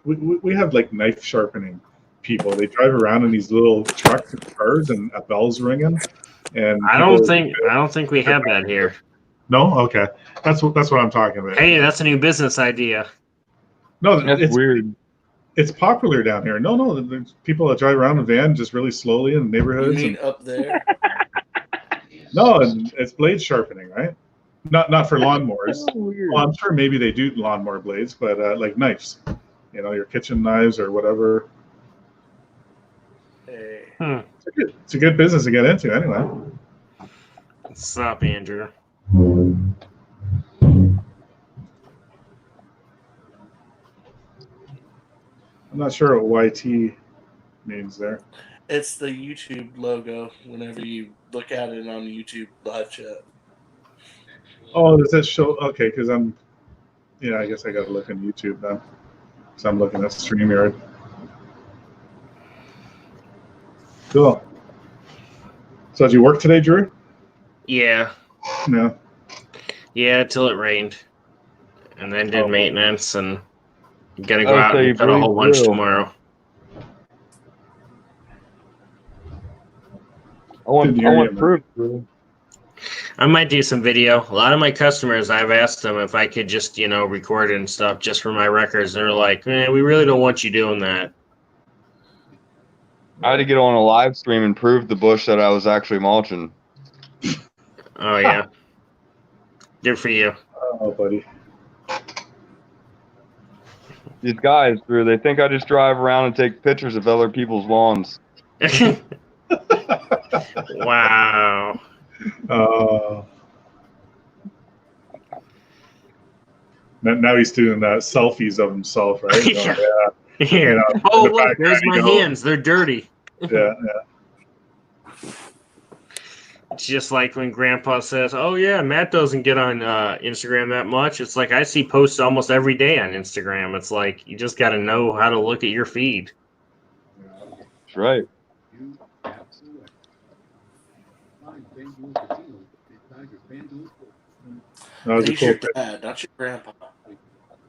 We have like knife sharpening people. They drive around in these little trucks and cars, and a bell's ringing. And I don't think we have that here. No, okay, that's what I'm talking about. Hey, that's a new business idea. No, that's weird. It's popular down here. No, there's people that drive around in a van just really slowly in neighborhoods. You mean up there? No, and it's blade sharpening, right? Not for lawnmowers. Well, I'm sure maybe they do lawnmower blades, but like knives, you know, your kitchen knives or whatever. Hey. It's a good business to get into, anyway. Stop, Andrew. I'm not sure what YT means there. It's the YouTube logo whenever you look at it on YouTube live chat. Oh, does that show? Okay, because I guess I got to look on YouTube then. Because I'm looking at StreamYard. Cool. So did you work today, Drew? Yeah. No. Yeah, till it rained. And then did maintenance and gonna go Oh, out so you and cut a whole breathe bunch through. tomorrow. I want Didn't hear you, man. proof, Drew. I might do some video. A lot of my customers, I've asked them if I could just, record it and stuff just for my records. They're like, we really don't want you doing that. I had to get on a live stream and prove the bush that I was actually mulching. Oh, yeah. Good for you. Oh, buddy. These guys, Drew, they think I just drive around and take pictures of other people's lawns. Wow. Now he's doing selfies of himself, right? Yeah. Yeah. Oh, in the look, there's background, my hands. They're dirty. Yeah. It's just like when Grandpa says, "Oh yeah, Matt doesn't get on Instagram that much." It's like I see posts almost every day on Instagram. It's like you just got to know how to look at your feed. That's right. That was a He's cool your picture. dad, not your grandpa.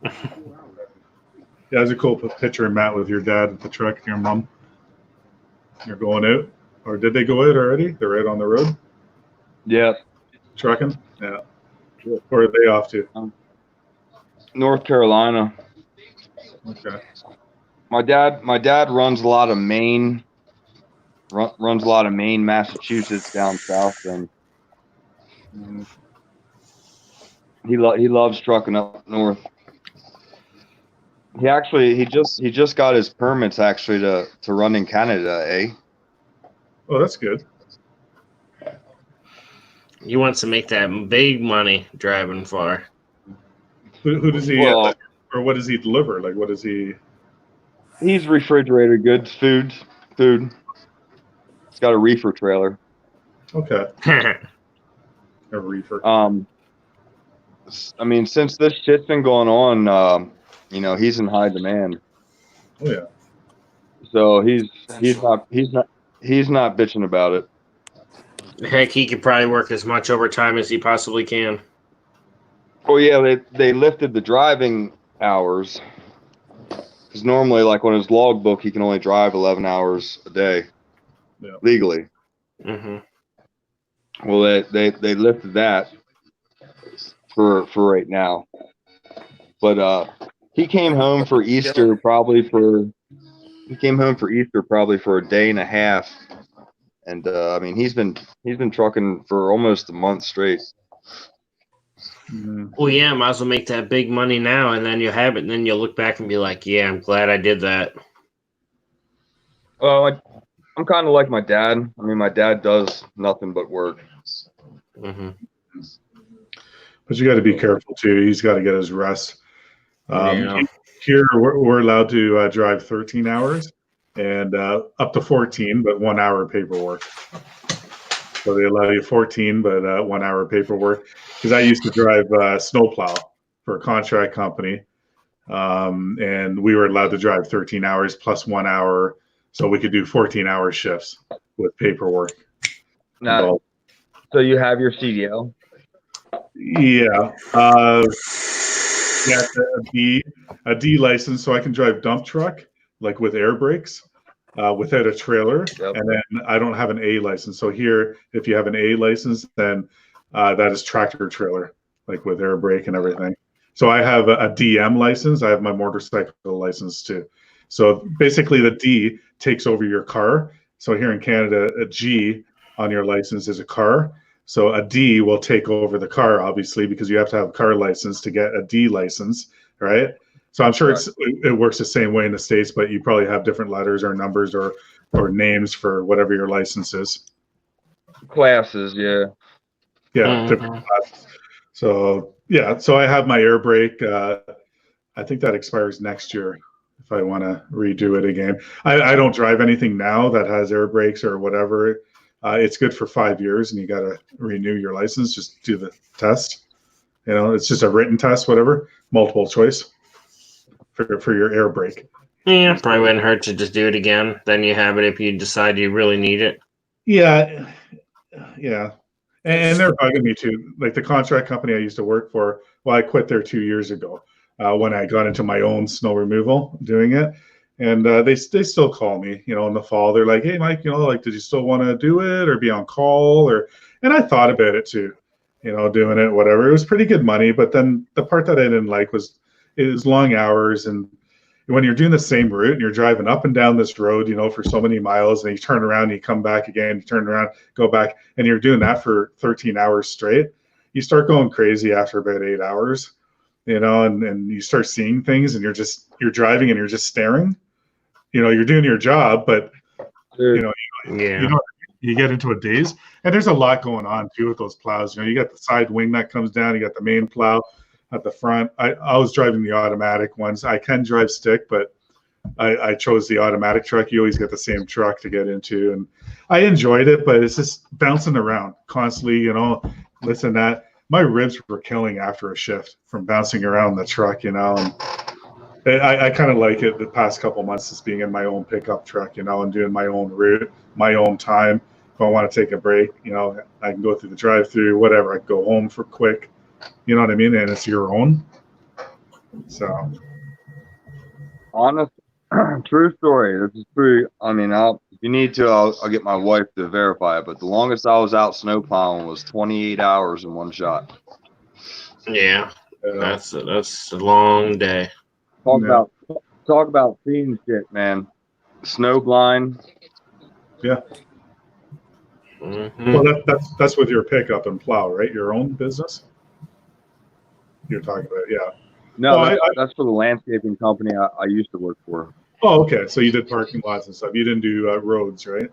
Yeah, that was a cool picture of Matt with your dad at the truck and your mom. You're going out, or did they go out already? They're right on the road. Yeah. Trucking. Yeah. Where are they off to? North Carolina. Okay. My dad runs a lot of Maine. Runs a lot of Maine, Massachusetts down south, and he loves trucking up north. He just got his permits actually to run in Canada, eh? Oh, that's good. He wants to make that big money driving far. Who does he Well, or what does he deliver? Like, what is he? he's refrigerated goods, food. He's got a reefer trailer. Okay. A reefer. I mean, since this shit's been going on, he's in high demand. Oh yeah. So he's not bitching about it. Heck, he could probably work as much overtime as he possibly can. Oh yeah, they lifted the driving hours. Because normally, like on his logbook, he can only drive 11 hours a day legally. Mm-hmm. Well, they lifted that for right now. But he came home for Easter probably for a day and a half. And I mean, he's been trucking for almost a month straight. Well, yeah, might as well make that big money now, and then you'll have it, and then you'll look back and be like, yeah, I'm glad I did that. Well, I'm kind of like my dad. I mean, my dad does nothing but work. Mm-hmm. But you got to be careful too. He's got to get his rest. Yeah. Here, we're allowed to drive 13 hours and up to 14, but 1 hour paperwork. So they allow you 14, but 1 hour paperwork. Because I used to drive snowplow for a contract company, and we were allowed to drive 13 hours plus 1 hour, so we could do 14-hour shifts with paperwork. Now, so you have your CDL? Yeah. A D license, so I can drive dump truck, like with air brakes, without a trailer. Yep. And then I don't have an A license. So here, if you have an A license, then that is tractor trailer, like with air brake and everything. So I have a DM license. I have my motorcycle license too. So basically the D takes over your car. So here in Canada, a G on your license is a car. So a D will take over the car, obviously, because you have to have a car license to get a D license, right? So I'm sure it works the same way in the States, but you probably have different letters or numbers or names for whatever your license is. Classes, yeah. Yeah, different classes. So yeah, so I have my air brake. I think that expires next year, if I want to redo it again. I don't drive anything now that has air brakes or whatever. It's good for 5 years, and you got to renew your license. Just do the test. It's just a written test, whatever, multiple choice for your air brake. Yeah, probably wouldn't hurt to just do it again. Then you have it if you decide you really need it. Yeah. And they're bugging me too. Like the contract company I used to work for, well, I quit there 2 years ago when I got into my own snow removal doing it. And they still call me, in the fall. They're like, hey, Mike, did you still want to do it or be on call? And I thought about it too, doing it, whatever. It was pretty good money. But then the part that I didn't like was it was long hours. And when you're doing the same route and you're driving up and down this road, for so many miles, and you turn around and you come back again, you turn around, go back, and you're doing that for 13 hours straight, you start going crazy after about 8 hours, and you start seeing things, and you're driving and you're just staring. You're doing your job, but you get into a daze, and there's a lot going on too with those plows. You got the side wing that comes down, you got the main plow at the front. I was driving the automatic ones. I can drive stick, but I chose the automatic truck. You always get the same truck to get into, and I enjoyed it, but it's just bouncing around constantly, listen, that my ribs were killing after a shift from bouncing around the truck, and I kind of like it the past couple months just being in my own pickup truck, and doing my own route, my own time. If I want to take a break, I can go through the drive-through, whatever. I can go home for quick. You know what I mean? And it's your own. So, honest, true story. This is true. I mean, if you need to, I'll get my wife to verify it. But the longest I was out snow plowing was 28 hours in one shot. Yeah, that's a long day. Talk about seeing shit, man. Snow blind. Yeah. Mm-hmm. Well, that's with your pickup and plow, right? Your own business. You're talking about, yeah. No, that's for the landscaping company I used to work for. Oh, okay. So you did parking lots and stuff. You didn't do roads, right?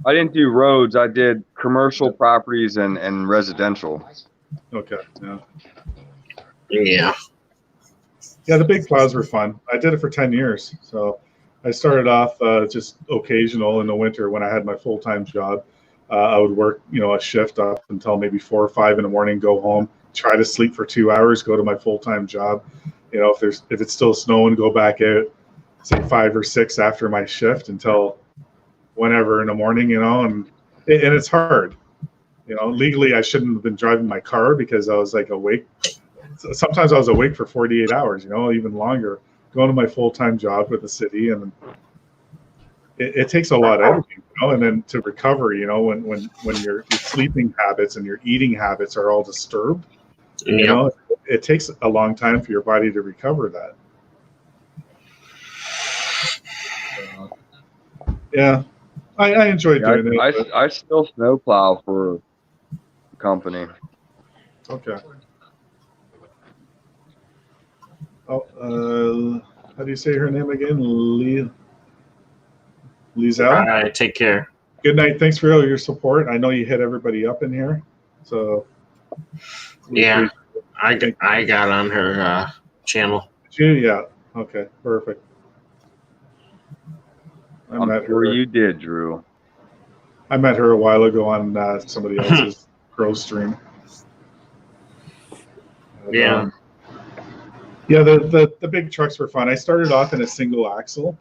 I didn't do roads. I did commercial properties and residential. Okay. Yeah. Yeah, the big plows were fun. I did it for 10 years. So I started off just occasional in the winter when I had my full-time job. I would work, a shift up until maybe 4 or 5 in the morning, go home, try to sleep for 2 hours, go to my full-time job. If it's still snowing, go back out, say 5 or 6 after my shift until whenever in the morning, and it's hard. Legally I shouldn't have been driving my car because I was like awake. Sometimes I was awake for 48 hours, even longer, going to my full-time job with the city, and it takes a lot out of you, and then to recover, when your sleeping habits and your eating habits are all disturbed, it takes a long time for your body to recover that. Yeah, I enjoy doing it. I still snowplow for a company. Okay. Oh, how do you say her name again? Lizelle? All right, take care. Good night. Thanks for all your support. I know you hit everybody up in here. So yeah, I got on her channel. Yeah. Okay. Perfect. I'm sure you did, Drew. I met her a while ago on somebody else's Pro stream. Yeah. Yeah, the big trucks were fun. I started off in a single axle.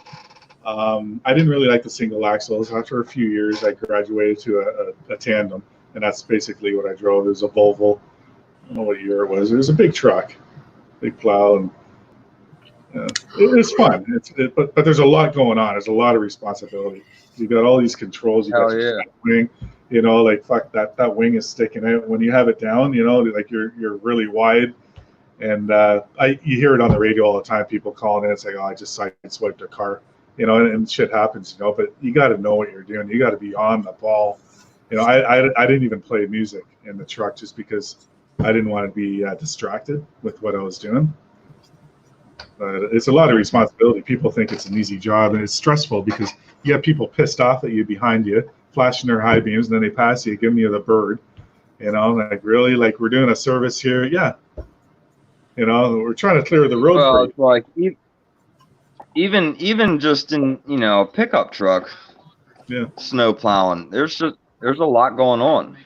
I didn't really like the single axles. After a few years, I graduated to a tandem, and that's basically what I drove. It was a Volvo. I don't know what year it was. It was a big truck, big plow, and it was fun. But there's a lot going on. There's a lot of responsibility. You got all these controls. You got your wing. Fuck that wing is sticking out. When you have it down, like you're really wide. And you hear it on the radio all the time. People calling in and saying, "Oh, I just sideswiped a car," and shit happens, But you got to know what you're doing. You got to be on the ball. I didn't even play music in the truck just because I didn't want to be distracted with what I was doing. But it's a lot of responsibility. People think it's an easy job, and it's stressful because you have people pissed off at you behind you, flashing their high beams, and then they pass you, giving you the bird. Really, like we're doing a service here, yeah. You know, we're trying to clear the road Well, for you. it's like even just in a pickup truck, Yeah. snow plowing. There's a lot going on,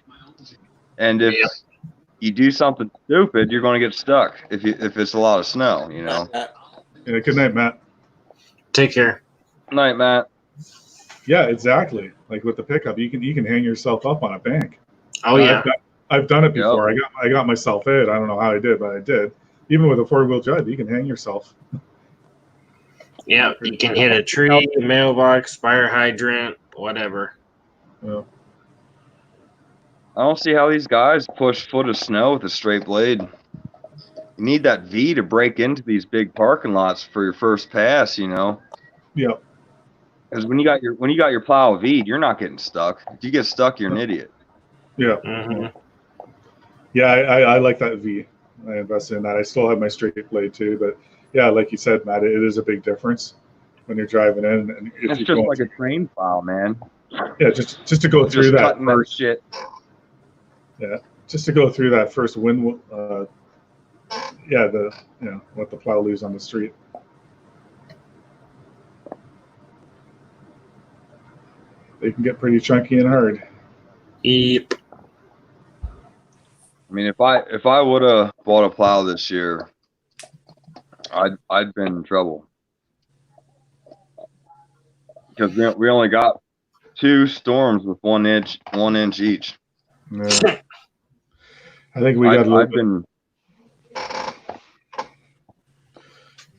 and if you do something stupid, you're going to get stuck. If it's a lot of snow, you know. Yeah, good night, Matt. Take care. Night, Matt. Yeah, exactly. Like with the pickup, you can hang yourself up on a bank. Oh yeah. I've done it before. I got myself hit. I don't know how I did, but I did. Even with a 4-wheel drive, you can hang yourself. Yeah, you can hit a tree, a mailbox, fire hydrant, whatever. Yeah. I don't see how these guys push foot of snow with a straight blade. You need that V to break into these big parking lots for your first pass, you know. Yeah. Because when you got your plow V, you're not getting stuck. If you get stuck, you're an idiot. Yeah. Mhm. Yeah, I like that V. I invested in that. I still have my straight blade too, but yeah, like you said, Matt, it is a big difference when you're driving in. And if It's you're just going like a train plow, man. Yeah, just to go through Just that cutting that first. shit. Yeah, just to go through that first wind. What the plow leaves on the street. They can get pretty chunky and hard. Yep. I mean, if I would have bought a plow this year, I'd been in trouble because we only got 2 storms with 1 inch each. Yeah. I think we got a little bit.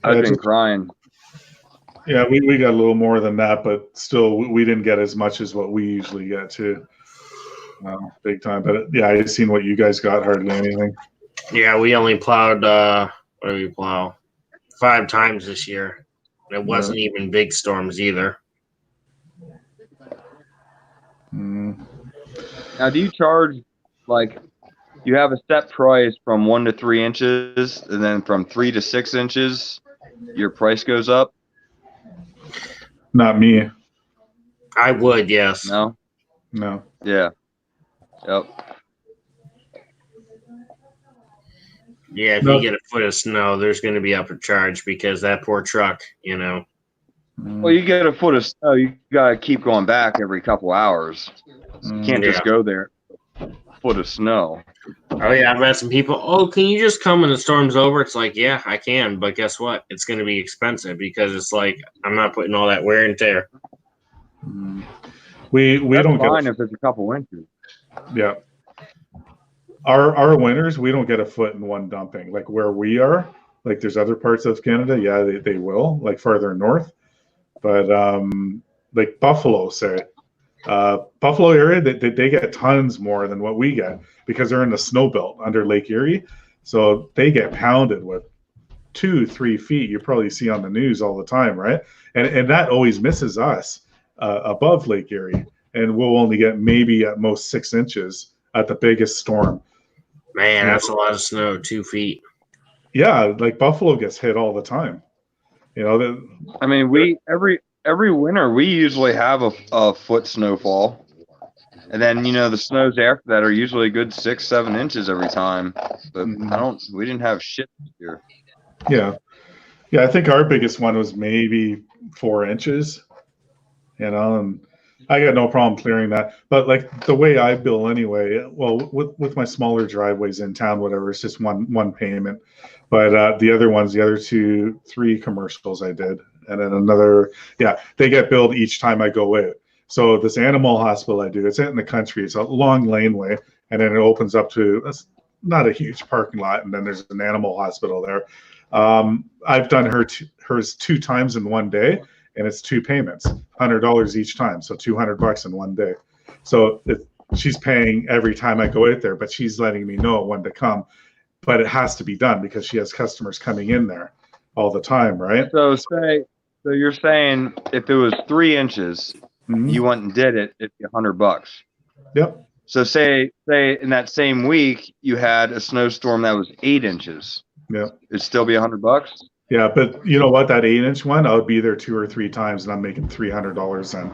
I've been crying. Yeah, we got a little more than that, but still, we didn't get as much as what we usually get too. Big time. But yeah, I seen what you guys got, hardly anything. Yeah, we only plowed, what did we plow? 5 times this year. It wasn't even big storms either. Now, do you charge, like, you have a set price from 1 to 3 inches, and then from 3 to 6 inches, your price goes up? Not me. I would, yes. No? No. Yeah. Yep. Yeah, if you get a foot of snow, there's going to be up a charge because that poor truck, you know. Well, you get a foot of snow, you got to keep going back every couple hours. You can't just go there. Foot of snow. Oh, yeah, I've had some people, can you just come when the storm's over? It's like, yeah, I can, but guess what? It's going to be expensive because it's like I'm not putting all that wear and tear. We don't fine get if it's a couple inches. Yeah. Our winters, we don't get a foot in one dumping. Like where we are, like there's other parts of Canada, yeah, they will, like farther north. But like Buffalo, say, Buffalo area, they get tons more than what we get because they're in the snow belt under Lake Erie. So they get pounded with 2-3 feet. You probably see on the news all the time, right? And that always misses us above Lake Erie. And we'll only get maybe at most 6 inches at the biggest storm. Man, that's a lot of snow, 2 feet. Yeah, like Buffalo gets hit all the time. You know, I mean, we every winter we usually have a foot snowfall, and then the snows after that are usually a good 6-7 inches every time. But we didn't have shit this year. Yeah, I think our biggest one was maybe 4 inches. And I got no problem clearing that. But like the way I bill anyway, well, with my smaller driveways in town, whatever, it's just one payment. But the other 3 commercials I did, and then another, they get billed each time I go in. So this animal hospital I do, it's out in the country. It's a long laneway, and then it opens up to not a huge parking lot, and then there's an animal hospital there. I've done hers 2 times in one day, and it's 2 payments, $100 each time, so $200 in one day. So she's paying every time I go out there, but she's letting me know when to come. But it has to be done because she has customers coming in there all the time, right? So you're saying if it was 3 inches, you went and did it, it'd be $100. Yep. So say in that same week you had a snowstorm that was 8 inches. Yeah. It'd still be $100. Yeah, but you know what? That 8-inch one, I would be there 2 or 3 times, and I'm making $300 then.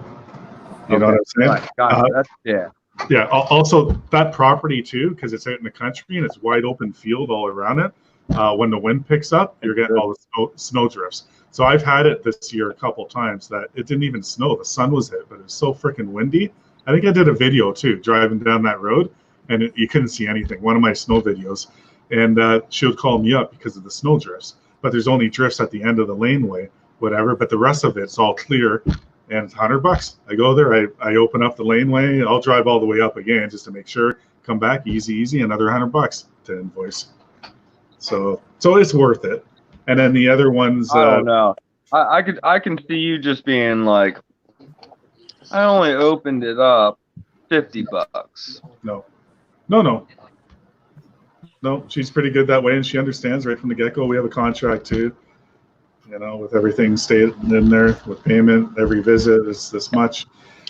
You know what I'm saying? Right. Got it. Yeah. Also, that property too, because it's out in the country and it's wide open field all around it. when the wind picks up, you're getting all the snow drifts. So I've had it this year a couple times that it didn't even snow. The sun was hit, but it was so freaking windy. I think I did a video too, driving down that road, and you couldn't see anything. One of my snow videos, and she would call me up because of the snow drifts. But there's only drifts at the end of the laneway, whatever. But the rest of it's all clear, and it's $100. I go there, I open up the laneway. I'll drive all the way up again just to make sure. Come back, easy, another $100 to invoice. So it's worth it. And then the other ones, I don't know. I can see you just being like, I only opened it up $50. No, she's pretty good that way, and she understands right from the get-go. We have a contract too, with everything staying in there with payment. Every visit is this much.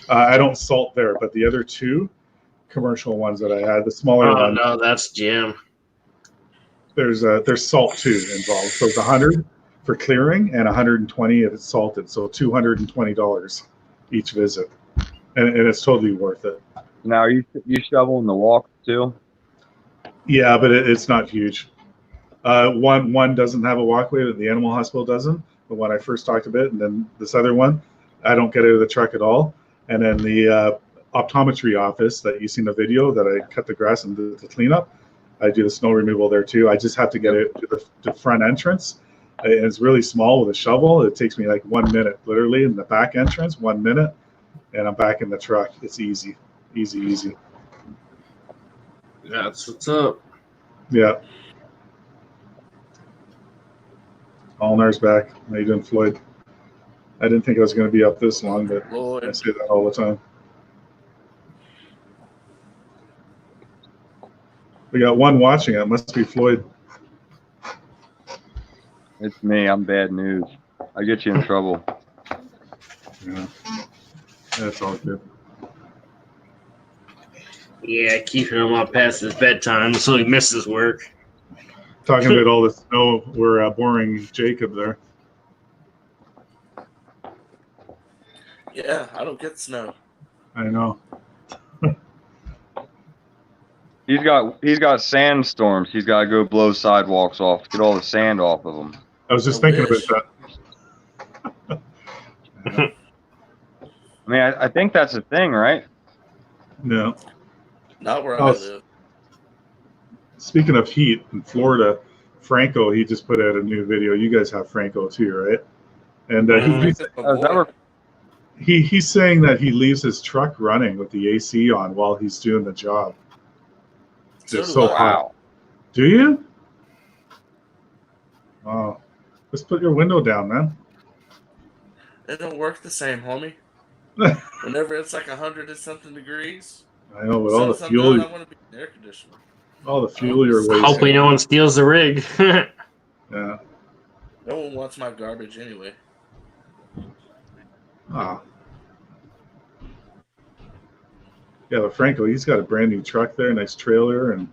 I don't salt there, but the other two commercial ones that I had, the smaller ones. Oh no, that's Jim. There's salt too involved. So it's 100 for clearing and 120 if it's salted. So $220 each visit, and it's totally worth it. Now, are you shoveling the walk too? Yeah, but it's not huge. One doesn't have a walkway, the animal hospital doesn't. The one I first talked about, and then this other one, I don't get out of the truck at all. And then the optometry office that you seen the video that I cut the grass and do the cleanup, I do the snow removal there too. I just have to get it to the front entrance. And it's really small with a shovel. It takes me like 1 minute, literally, in the back entrance, 1 minute, and I'm back in the truck. It's easy. That's what's up. Yeah. Allner's back. How you doing, Floyd? I didn't think I was going to be up this long, but I say that all the time. We got one watching. It must be Floyd. It's me. I'm bad news. I get you in trouble. Yeah. That's all good. Yeah, keeping him up past his bedtime so he misses work. Talking about all the snow, we're boring Jacob there. Yeah, I don't get snow. I know. He's got sandstorms. He's got to go blow sidewalks off, get all the sand off of them. I was just thinking about that. I mean, I think that's a thing, right? No. Not where I live. Speaking of heat in Florida, Franco, he just put out a new video. You guys have Franco too, right? And he's saying that he leaves his truck running with the AC on while he's doing the job. It's so hot. Do you? Oh, just put your window down, man. It don't work the same, homie. Whenever it's like 100 and something degrees. I know, but all the fuel. I want to be in air conditioner. All the fuel you're wasting. Hopefully no one steals the rig. Yeah. No one wants my garbage anyway. Ah. Yeah, but Franco, he's got a brand new truck there, nice trailer, and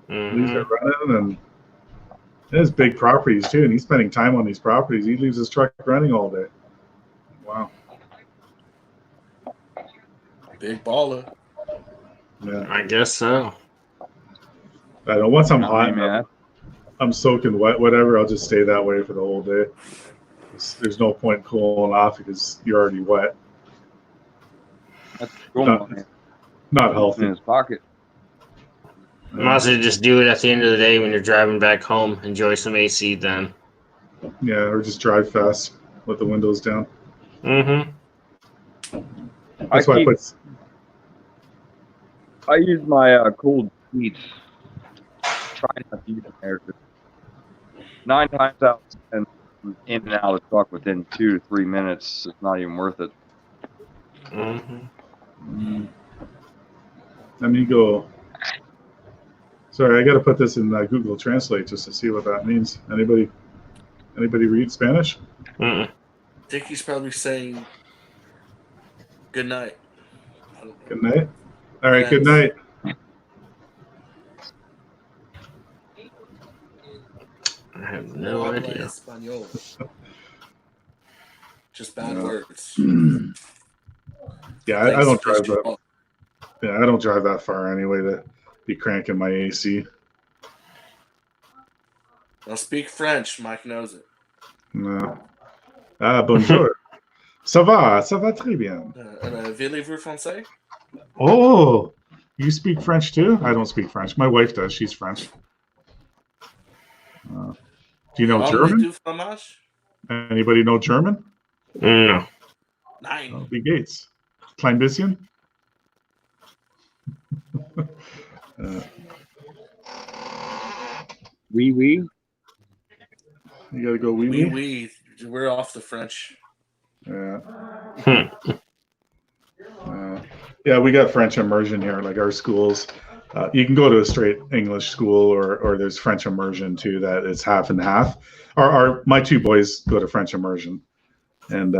leaves it running, and he has big properties too, and he's spending time on these properties. He leaves his truck running all day. Wow. Big baller. Yeah. I guess so. I know. Once I'm hot, I'm soaking wet, whatever, I'll just stay that way for the whole day. There's no point cooling off because you're already wet. That's cool. Not healthy. In his pocket. Might as well just do it at the end of the day when you're driving back home. Enjoy some AC then. Yeah, or just drive fast with the windows down. Mm-hmm. That's why I use my cooled sheets. Try not to use an air conditioner. 9 times out and in and out of the truck within 2 to 3 minutes. It's not even worth it. Let me go. Sorry, I got to put this in Google Translate just to see what that means. Anybody read Spanish? I think he's probably saying good night. Good night. All right, good night. I have no idea. Just bad words. Yeah, I don't drive that. Yeah, I don't drive that far anyway to be cranking my AC. I'll speak French. Mike knows it. No. Ah, bonjour. Ça va très bien. Voulez-vous français? Oh, you speak French too? I don't speak French. My wife does. She's French. Do you know German? Du fromage? Anybody know German? No. Nein. Oh, Wie geht's? Klein bisschen? Oui, oui. You gotta go wee Oui, wee. oui. We're off the French. Yeah. Yeah, we got French immersion here, like our schools. You can go to a straight English school, or there's French immersion too. That it's half and half. My two boys go to French immersion, and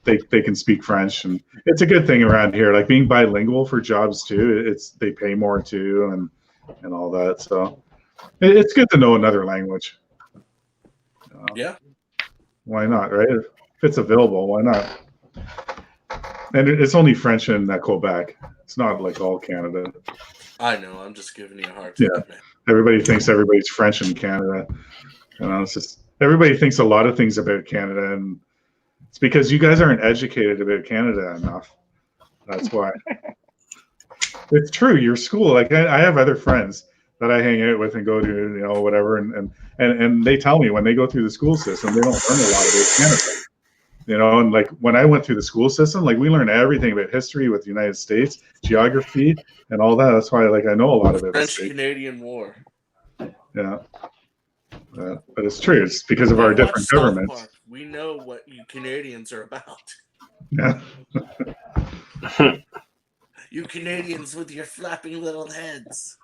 they can speak French, and it's a good thing around here. Like being bilingual for jobs too. They pay more too, and all that. So it's good to know another language. Yeah. Why not, right? If it's available, why not? And it's only French in Quebec. It's not like all Canada. I know. I'm just giving you a hard time, man. Everybody thinks everybody's French in Canada. It's just everybody thinks a lot of things about Canada, and it's because you guys aren't educated about Canada enough. That's why. It's true. Your school, like I have other friends that I hang out with and go to, whatever, and they tell me when they go through the school system, they don't learn a lot about Canada. And like when I went through the school system, like we learned everything about history with the United States, geography, and all that. That's why, like, I know a lot about the French-Canadian War. Yeah. But it's true. It's because of our different governments. Park. We know what you Canadians are about. Yeah. You Canadians with your flapping little heads.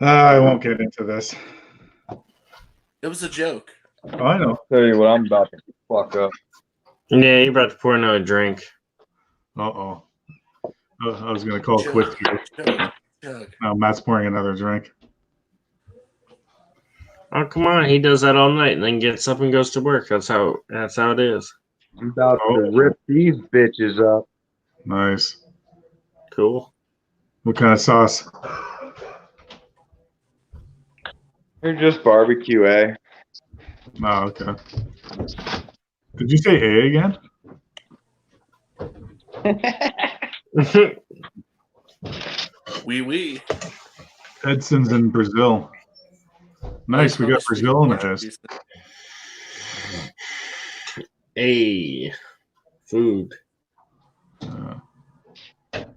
I won't get into this. It was a joke. Oh, I know. Tell you what, I'm about to fuck up. Yeah, you're about to pour another drink. Uh-oh. I was going to call it quits here. Now Matt's pouring another drink. Oh, come on. He does that all night and then gets up and goes to work. That's how it is. I'm about to rip these bitches up. Nice. Cool. What kind of sauce? They're just barbecue, eh? Oh, okay. Did you say A again? Oui. Edson's in Brazil. Nice, we got Brazil in the house. Hey, food. I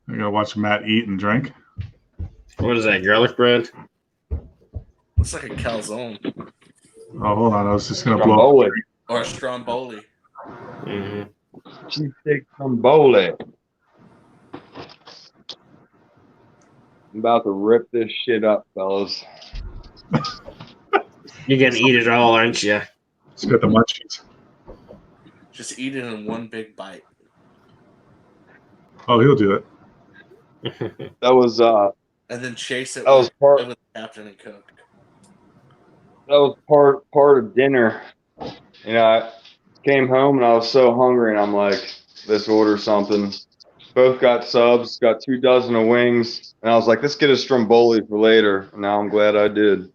gotta watch Matt eat and drink. What is that, garlic bread? Looks like a calzone. Oh, hold on. I was just gonna blow up. Or a stromboli. Mm-hmm. Cheesesteak stromboli. I'm about to rip this shit up, fellas. You're gonna eat it all, aren't you? It's got the munchies. Just eat it in one big bite. Oh, he'll do it. That was and then chase it with Captain and Coke. That was part of dinner. I came home and I was so hungry, and I'm like, let's order something. Both got subs, got 2 dozen of wings, and I was like, let's get a stromboli for later. And now I'm glad I did.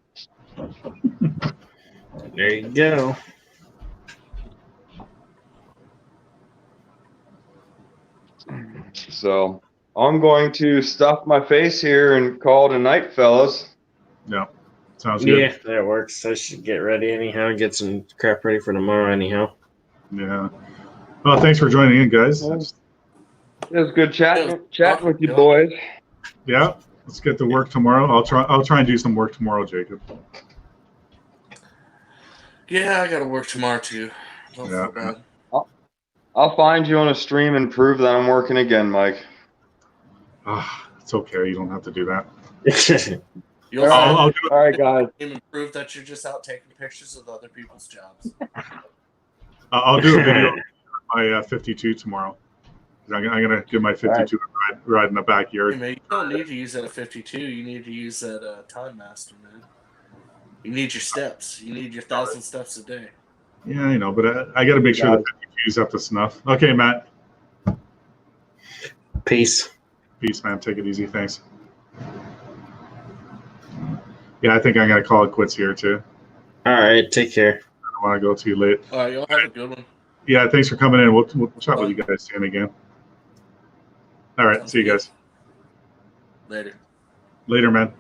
There you go. So I'm going to stuff my face here and call it a night, fellas. Yeah, sounds good. Yeah, that works. I should get ready anyhow. Get some crap ready for tomorrow anyhow. Yeah. Well, thanks for joining in, guys. It was good chatting with you boys. Yeah, let's get to work tomorrow. I'll try and do some work tomorrow, Jacob. Yeah, I gotta work tomorrow too. Don't feel bad. I'll find you on a stream and prove that I'm working again, Mike. It's okay. You don't have to do that. I'll do it. All right, guys. And prove that you're just out taking pictures of other people's jobs. I'll do a video of my 52 tomorrow. I'm gonna give my 52 ride in the backyard. Hey, man, you don't need to use that at 52. You need to use that Time Master, man. You need your steps. You need your 1,000 steps a day. Yeah, I know, but I got to make sure the 52's up to snuff. Okay, Matt. Peace. Peace, man. Take it easy. Thanks. Yeah, I think I'm gonna call it quits here too. All right, take care. I don't want to go too late. All right, y'all have a good one. Yeah, thanks for coming in. We'll chat with you guys soon again. All right, see you guys Later. later, man.